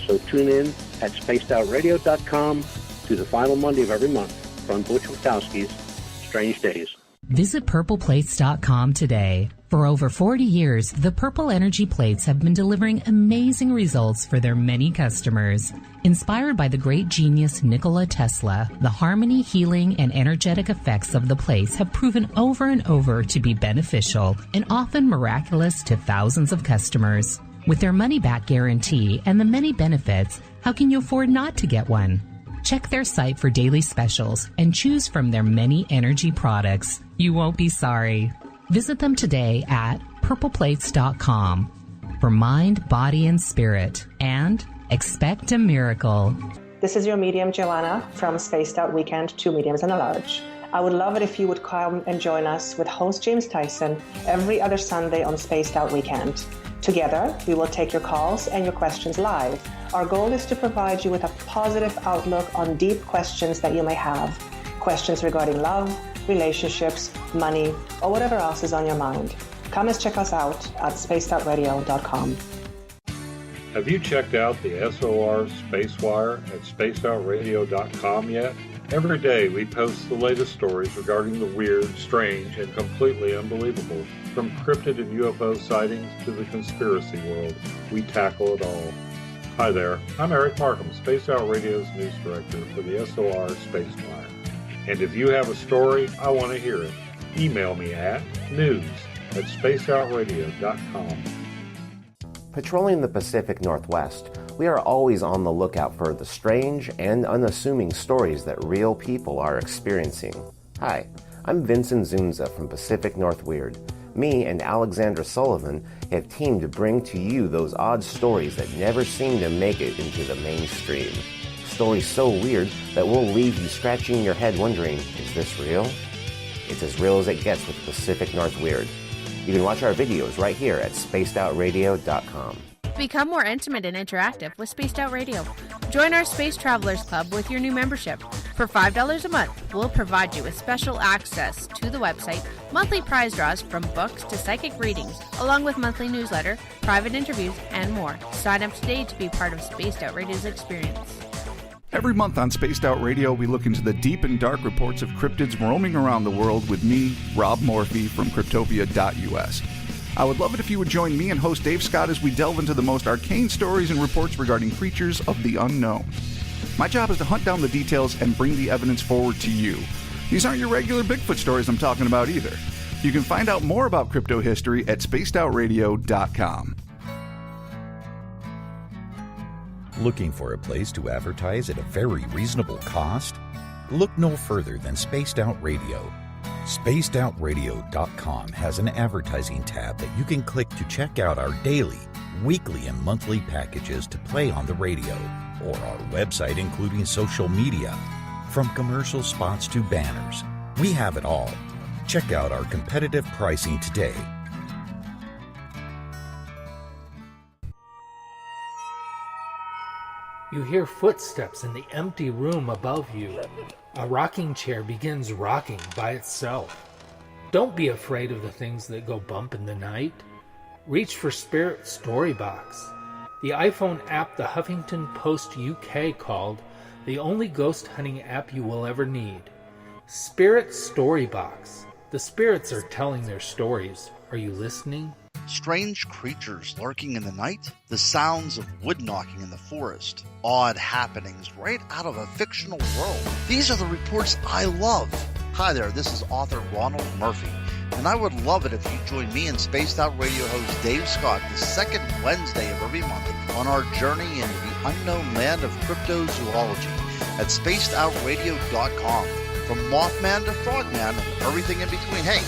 So tune in at spacedoutradio.com to the final Monday of every month from Butch Witkowski's Strange Days. Visit purpleplates.com today. For over 40 years, the Purple Energy Plates have been delivering amazing results for their many customers. Inspired by the great genius Nikola Tesla, the harmony, healing, and energetic effects of the plates have proven over and over to be beneficial and often miraculous to thousands of customers. With their money-back guarantee and the many benefits, how can you afford not to get one? Check their site for daily specials and choose from their many energy products. You won't be sorry. Visit them today at purpleplates.com for mind, body, and spirit, and expect a miracle. This is your medium, Joanna, from Spaced Out Weekend, 2 mediums and a large. I would love it if you would come and join us with host James Tyson every other Sunday on Spaced Out Weekend. Together, we will take your calls and your questions live. Our goal is to provide you with a positive outlook on deep questions that you may have. Questions regarding love, relationships, money, or whatever else is on your mind. Come and check us out at spacedoutradio.com. Have you checked out the SOR Spacewire at spacedoutradio.com yet? Every day we post the latest stories regarding the weird, strange, and completely unbelievable. From cryptid and UFO sightings to the conspiracy world, we tackle it all. Hi there, I'm Eric Markham, Space Out Radio's news director for the SOR Space Flyer. And if you have a story, I want to hear it. Email me at news@spaceoutradio.com. Patrolling the Pacific Northwest, we are always on the lookout for the strange and unassuming stories that real people are experiencing. Hi, I'm Vincent Zunza from Pacific North Weird. Me and Alexandra Sullivan have teamed to bring to you those odd stories that never seem to make it into the mainstream. Stories so weird that will leave you scratching your head wondering, is this real? It's as real as it gets with Pacific North Weird. You can watch our videos right here at spacedoutradio.com. Become more intimate and interactive with Spaced Out Radio. Join our Space Travelers Club with your new membership. For $5 a month, we'll provide you with special access to the website, monthly prize draws from books to psychic readings, along with monthly newsletter, private interviews, and more. Sign up today to be part of Spaced Out Radio's experience. Every month on Spaced Out Radio, we look into the deep and dark reports of cryptids roaming around the world with me, Rob Morphy from Cryptopia.us. I would love it if you would join me and host Dave Scott as we delve into the most arcane stories and reports regarding creatures of the unknown. My job is to hunt down the details and bring the evidence forward to you. These aren't your regular Bigfoot stories I'm talking about either. You can find out more about crypto history at spacedoutradio.com. Looking for a place to advertise at a very reasonable cost? Look no further than Spaced Out Radio. SpacedOutRadio.com has an advertising tab that you can click to check out our daily, weekly, and monthly packages to play on the radio, or our website including social media. From commercial spots to banners, we have it all. Check out our competitive pricing today. You hear footsteps in the empty room above you. A rocking chair begins rocking by itself. Don't be afraid of the things that go bump in the night. Reach for Spirit Storybox, the iPhone app the Huffington Post UK called the only ghost hunting app you will ever need. Spirit Storybox. The spirits are telling their stories. Are you listening? Strange creatures lurking in the night, the sounds of wood knocking in the forest, odd happenings right out of a fictional world. These are the reports I love. Hi there, this is author Ronald Murphy, and I would love it if you join me and Spaced Out Radio host Dave Scott the second Wednesday of every month on our journey into the unknown land of cryptozoology at spacedoutradio.com. From Mothman to Frogman and everything in between. Hey,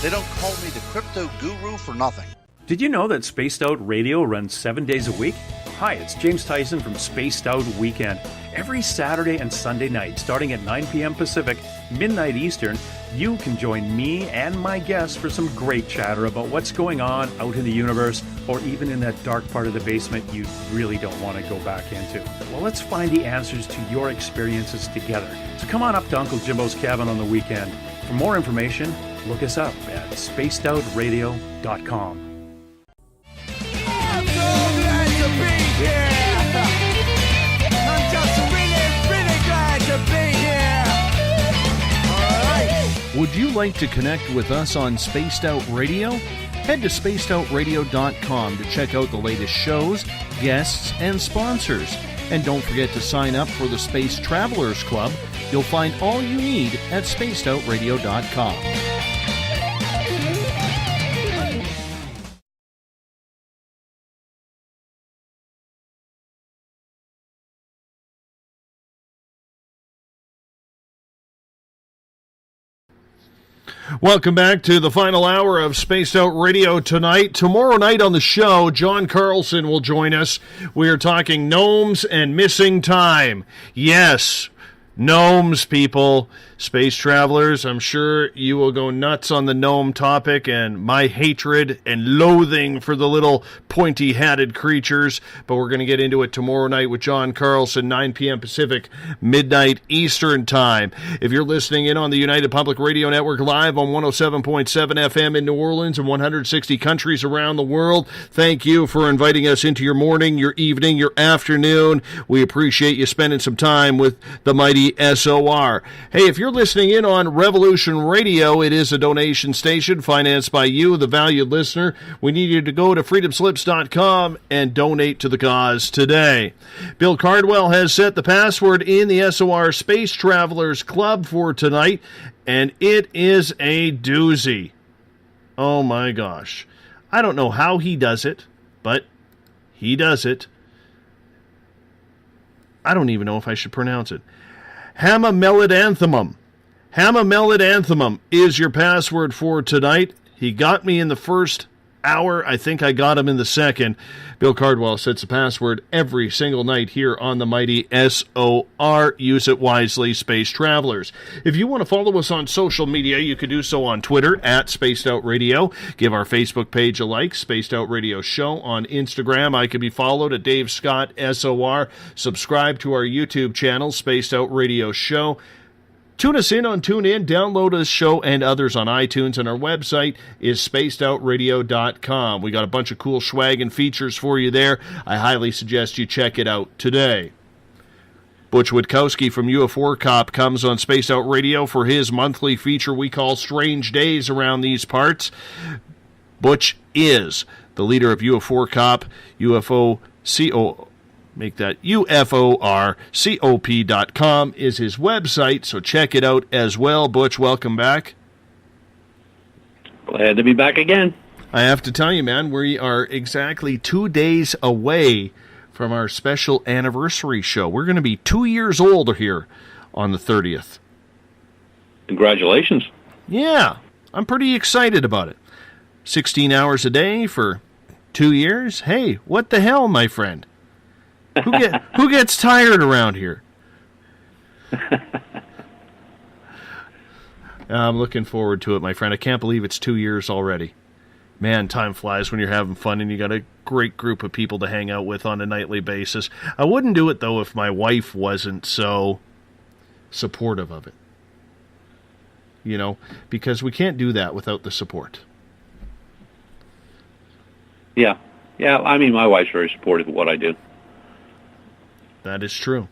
they don't call me the crypto guru for nothing. Did you know that Spaced Out Radio runs 7 days a week? Hi, it's James Tyson from Spaced Out Weekend. Every Saturday and Sunday night, starting at 9 p.m. Pacific, midnight Eastern, you can join me and my guests for some great chatter about what's going on out in the universe, or even in that dark part of the basement you really don't want to go back into. Well, let's find the answers to your experiences together. So come on up to Uncle Jimbo's cabin on the weekend. For more information, look us up at spacedoutradio.com. Would you like to connect with us on Spaced Out Radio? Head to spacedoutradio.com to check out the latest shows, guests, and sponsors. And don't forget to sign up for the Space Travelers Club. You'll find all you need at spacedoutradio.com. Welcome back to the final hour of Spaced Out Radio tonight. Tomorrow night on the show, John Carlson will join us. We are talking gnomes and missing time. Yes, gnomes, people. Space travelers, I'm sure you will go nuts on the gnome topic and my hatred and loathing for the little pointy-hatted creatures, but we're going to get into it tomorrow night with John Carlson, 9 p.m. Pacific, midnight Eastern Time. If you're listening in on the United Public Radio Network live on 107.7 FM in New Orleans and 160 countries around the world, thank you for inviting us into your morning, your evening, your afternoon. We appreciate you spending some time with the mighty mighty SOR. Hey, if you're listening in on Revolution Radio, it is a donation station financed by you, the valued listener. We need you to go to freedomslips.com and donate to the cause today. Bill Cardwell has set the password in the SOR Space Travelers Club for tonight, and it is a doozy. Oh my gosh. I don't know how he does it, but he does it. I don't even know if I should pronounce it. Hamamelidanthamum. Hamamelidanthamum is your password for tonight. He got me in the first hour. I think I got him in the second. Bill Cardwell sets the password every single night here on the mighty SOR. Use it wisely, Space Travelers. If you want to follow us on social media, you can do so on Twitter at Spaced Out Radio. Give our Facebook page a like, Spaced Out Radio Show. On Instagram, I can be followed at Dave Scott SOR. Subscribe to our YouTube channel, Spaced Out Radio Show. Tune us in on TuneIn, download this show and others on iTunes, and our website is spacedoutradio.com. We got a bunch of cool swag and features for you there. I highly suggest you check it out today. Butch Witkowski from UFO Cop comes on Spaced Out Radio for his monthly feature we call Strange Days Around These Parts. Butch is the leader of UFO Cop, UFORCOP.com is his website, so check it out as well. Butch, welcome back. Glad to be back again. I have to tell you, man, we are exactly 2 days away from our special anniversary show. We're going to be 2 years old here on the 30th. Congratulations. Yeah, I'm pretty excited about it. 16 hours a day for 2 years? Hey, what the hell, my friend? Who gets tired around here? I'm looking forward to it, my friend. I can't believe it's 2 years already. Man, time flies when you're having fun and you got a great group of people to hang out with on a nightly basis. I wouldn't do it, though, if my wife wasn't so supportive of it. You know, because we can't do that without the support. Yeah. Yeah, I mean, my wife's very supportive of what I do. That is true.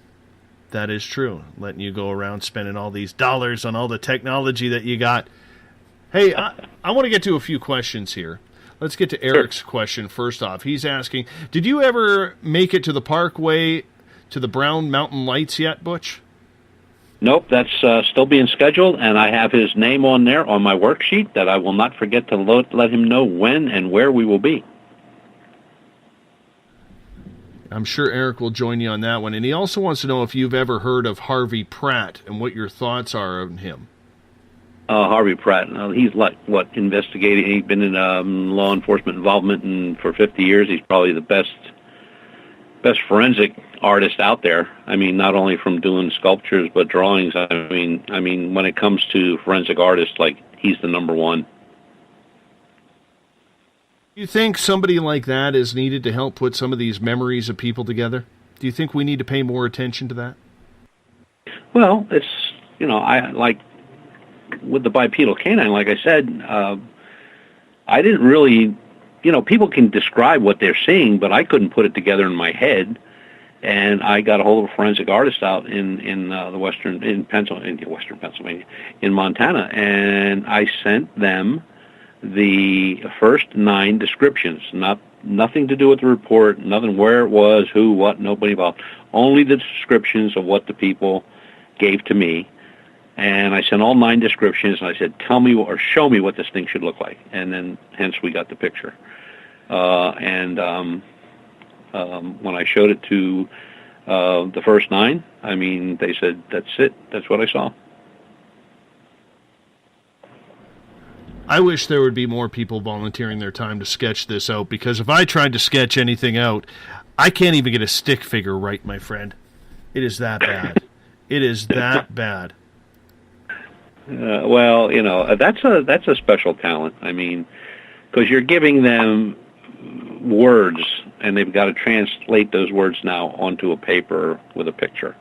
That is true. Letting you go around spending all these dollars on all the technology that you got. Hey, I want to get to a few questions here. Let's get to Eric's question first off. He's asking, did you ever make it to the Parkway to the Brown Mountain Lights yet, Butch? Nope, that's still being scheduled, and I have his name on there on my worksheet that I will not forget to let him know when and where we will be. I'm sure Eric will join you on that one. And he also wants to know if you've ever heard of Harvey Pratt and what your thoughts are on him. Harvey Pratt, he's like, investigating? He's been in law enforcement involvement for 50 years. He's probably the best forensic artist out there. I mean, not only from doing sculptures, but drawings. I mean, when it comes to forensic artists, he's the number one. Do you think somebody like that is needed to help put some of these memories of people together? Do you think we need to pay more attention to that? Well, it's, I like with the bipedal canine, like I said, I didn't really, people can describe what they're seeing, but I couldn't put it together in my head. And I got a hold of a forensic artist out in western Pennsylvania, in Montana, and I sent them the first 9 descriptions, nothing to do with the report, nothing where it was, who, what, nobody involved, only the descriptions of what the people gave to me. And I sent all 9 descriptions, and I said, tell me or show me what this thing should look like. And then, hence, we got the picture. When I showed it to the first 9, I mean, they said, that's it, that's what I saw. I wish there would be more people volunteering their time to sketch this out, because if I tried to sketch anything out, I can't even get a stick figure right, my friend. It is that bad. It is that bad. Well, that's a special talent. I mean, because you're giving them words, and they've got to translate those words now onto a paper with a picture.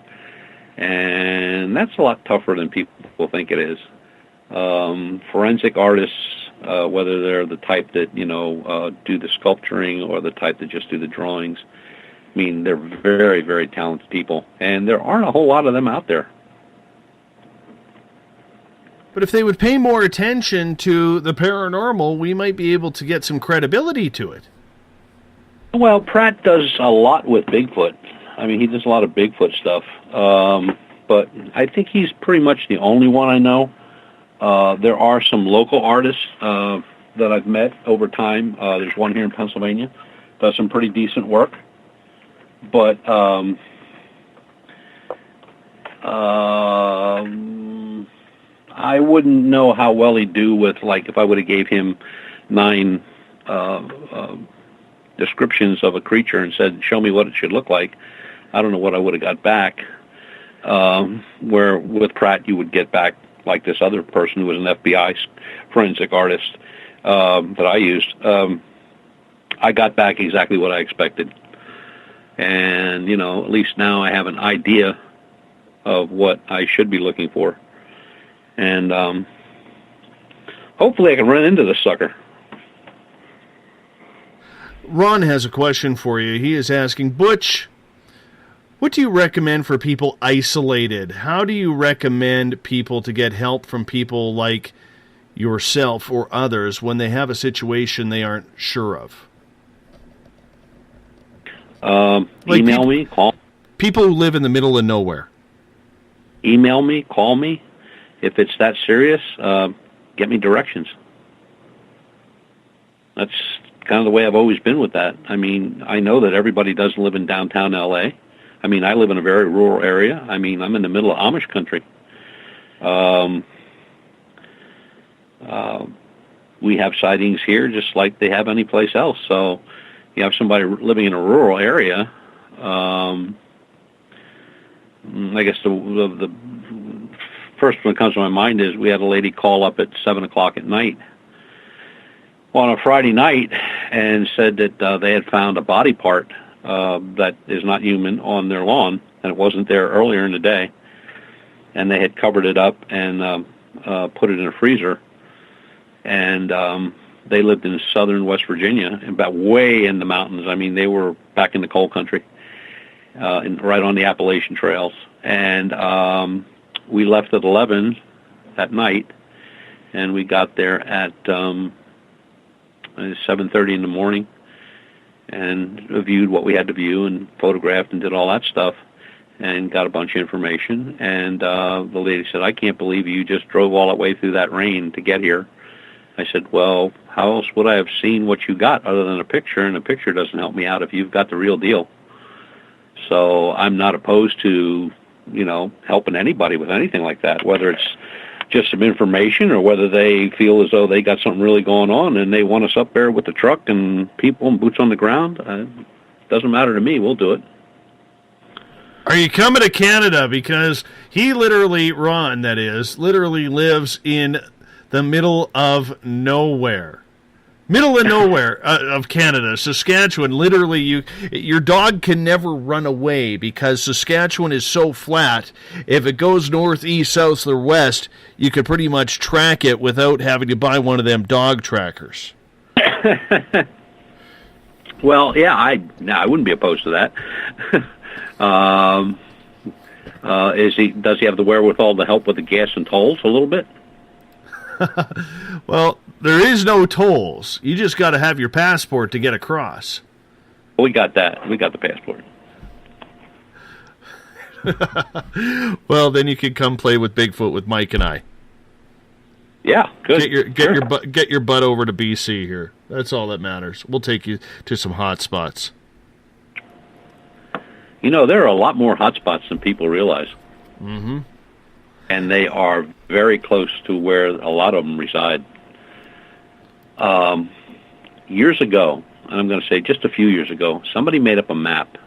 And that's a lot tougher than people think it is. Forensic artists, whether they're the type that, do the sculpturing or the type that just do the drawings, I mean, they're very, very talented people. And there aren't a whole lot of them out there. But if they would pay more attention to the paranormal, we might be able to get some credibility to it. Well, Pratt does a lot with Bigfoot. I mean, he does a lot of Bigfoot stuff. But I think he's pretty much the only one I know. There are some local artists that I've met over time. There's one here in Pennsylvania, does some pretty decent work. But I wouldn't know how well he'd do with, like, if I would have gave him 9 descriptions of a creature and said, show me what it should look like. I don't know what I would have got back. Where with Pratt, you would get back like this other person who was an FBI forensic artist that I used. I got back exactly what I expected. And, you know, at least now I have an idea of what I should be looking for. And hopefully I can run into this sucker. Ron has a question for you. He is asking, Butch, what do you recommend for people isolated? How do you recommend people to get help from people like yourself or others when they have a situation they aren't sure of? Email me, call. People who live in the middle of nowhere. Email me, call me. If it's that serious, get me directions. That's kind of the way I've always been with that. I mean, I know that everybody doesn't live in downtown L.A. I mean, I live in a very rural area. I mean, I'm in the middle of Amish country. We have sightings here just like they have any place else. So you have somebody living in a rural area. I guess the first one that comes to my mind is we had a lady call up at 7 o'clock at night on a Friday night and said that they had found a body part that is not human on their lawn, and it wasn't there earlier in the day. And they had covered it up and put it in a freezer. And they lived in southern West Virginia, about way in the mountains. I mean, they were back in the coal country, right on the Appalachian trails. And we left at 11 at night, and we got there at 7:30 in the morning, and viewed what we had to view and photographed and did all that stuff and got a bunch of information. And the lady said, I can't believe you just drove all the way through that rain to get here. I said, well, how else would I have seen what you got other than a picture? And a picture doesn't help me out if you've got the real deal. So I'm not opposed to, you know, helping anybody with anything like that, whether it's just some information or whether they feel as though they got something really going on and they want us up there with the truck and people and boots on the ground. Doesn't matter to me. We'll do it. Are you coming to Canada? Because he literally, Ron, that is, literally lives in the middle of nowhere. Middle of nowhere of Canada, Saskatchewan. Literally, your dog can never run away because Saskatchewan is so flat. If it goes north, east, south, or west, you could pretty much track it without having to buy one of them dog trackers. Well, yeah, I wouldn't be opposed to that. Does he have the wherewithal to help with the gas and tolls a little bit? Well, there is no tolls. You just got to have your passport to get across. We got that. We got the passport. Well, then you can come play with Bigfoot with Mike and I. Yeah, good. Get your butt over to BC here. That's all that matters. We'll take you to some hot spots. You know, there are a lot more hot spots than people realize. Mm-hmm. And they are very close to where a lot of them reside. Years ago, and I'm going to say just a few years ago, somebody made up a map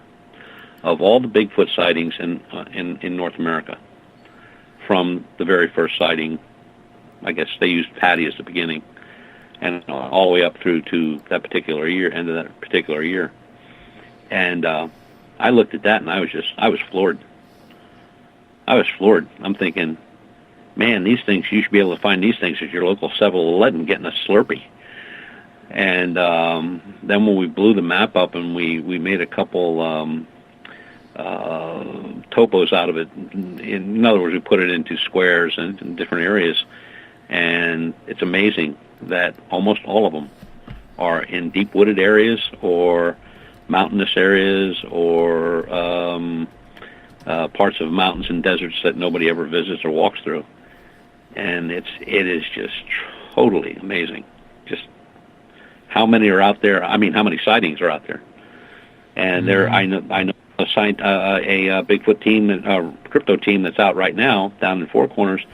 of all the Bigfoot sightings in North America from the very first sighting. I guess they used Patty as the beginning, and all the way up through to that particular year, end of that particular year. And I looked at that, and I was floored. I was floored. I'm thinking, man, these things, you should be able to find these things at your local 7-Eleven getting a Slurpee. And then when we blew the map up and we made a couple topos out of it, in other words, we put it into squares and in different areas, And it's amazing that almost all of them are in deep wooded areas or mountainous areas or parts of mountains and deserts that nobody ever visits or walks through. And it is just totally amazing. Just how many are out there? I mean, how many sightings are out there? And I know a Bigfoot team, a crypto team that's out right now down in Four Corners,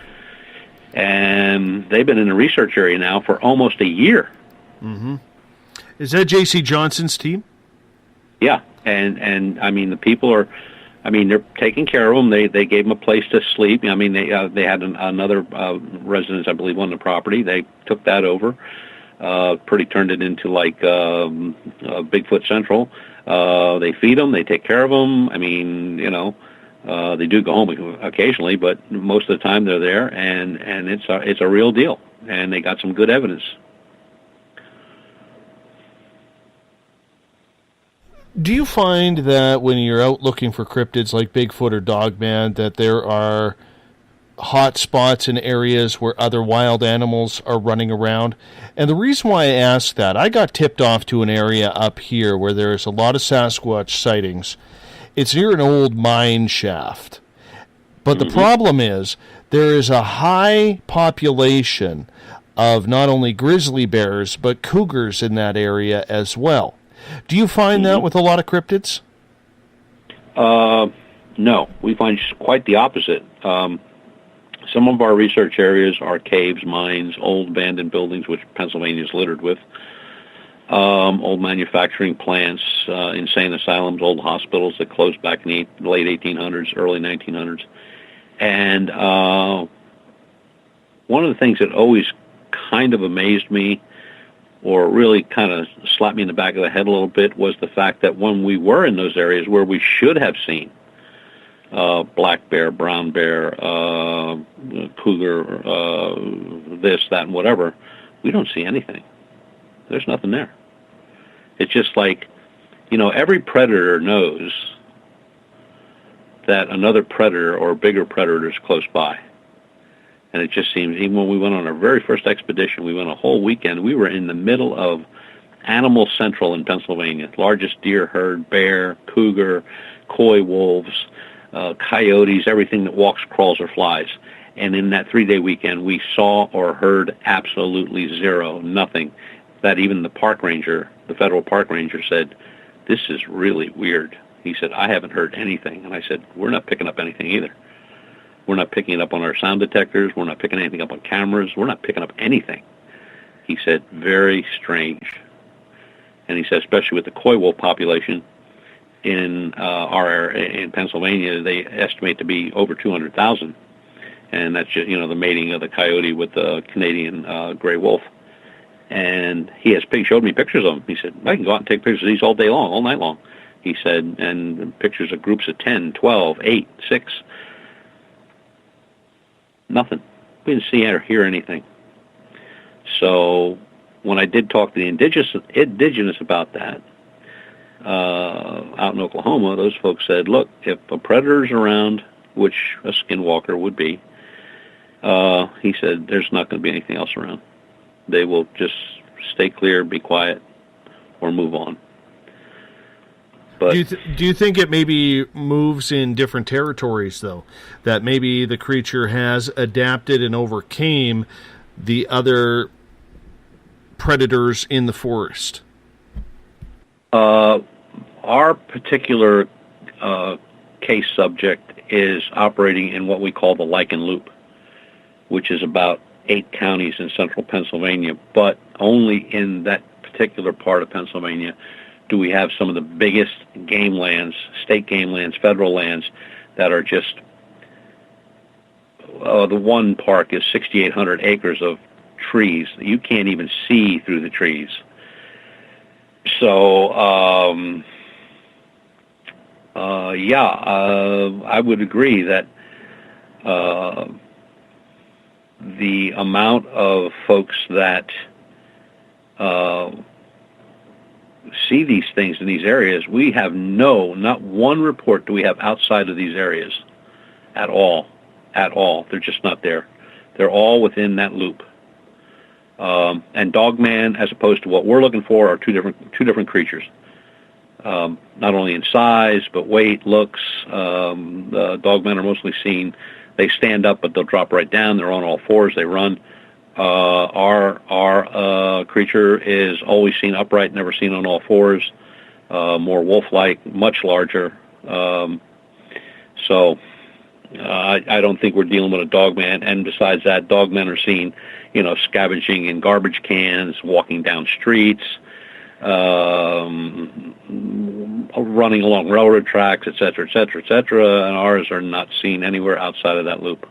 and they've been in the research area now for almost a year. Mm-hmm. Is that J.C. Johnson's team? Yeah, and I mean the people are. I mean, they're taking care of them. They gave them a place to sleep. I mean, they had another residence, I believe, on the property. They took that over, pretty turned it into like Bigfoot Central. They feed them. They take care of them. I mean, you know, they do go home occasionally, but most of the time they're there, and it's a real deal. And they got some good evidence. Do you find that when you're out looking for cryptids like Bigfoot or Dogman, that there are hot spots in areas where other wild animals are running around? And the reason why I ask that, I got tipped off to an area up here where there's a lot of Sasquatch sightings. It's near an old mine shaft. But the problem is there is a high population of not only grizzly bears, but cougars in that area as well. Do you find that with a lot of cryptids? No, we find quite the opposite. Some of our research areas are caves, mines, old abandoned buildings, which Pennsylvania is littered with, old manufacturing plants, insane asylums, old hospitals that closed back in the late 1800s, early 1900s. And one of the things that always kind of amazed me, or really kind of slapped me in the back of the head a little bit, was the fact that when we were in those areas where we should have seen black bear, brown bear, cougar, this, that, and whatever, we don't see anything. There's nothing there. It's just like, you know, every predator knows that another predator or bigger predator is close by. And it just seems, even when we went on our very first expedition, we went a whole weekend, we were in the middle of Animal Central in Pennsylvania, largest deer herd, bear, cougar, coy wolves, coyotes, everything that walks, crawls, or flies. And in that 3-day weekend, we saw or heard absolutely zero, nothing. That even the park ranger, the federal park ranger, said, "This is really weird." He said, "I haven't heard anything." And I said, "We're not picking up anything either. We're not picking it up on our sound detectors. We're not picking anything up on cameras. We're not picking up anything." He said, "Very strange." And he said, especially with the coy wolf population in in Pennsylvania, they estimate to be over 200,000. And that's just, you know, the mating of the coyote with the Canadian gray wolf. And he showed me pictures of them. He said, "I can go out and take pictures of these all day long, all night long." He said, and pictures of groups of 10, 12, 8, 6. Nothing. We didn't see or hear anything. So when I did talk to the indigenous about that, out in Oklahoma, those folks said, "Look, if a predator's around," which a skinwalker would be, he said, "there's not going to be anything else around. They will just stay clear, be quiet, or move on." But do you think it maybe moves in different territories, though? That maybe the creature has adapted and overcame the other predators in the forest? Our particular case subject is operating in what we call the Lichen Loop, which is about 8 counties in central Pennsylvania, but only in that particular part of Pennsylvania do we have some of the biggest game lands, state game lands, federal lands, that are just, the one park is 6,800 acres of trees. You can't even see through the trees. So, I would agree that the amount of folks that see these things in these areas, we have not one report do we have outside of these areas at all. They're just not there. They're all within that loop. And Dogman, as opposed to what we're looking for, are two different creatures. Not only in size, but weight, looks. The Dogmen are mostly seen. They stand up, but they'll drop right down. They're on all fours. They run. Our creature is always seen upright, never seen on all fours. More wolf-like, much larger. So I don't think we're dealing with a Dogman. And besides that, Dogmen are seen, scavenging in garbage cans, walking down streets, running along railroad tracks, et cetera, et cetera, et cetera. And ours are not seen anywhere outside of that loop.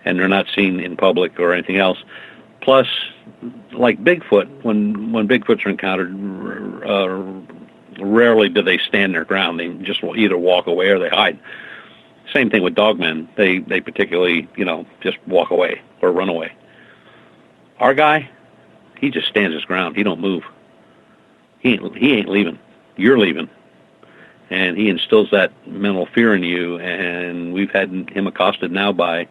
And they're not seen in public or anything else. Plus, like Bigfoot, when Bigfoots are encountered, rarely do they stand their ground. They just will either walk away or they hide. Same thing with Dogmen. They particularly, just walk away or run away. Our guy, he just stands his ground. He don't move. He ain't leaving. You're leaving. And he instills that mental fear in you, and we've had him accosted now by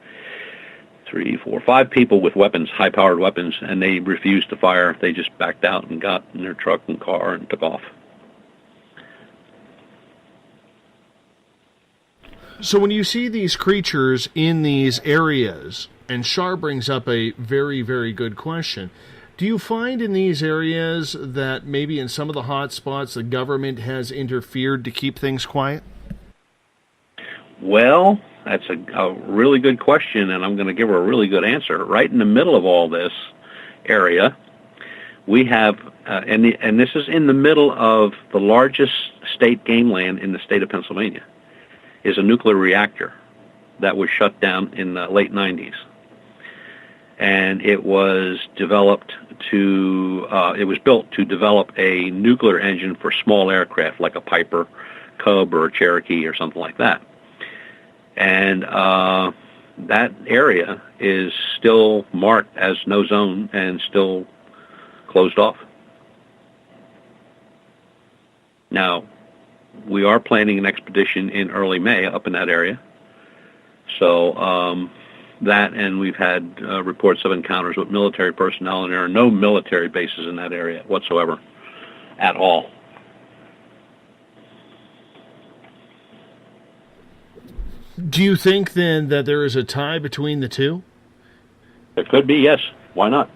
3, 4, 5 people with weapons, high-powered weapons, and they refused to fire. They just backed out and got in their truck and car and took off. So when you see these creatures in these areas, and Shar brings up a very, very good question, do you find in these areas that maybe in some of the hot spots the government has interfered to keep things quiet? Well, that's a really good question, and I'm going to give her a really good answer. Right in the middle of all this area, we have, and this is in the middle of the largest state game land in the state of Pennsylvania, is a nuclear reactor that was shut down in the late 90s. And it was built to develop a nuclear engine for small aircraft like a Piper Cub or a Cherokee or something like that. And that area is still marked as no zone and still closed off. Now, we are planning an expedition in early May up in that area. So that, and we've had reports of encounters with military personnel, and there are no military bases in that area whatsoever at all. Do you think then that there is a tie between the two? There could be, yes. Why not?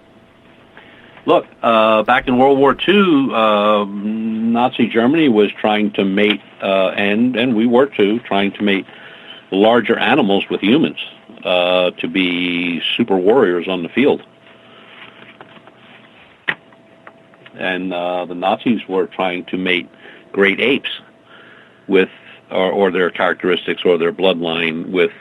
Look, back in World War II, Nazi Germany was trying to mate, and we were too, trying to mate larger animals with humans to be super warriors on the field. And the Nazis were trying to mate great apes with, or their characteristics or their bloodline with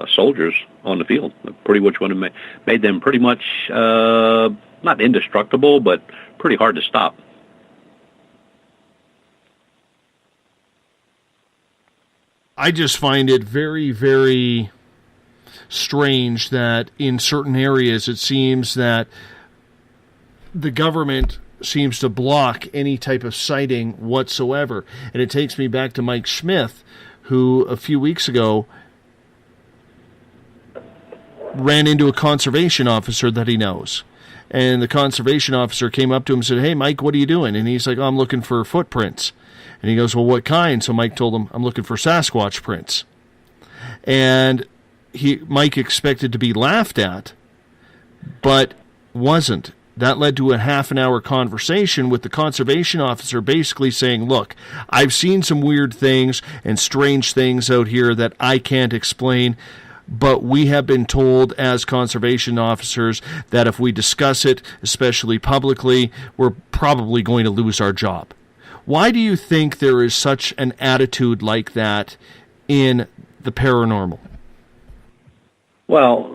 soldiers on the field. Pretty much would have made them pretty much not indestructible, but pretty hard to stop. I just find it very, very strange that in certain areas it seems that the government seems to block any type of sighting whatsoever. And it takes me back to Mike Smith, who a few weeks ago ran into a conservation officer that he knows. And the conservation officer came up to him and said, "Hey, Mike, what are you doing?" And he's like, "Oh, I'm looking for footprints." And he goes, "Well, what kind?" So Mike told him, "I'm looking for Sasquatch prints." And Mike expected to be laughed at, but wasn't. That led to a half-an-hour conversation with the conservation officer basically saying, "Look, I've seen some weird things and strange things out here that I can't explain, but we have been told as conservation officers that if we discuss it, especially publicly, we're probably going to lose our job." Why do you think there is such an attitude like that in the paranormal? Well,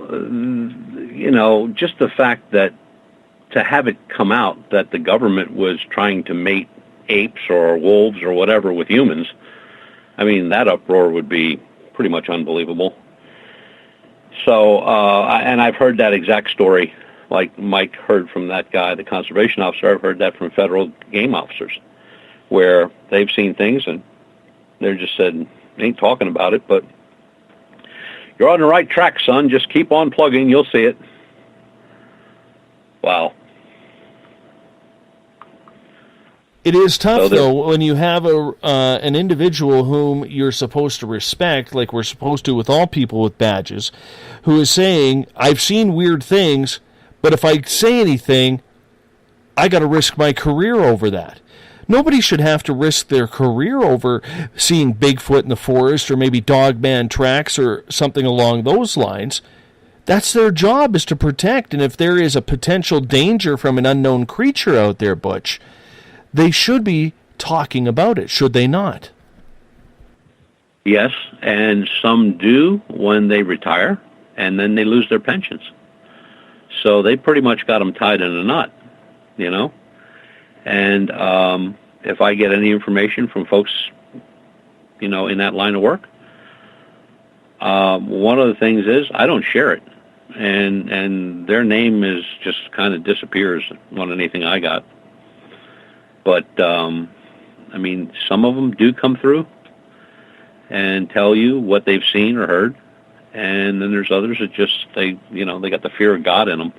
just the fact that to have it come out that the government was trying to mate apes or wolves or whatever with humans, I mean, that uproar would be pretty much unbelievable. So, and I've heard that exact story, like Mike heard from that guy, the conservation officer. I've heard that from federal game officers, where they've seen things and they're just said, ain't talking about it, but You're on the right track, son. Just keep on plugging. You'll see it. Wow. It is tough, So though, when you have an individual whom you're supposed to respect, like we're supposed to with all people with badges, who is saying, I've seen weird things, but if I say anything, I got to risk my career over that. Nobody should have to risk their career over seeing Bigfoot in the forest or maybe Dogman tracks or something along those lines. That's their job, is to protect, and if there is a potential danger from an unknown creature out there, Butch, they should be talking about it, should they not? Yes, and some do when they retire, and then they lose their pensions. So they pretty much got them tied in a knot, you know? And if I get any information from folks, you know, in that line of work, one of the things is I don't share it. And their name is just kind of disappears on anything I got. But, I mean, some of them do come through and tell you what they've seen or heard. And then there's others that just, they got the fear of God in them,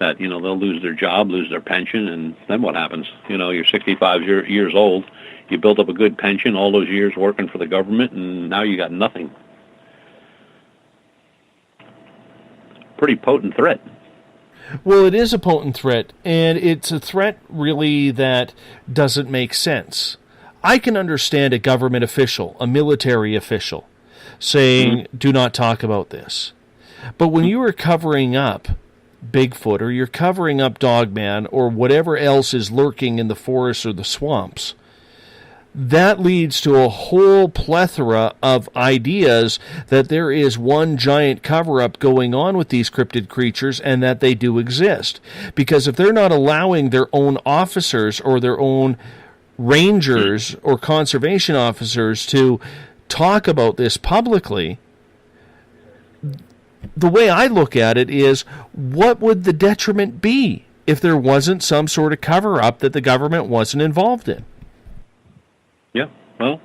that, you know, they'll lose their job, lose their pension, and then what happens? You know, you're 65 years old, you built up a good pension, all those years working for the government, and now you got nothing. Pretty potent threat. Well, it is a potent threat, and it's a threat really that doesn't make sense. I can understand a government official, a military official, saying, do not talk about this. But when you are covering up Bigfoot, or you're covering up Dogman, or whatever else is lurking in the forests or the swamps, that leads to a whole plethora of ideas that there is one giant cover-up going on with these cryptid creatures and that they do exist. Because if they're not allowing their own officers or their own rangers or conservation officers to talk about this publicly, the way I look at it is, what would the detriment be if there wasn't some sort of cover-up that the government wasn't involved in? Yeah, well,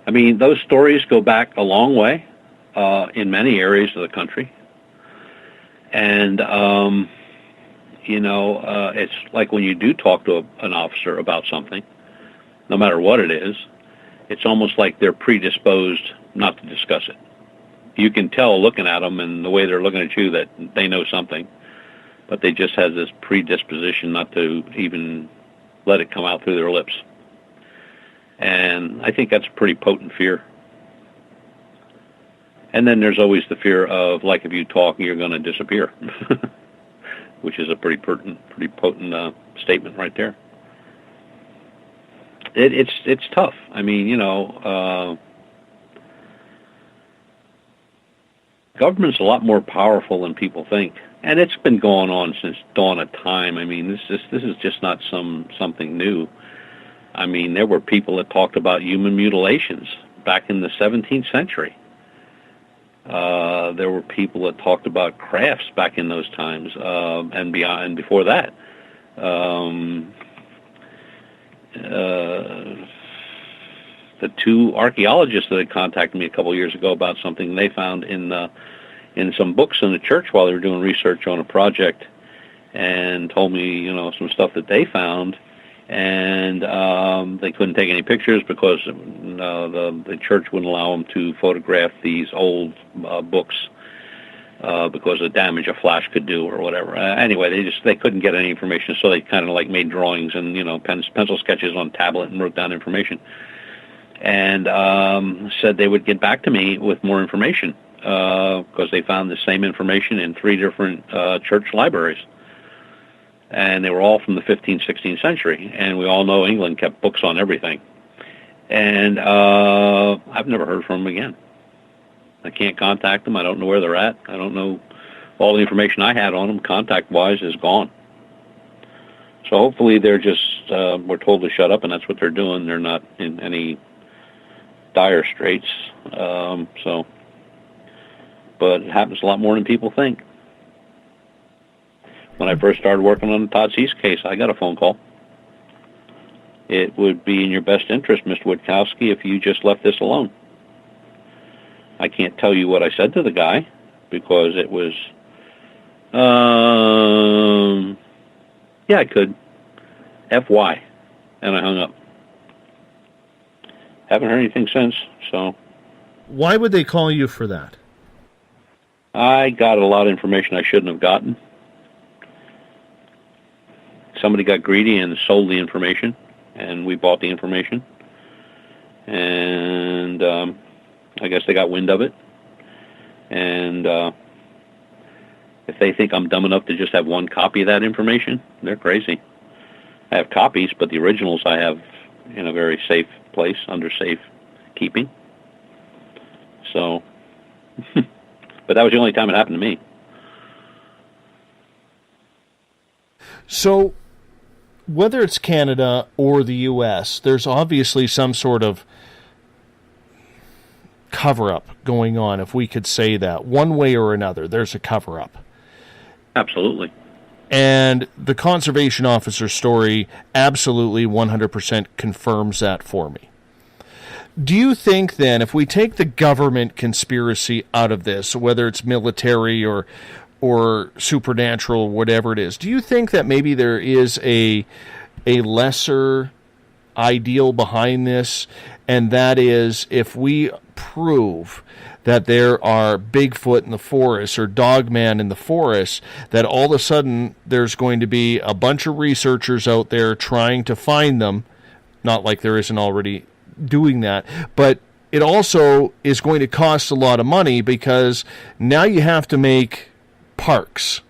I mean, those stories go back a long way in many areas of the country. And, it's like when you do talk to an officer about something, no matter what it is, it's almost like they're predisposed not to discuss it. You can tell looking at them and the way they're looking at you that they know something, but they just have this predisposition not to even let it come out through their lips. And I think that's a pretty potent fear. And then there's always the fear of, like, if you talk, you're going to disappear, which is a pretty potent statement right there. It's tough. I mean, government's a lot more powerful than people think, and it's been going on since dawn of time. I mean, this is just not something new. I mean, there were people that talked about human mutilations back in the 17th century. There were people that talked about crafts back in those times, and beyond, and before that. The two archaeologists that had contacted me a couple of years ago about something they found in some books in the church while they were doing research on a project, and told me, some stuff that they found. And they couldn't take any pictures because the church wouldn't allow them to photograph these old books because of the damage a flash could do or whatever. Anyway, they couldn't get any information, so they kind of like made drawings and pencil sketches on tablet and wrote down information. And said they would get back to me with more information because they found the same information in 3 different church libraries. And they were all from the 15th, 16th century. And we all know England kept books on everything. And I've never heard from them again. I can't contact them. I don't know where they're at. I don't know. All the information I had on them, contact-wise, is gone. So hopefully they're just, we're told to shut up, and that's what they're doing. They're not in any dire straits. But it happens a lot more than people think. When I first started working on the Todd Cease case, I got a phone call. It would be in your best interest, Mr. Witkowski, if you just left this alone. I can't tell you what I said to the guy because it was, yeah, I could. FY. And I hung up. Haven't heard anything since, so. Why would they call you for that? I got a lot of information I shouldn't have gotten. Somebody got greedy and sold the information, and we bought the information. And I guess they got wind of it. And if they think I'm dumb enough to just have one copy of that information, they're crazy. I have copies, but the originals I have in a very safe place, under safe keeping. So, but that was the only time it happened to me. So, whether it's Canada or the U.S., there's obviously some sort of cover-up going on, if we could say that. One way or another, there's a cover-up. Absolutely. And the conservation officer's story absolutely 100% confirms that for me. Do you think then, if we take the government conspiracy out of this, whether it's military or supernatural, whatever it is, do you think that maybe there is a lesser ideal behind this, and that is if we prove that there are Bigfoot in the forest or Dogman in the forest, that all of a sudden there's going to be a bunch of researchers out there trying to find them, not like there isn't already doing that, but it also is going to cost a lot of money because now you have to make parks.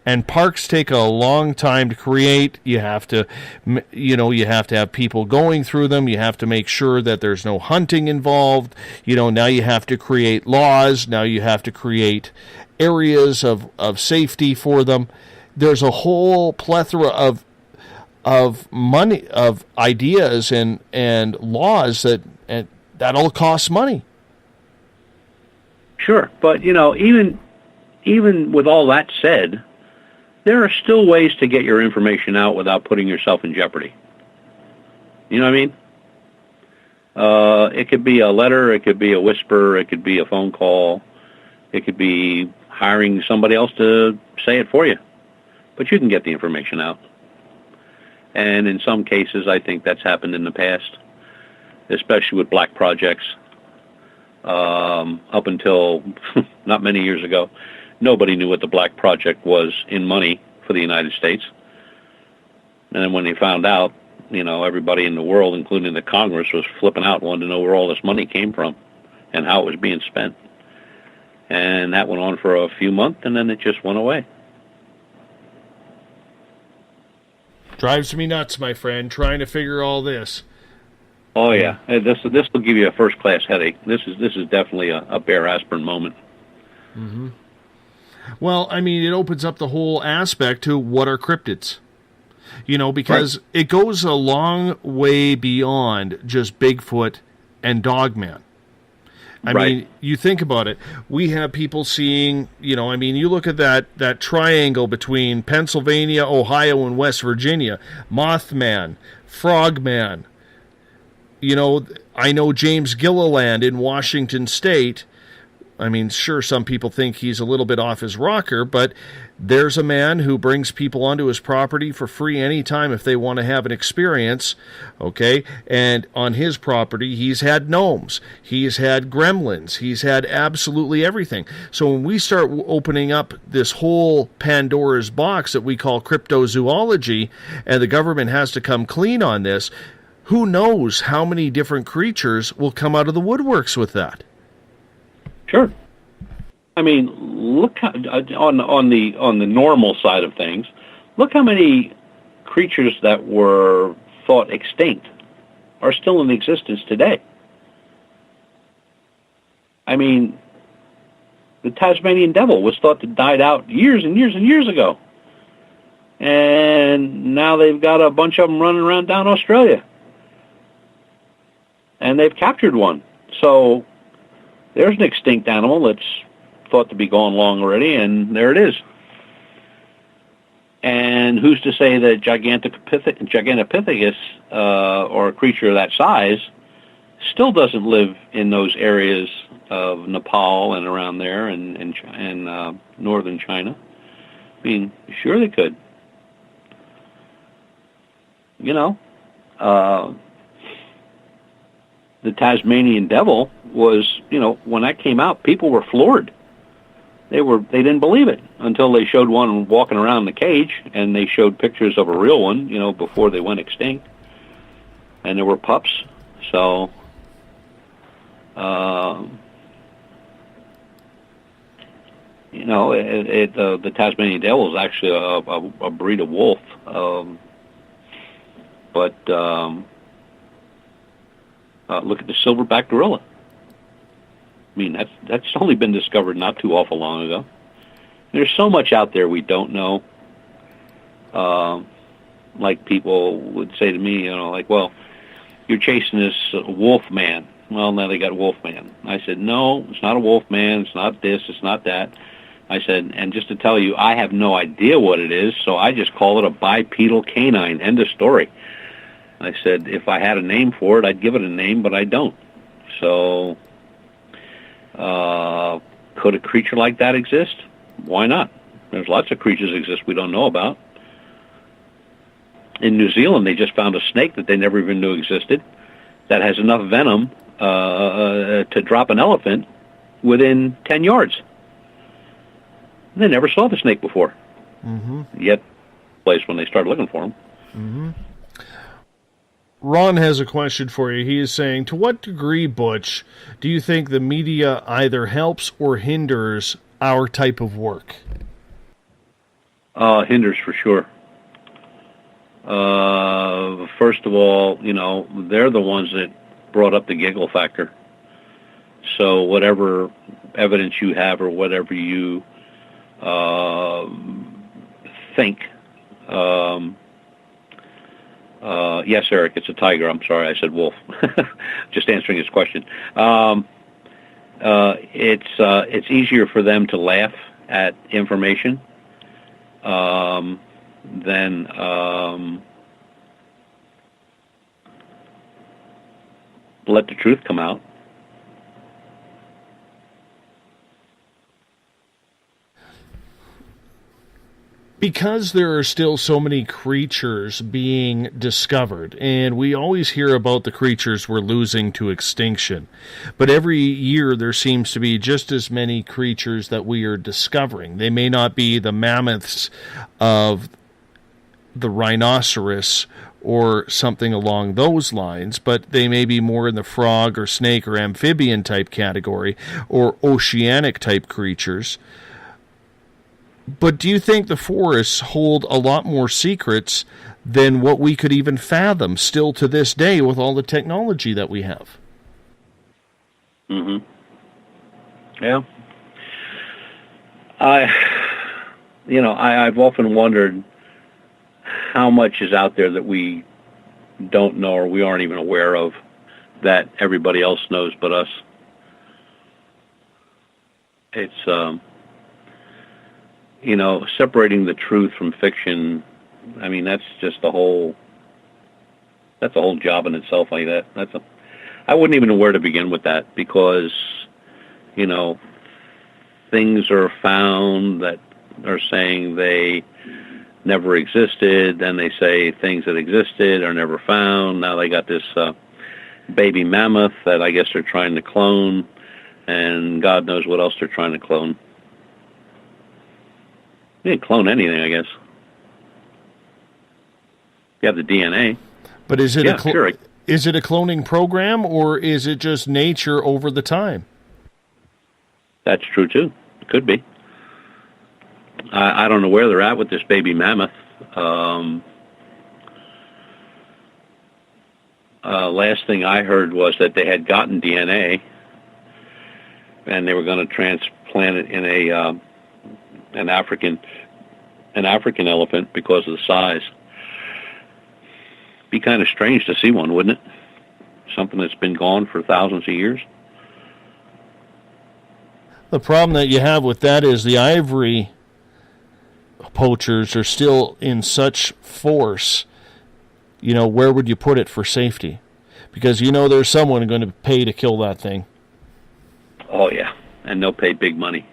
And parks take a long time to create. You have to have people going through them. You have to make sure that there's no hunting involved. Now you have to create laws. Now you have to create areas of safety for them. There's a whole plethora of money, of ideas and laws that all costs money. Sure, but even with all that said, there are still ways to get your information out without putting yourself in jeopardy. You know what I mean? It could be a letter, it could be a whisper, it could be a phone call, it could be hiring somebody else to say it for you. But you can get the information out. And in some cases, I think that's happened in the past, especially with black projects. Up until not many years ago, nobody knew what the Black Project was in money for the United States. And then when they found out, everybody in the world, including the Congress, was flipping out, wanted to know where all this money came from and how it was being spent. And that went on for a few months, and then it just went away. Drives me nuts, my friend, trying to figure all this. Oh, yeah. This will give you a first-class headache. This is definitely a Bear aspirin moment. Mm-hmm. Well, I mean, it opens up the whole aspect to what are cryptids. Because it goes a long way beyond just Bigfoot and Dogman. I mean, you think about it. We have people seeing, you look at that triangle between Pennsylvania, Ohio, and West Virginia. Mothman, Frogman. I know James Gilliland in Washington State. I mean, sure, some people think he's a little bit off his rocker, but there's a man who brings people onto his property for free anytime if they want to have an experience, okay? And on his property, he's had gnomes, he's had gremlins, he's had absolutely everything. So when we start opening up this whole Pandora's box that we call cryptozoology, and the government has to come clean on this, who knows how many different creatures will come out of the woodworks with that? Sure. I mean, look on the normal side of things. Look how many creatures that were thought extinct are still in existence today. I mean, the Tasmanian devil was thought to died out years and years and years ago, and now they've got a bunch of them running around down Australia, and they've captured one. So there's an extinct animal that's thought to be gone long already, and there it is. And who's to say that Gigantopithecus, or a creature of that size, still doesn't live in those areas of Nepal and around there and northern China. I mean, sure they could. You know, the Tasmanian devil was, you know, when that came out, people were floored. They didn't believe it until they showed one walking around the cage, and they showed pictures of a real one, you know, before they went extinct. And there were pups. So, you know, the Tasmanian devil is actually a breed of wolf. But look at the silverback gorilla. I mean, that's only been discovered not too awful long ago. There's so much out there we don't know. Like people would say to me, you know, like, well, you're chasing this wolf man. Well, now they got wolf man. I said, no, it's not a wolf man. It's not this. It's not that. I said, and just to tell you, I have no idea what it is, so I just call it a bipedal canine. End of story. I said, if I had a name for it, I'd give it a name, but I don't. So, could a creature like that exist? Why not? There's lots of creatures exist we don't know about. In New Zealand, they just found a snake that they never even knew existed that has enough venom to drop an elephant within 10 yards. They never saw the snake before. Mm-hmm. Yet, place when they started looking for him. Mm-hmm. Ron has a question for you. He is saying, to what degree, Butch, do you think the media either helps or hinders our type of work? Hinders for sure. First of all, you know, they're the ones that brought up the giggle factor. So whatever evidence you have or whatever you think. Yes, Eric, it's a tiger. I'm sorry, I said wolf. Just answering his question. It's easier for them to laugh at information than let the truth come out. Because there are still so many creatures being discovered, and we always hear about the creatures we're losing to extinction, but every year there seems to be just as many creatures that we are discovering. They may not be the mammoths of the rhinoceros or something along those lines, but they may be more in the frog or snake or amphibian type category or oceanic type creatures. But do you think the forests hold a lot more secrets than what we could even fathom still to this day with all the technology that we have? Mm-hmm. Yeah. I've often wondered how much is out there that we don't know or we aren't even aware of that everybody else knows but us. It's, separating the truth from fiction, I mean, that's a whole job in itself like that. I wouldn't even know where to begin with that because, things are found that are saying they never existed, then they say things that existed are never found. Now they got this baby mammoth that I guess they're trying to clone, and God knows what else they're trying to clone. You can clone anything, I guess. You have the DNA. But is it sure. Is it a cloning program, or is it just nature over the time? That's true, too. It could be. I don't know where they're at with this baby mammoth. Last thing I heard was that they had gotten DNA, and they were going to transplant it in an African elephant because of the size. Be kind of strange to see one, wouldn't it? Something that's been gone for thousands of years. The problem that you have with that is the ivory poachers are still in such force. Where would you put it for safety? because you know there's someone going to pay to kill that thing. Oh, yeah. And they'll pay big money.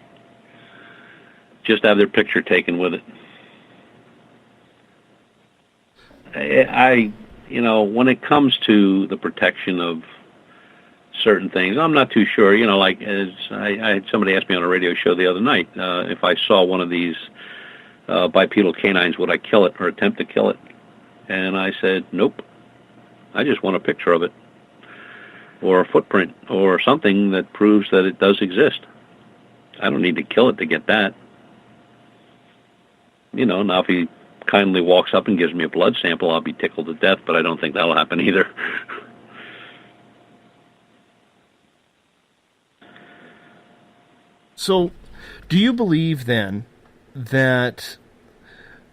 Just have their picture taken with it. When it comes to the protection of certain things, I'm not too sure. Like I had somebody ask me on a radio show the other night, if I saw one of these bipedal canines, would I kill it or attempt to kill it? And I said, nope. I just want a picture of it, or a footprint, or something that proves that it does exist. I don't need to kill it to get that. Now if he kindly walks up and gives me a blood sample, I'll be tickled to death, but I don't think that'll happen either. So, do you believe then that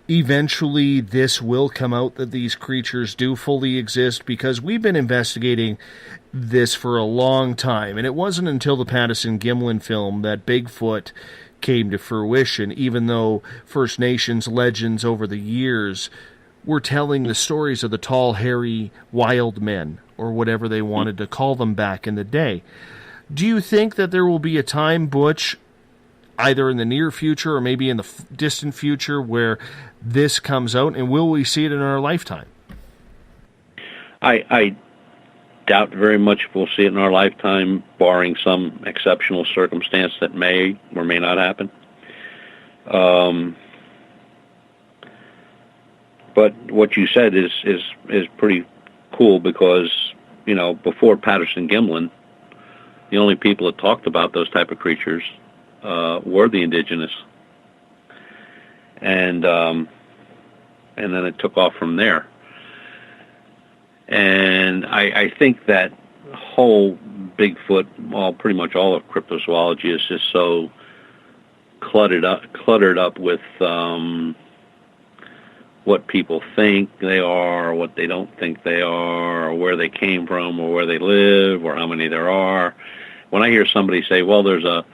eventually this will come out, that these creatures do fully exist? Because we've been investigating this for a long time, and it wasn't until the Patterson-Gimlin film that Bigfoot came to fruition, even though First Nations legends over the years were telling the stories of the tall, hairy, wild men, or whatever they wanted to call them back in the day. Do you think that there will be a time, Butch, either in the near future or maybe in the distant future, where this comes out, and will we see it in our lifetime? I doubt very much if we'll see it in our lifetime, barring some exceptional circumstance that may or may not happen. But what you said is pretty cool, because before Patterson-Gimlin, the only people that talked about those type of creatures were the indigenous, and then it took off from there. And I think that whole Bigfoot, well, pretty much all of cryptozoology is just so cluttered up with what people think they are, or what they don't think they are, or where they came from, or where they live, or how many there are. When I hear somebody say, well, the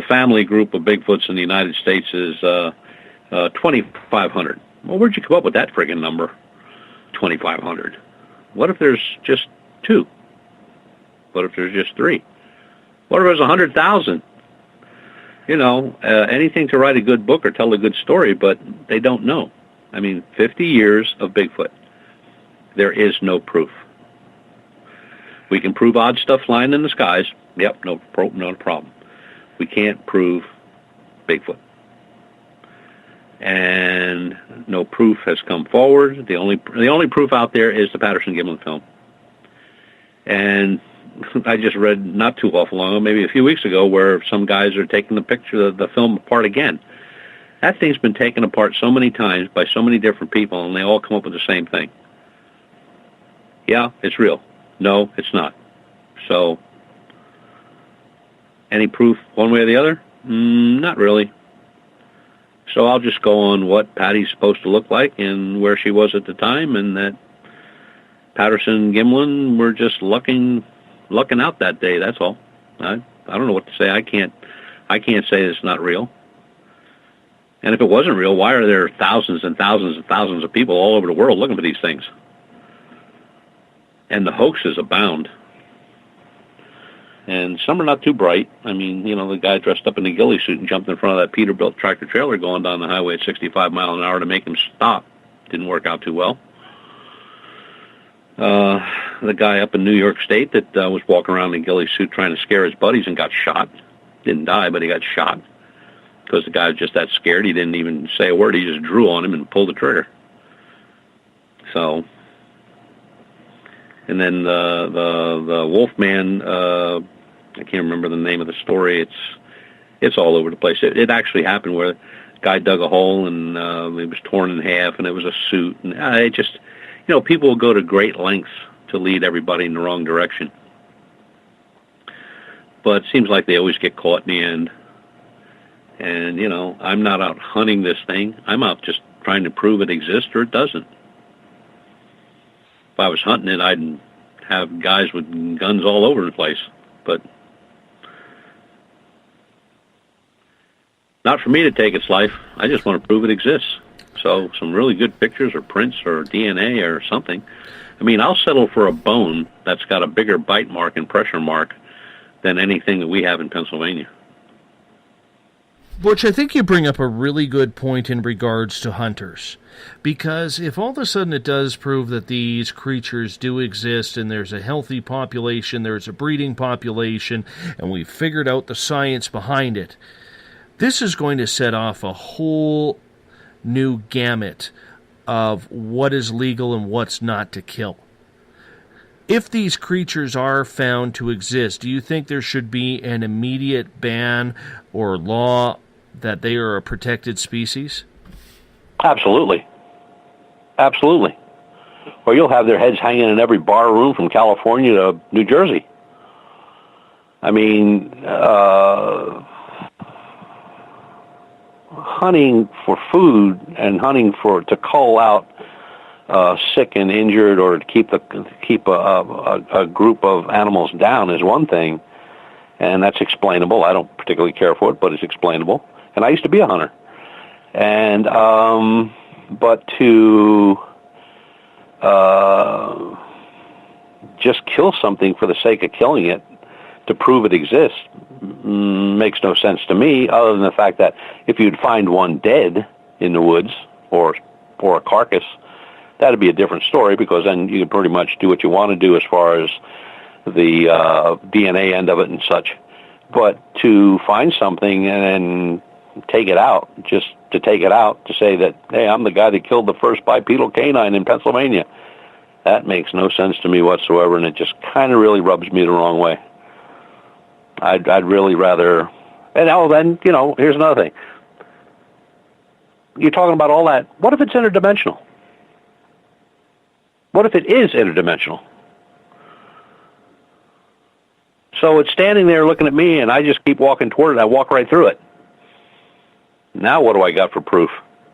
family group of Bigfoots in the United States is 2,500. Well, where'd you come up with that friggin' number, 2,500? What if there's just 2? What if there's just 3? What if there's 100,000? Anything to write a good book or tell a good story, but they don't know. 50 years of Bigfoot. There is no proof. We can prove odd stuff flying in the skies. Yep, no problem. We can't prove Bigfoot. And no proof has come forward. The only proof out there is the Patterson-Gimlin film. And I just read not too awful long ago, maybe a few weeks ago, where some guys are taking the film apart again. That thing's been taken apart so many times by so many different people, and they all come up with the same thing. Yeah, it's real. No, it's not. So, any proof one way or the other? Not really. So I'll just go on what Patty's supposed to look like and where she was at the time, and that Patterson-Gimlin were just lucking out that day. That's all. I don't know what to say. I can't say it's not real. And if it wasn't real, why are there thousands and thousands and thousands of people all over the world looking for these things? And the hoaxes abound. And some are not too bright. The guy dressed up in a ghillie suit and jumped in front of that Peterbilt tractor trailer going down the highway at 65 miles an hour to make him stop. Didn't work out too well. The guy up in New York State that was walking around in a ghillie suit trying to scare his buddies and got shot. Didn't die, but he got shot. Because the guy was just that scared, he didn't even say a word. He just drew on him and pulled the trigger. So, and then the Wolfman, I can't remember the name of the story. It's all over the place. It actually happened where a guy dug a hole and it was torn in half, and it was a suit. And it just, people will go to great lengths to lead everybody in the wrong direction. But it seems like they always get caught in the end. And, I'm not out hunting this thing. I'm out just trying to prove it exists or it doesn't. If I was hunting it, I'd have guys with guns all over the place. But not for me to take its life. I just want to prove it exists. So some really good pictures or prints or DNA or something. I mean, I'll settle for a bone that's got a bigger bite mark and pressure mark than anything that we have in Pennsylvania. Butch, I think you bring up a really good point in regards to hunters. Because if all of a sudden it does prove that these creatures do exist and there's a healthy population, there's a breeding population, and we've figured out the science behind it, this is going to set off a whole new gamut of what is legal and what's not to kill. If these creatures are found to exist, do you think there should be an immediate ban or law that they are a protected species? Absolutely. Absolutely. Or you'll have their heads hanging in every bar room from California to New Jersey. I mean, hunting for food and hunting to cull out sick and injured or to keep a group of animals down is one thing, and that's explainable. I don't particularly care for it, but it's explainable. And I used to be a hunter. And but to just kill something for the sake of killing it to prove it exists makes no sense to me, other than the fact that if you'd find one dead in the woods or a carcass, that'd be a different story, because then you can pretty much do what you want to do as far as the DNA end of it and such. But to find something and then take it out, just to take it out, to say that, hey, I'm the guy that killed the first bipedal canine in Pennsylvania, that makes no sense to me whatsoever, and it just kind of really rubs me the wrong way. I'd really rather... And then, here's another thing. You're talking about all that. What if it's interdimensional? What if it is interdimensional? So it's standing there looking at me, and I just keep walking toward it. I walk right through it. Now what do I got for proof?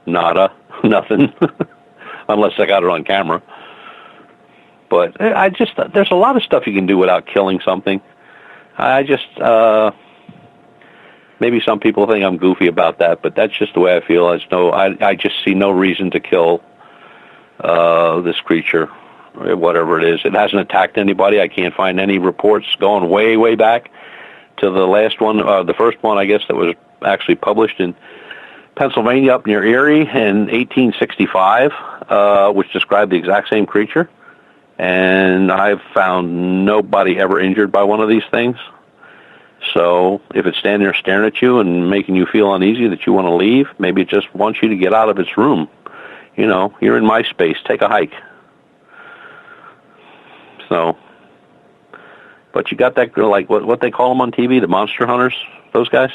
Nada. Nothing. Unless I got it on camera. But there's a lot of stuff you can do without killing something. Maybe some people think I'm goofy about that, but that's just the way I feel. I just see no reason to kill this creature, whatever it is. It hasn't attacked anybody. I can't find any reports going way, way back to the last one, the first one, I guess, that was actually published in Pennsylvania up near Erie in 1865, which described the exact same creature. And I've found nobody ever injured by one of these things. So if it's standing there staring at you and making you feel uneasy that you want to leave, maybe it just wants you to get out of its room. You're in my space. Take a hike. So, but you got that, like what they call them on TV, the monster hunters, those guys?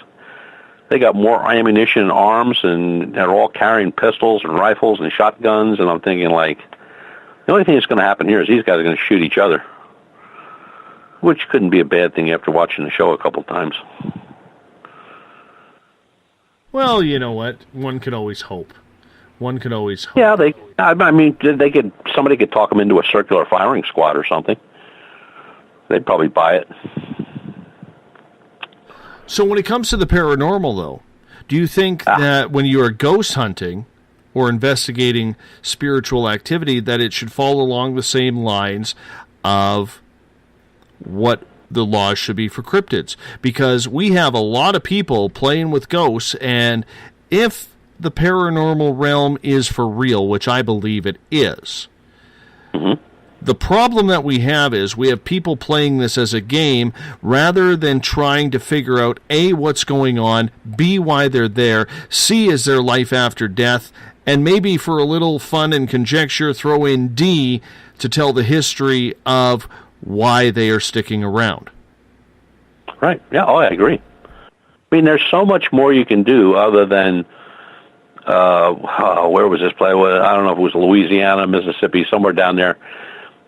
They got more ammunition and arms, and they're all carrying pistols and rifles and shotguns, and I'm thinking, like, the only thing that's going to happen here is these guys are going to shoot each other, which couldn't be a bad thing after watching the show a couple times. Well, you know what? One could always hope. One could always hope. Yeah, somebody could talk them into a circular firing squad or something. They'd probably buy it. So when it comes to the paranormal, though, do you think that when you are ghost hunting or investigating spiritual activity, that it should follow along the same lines of what the laws should be for cryptids? Because we have a lot of people playing with ghosts, and if the paranormal realm is for real, which I believe it is, the problem that we have is we have people playing this as a game rather than trying to figure out, A, what's going on, B, why they're there, C, is there life after death, and maybe for a little fun and conjecture, throw in D to tell the history of why they are sticking around. Right. Yeah, I agree. I mean, there's so much more you can do other than, where was this place? I don't know if it was Louisiana, Mississippi, somewhere down there,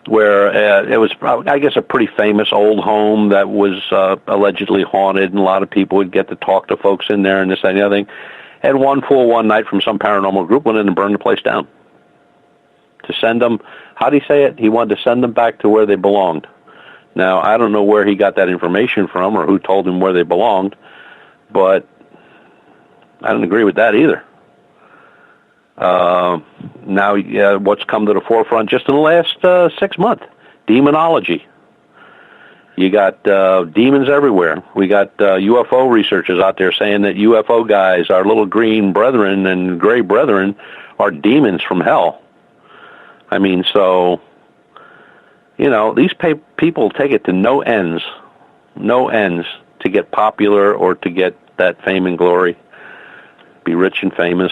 where it was, I guess, a pretty famous old home that was allegedly haunted, and a lot of people would get to talk to folks in there and this, that, and the other thing. And one night from some paranormal group went in and burned the place down to send them, how do you say it? He wanted to send them back to where they belonged. Now, I don't know where he got that information from or who told him where they belonged, but I don't agree with that either. Now, what's come to the forefront just in the last 6 months? Demonology. You got demons everywhere. We got UFO researchers out there saying that UFO guys, our little green brethren and gray brethren, are demons from hell. I mean, so, these people take it to no ends to get popular or to get that fame and glory, be rich and famous.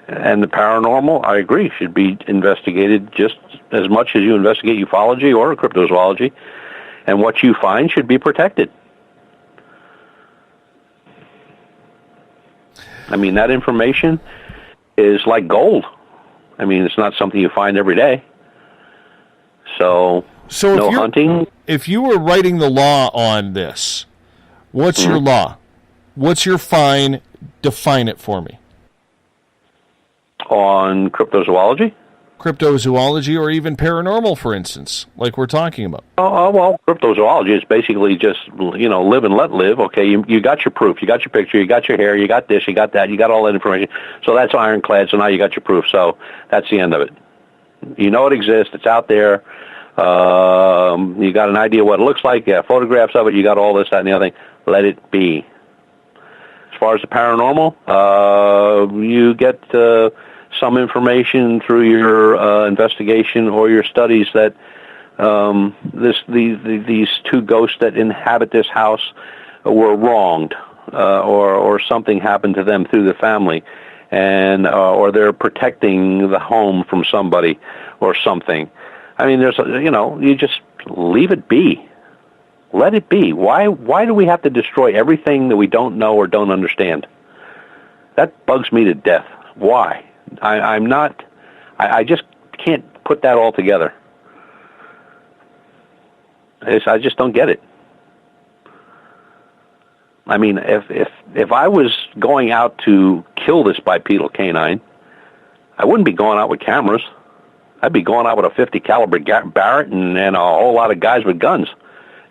And the paranormal, I agree, should be investigated just as much as you investigate ufology or cryptozoology. And what you find should be protected. I mean, that information is like gold. I mean, it's not something you find every day. So no hunting. If you were writing the law on this, what's your law? What's your fine? Define it for me. On cryptozoology? Cryptozoology or even paranormal, for instance, like we're talking about. Well, cryptozoology is basically just, live and let live. Okay, you got your proof, you got your picture, you got your hair, you got this, you got that, you got all that information. So that's ironclad, so now you got your proof. So that's the end of it. You know it exists, it's out there. You got an idea what it looks like, you got photographs of it, you got all this, that, and the other thing. Let it be. As far as the paranormal, you get some information through your investigation or your studies that these two ghosts that inhabit this house were wronged, or something happened to them through the family, and or they're protecting the home from somebody or something. I mean, you just leave it be. Let it be. Why do we have to destroy everything that we don't know or don't understand? That bugs me to death. Why? I just can't put that all together. I just don't get it. I mean, if I was going out to kill this bipedal canine, I wouldn't be going out with cameras. I'd be going out with a 50 caliber Barrett and a whole lot of guys with guns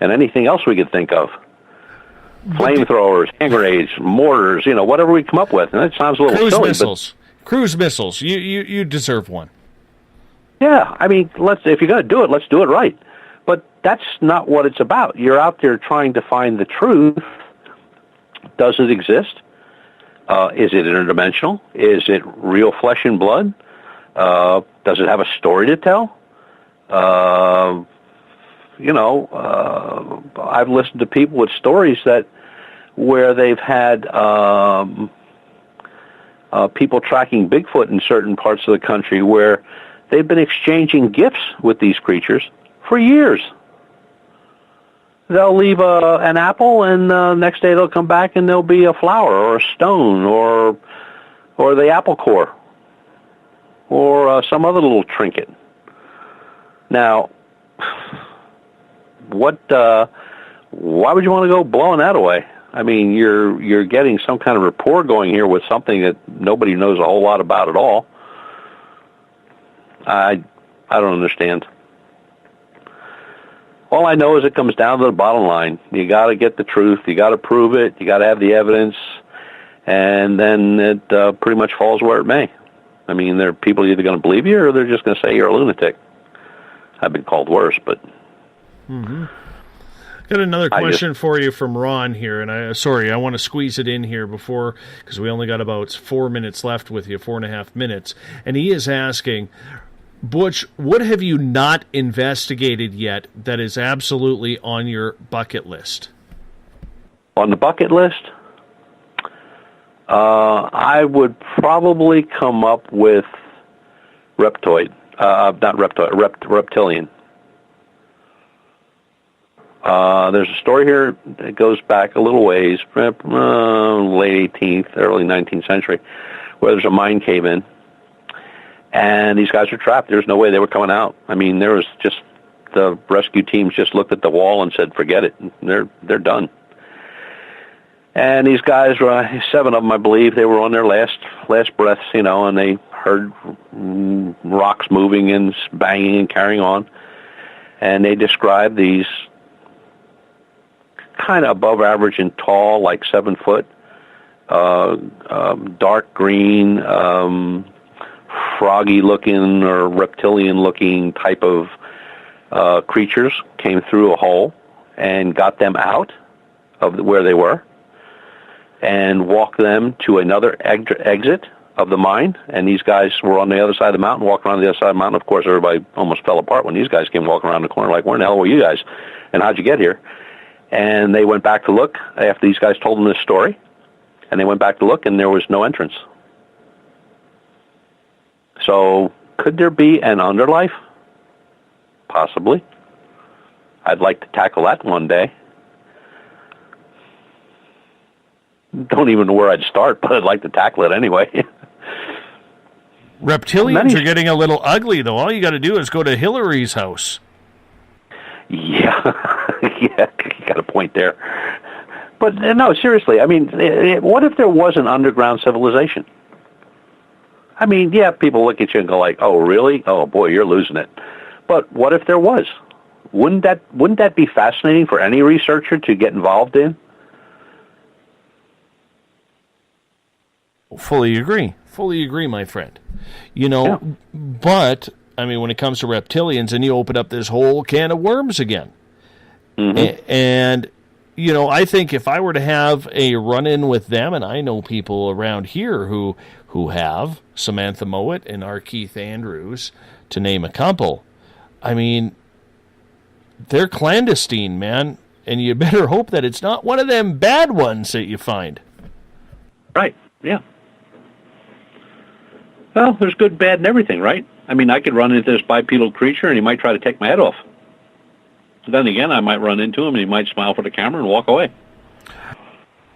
and anything else we could think of. Flamethrowers, hand grenades, mortars, whatever we come up with. And that sounds a little silly. Missiles. Cruise missiles. You deserve one. Yeah, I mean, if you're going to do it, let's do it right. But that's not what it's about. You're out there trying to find the truth. Does it exist? Is it interdimensional? Is it real flesh and blood? Does it have a story to tell? I've listened to people with stories where they've had people tracking Bigfoot in certain parts of the country where they've been exchanging gifts with these creatures for years. They'll leave an apple, and next day they'll come back and there'll be a flower or a stone or the apple core or some other little trinket. Now, why would you want to go blowing that away? I mean, you're getting some kind of rapport going here with something that nobody knows a whole lot about at all. I don't understand. All I know is it comes down to the bottom line. You got to get the truth. You got to prove it. You got to have the evidence, and then it pretty much falls where it may. I mean, there are people either going to believe you or they're just going to say you're a lunatic. I've been called worse, but. Mm-hmm. Got another question for you from Ron here, and I want to squeeze it in here because we only got about 4 minutes left with you, 4.5 minutes, and he is asking, Butch, what have you not investigated yet that is absolutely on your bucket list? On the bucket list, I would probably come up with reptilian. There's a story here that goes back a little ways, late 18th, early 19th century, where there's a mine cave-in, and these guys are trapped. There's no way they were coming out. I mean, there was just the rescue teams just looked at the wall and said, "Forget it. They're done." And these guys, 7 of them, I believe, they were on their last breaths, and they heard rocks moving and banging and carrying on, and they described these kind of above average and tall, like 7 foot, dark green, froggy-looking or reptilian-looking type of creatures came through a hole and got them out of where they were and walked them to another exit of the mine. And these guys were on the other side of the mountain, walking around the other side of the mountain. Of course, everybody almost fell apart when these guys came walking around the corner, like, where in the hell were you guys? And how'd you get here? And they went back to look after these guys told them this story. And they went back to look, and there was no entrance. So could there be an underlife? Possibly. I'd like to tackle that one day. Don't even know where I'd start, but I'd like to tackle it anyway. Reptilians are getting a little ugly, though. All you got to do is go to Hillary's house. Yeah, yeah, you got a point there. But no, seriously, I mean, what if there was an underground civilization? I mean, yeah, people look at you and go like, "Oh, really? Oh, boy, you're losing it." But what if there was? Wouldn't that be fascinating for any researcher to get involved in? Fully agree, my friend. You know, but I mean, when it comes to reptilians, and you open up this whole can of worms again. Mm-hmm. And you know, I think if I were to have a run-in with them, and I know people around here who have, Samantha Mowat and our Keith Andrews, to name a couple, I mean, they're clandestine, man, and you better hope that it's not one of them bad ones that you find. Right, yeah. Well, there's good, bad, and everything, right? I mean, I could run into this bipedal creature, and he might try to take my head off. Then again, I might run into him, and he might smile for the camera and walk away.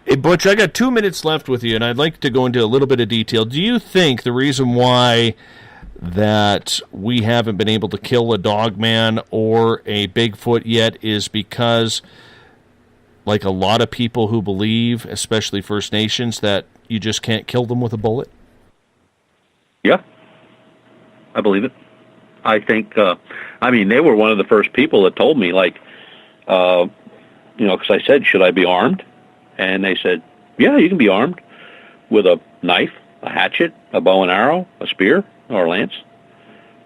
Hey, Butch, I got 2 minutes left with you, and I'd like to go into a little bit of detail. Do you think the reason why that we haven't been able to kill a dogman or a Bigfoot yet is because, like a lot of people who believe, especially First Nations, that you just can't kill them with a bullet? Yeah, I believe it. I think, I mean, they were one of the first people that told me, like, you know, because I said, should I be armed? And they said, yeah, you can be armed with a knife, a hatchet, a bow and arrow, a spear, or a lance.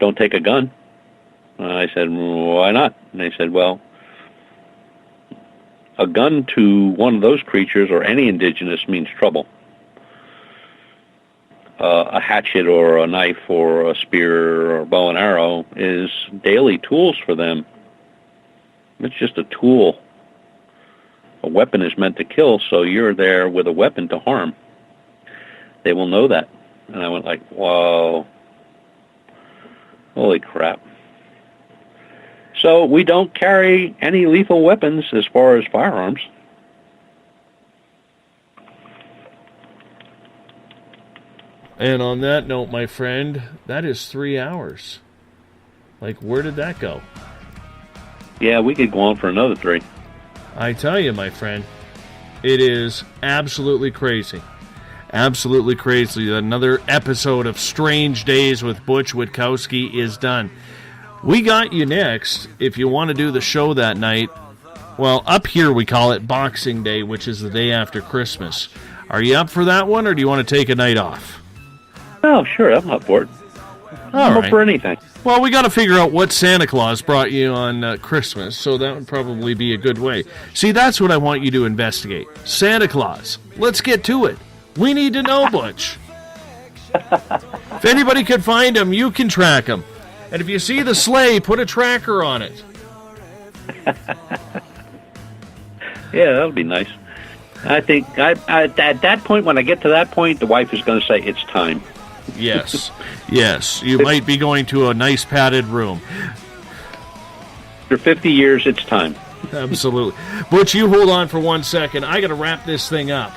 Don't take a gun. I said, why not? And they said, well, a gun to one of those creatures or any indigenous means trouble. A hatchet or a knife or a spear or a bow and arrow is daily tools for them. It's just a tool. A weapon is meant to kill, so you're there with a weapon to harm. They will know that. And I went like, whoa, holy crap. So we don't carry any lethal weapons as far as firearms. And on that note, my friend, that is 3 hours. Like, where did that go? Yeah, we could go on for another 3. I tell you, my friend, it is absolutely crazy. Absolutely crazy. Another episode of Strange Days with Butch Witkowski is done. We got you next if you want to do the show that night. Well, up here we call it Boxing Day, which is the day after Christmas. Are you up for that one, or do you want to take a night off? Oh, sure, I'm up for it. I'm up for anything. Well, we got to figure out what Santa Claus brought you on Christmas, so that would probably be a good way. See, that's what I want you to investigate. Santa Claus. Let's get to it. We need to know, Butch. If anybody could find him, you can track him. And if you see the sleigh, put a tracker on it. Yeah, that would be nice. I think at that point, when I get to that point, the wife is going to say, it's time. Yes, yes. You might be going to a nice padded room. After 50 years, it's time. Absolutely. Butch, you hold on for 1 second. I got to wrap this thing up.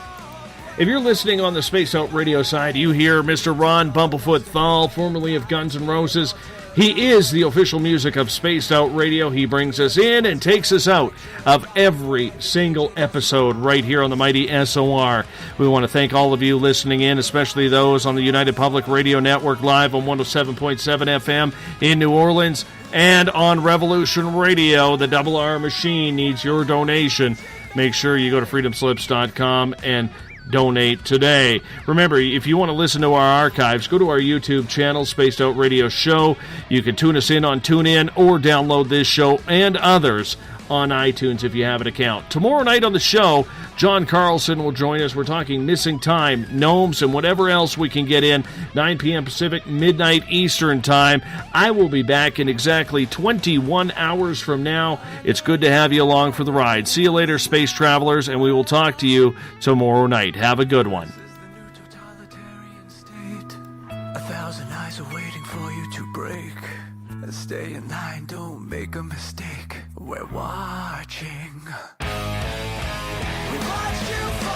If you're listening on the Space Out Radio side, you hear Mr. Ron Bumblefoot Thal, formerly of Guns N' Roses. He is the official music of Spaced Out Radio. He brings us in and takes us out of every single episode right here on the mighty SOR. We want to thank all of you listening in, especially those on the United Public Radio Network live on 107.7 FM in New Orleans and on Revolution Radio. The Double R machine needs your donation. make sure you go to freedomslips.com and donate today. Remember, if you want to listen to our archives, go to our YouTube channel, Spaced Out Radio Show. You can tune us in on TuneIn or download this show and others on iTunes if you have an account. Tomorrow night on the show, John Carlson will join us. We're talking missing time, gnomes, and whatever else we can get in. 9 p.m. Pacific, midnight Eastern time. I will be back in exactly 21 hours from now. It's good to have you along for the ride. See you later, space travelers, and we will talk to you tomorrow night. Have a good one. 1,000 eyes are waiting for you to break. Stay in line, don't make a mistake. We're watching. We watched you.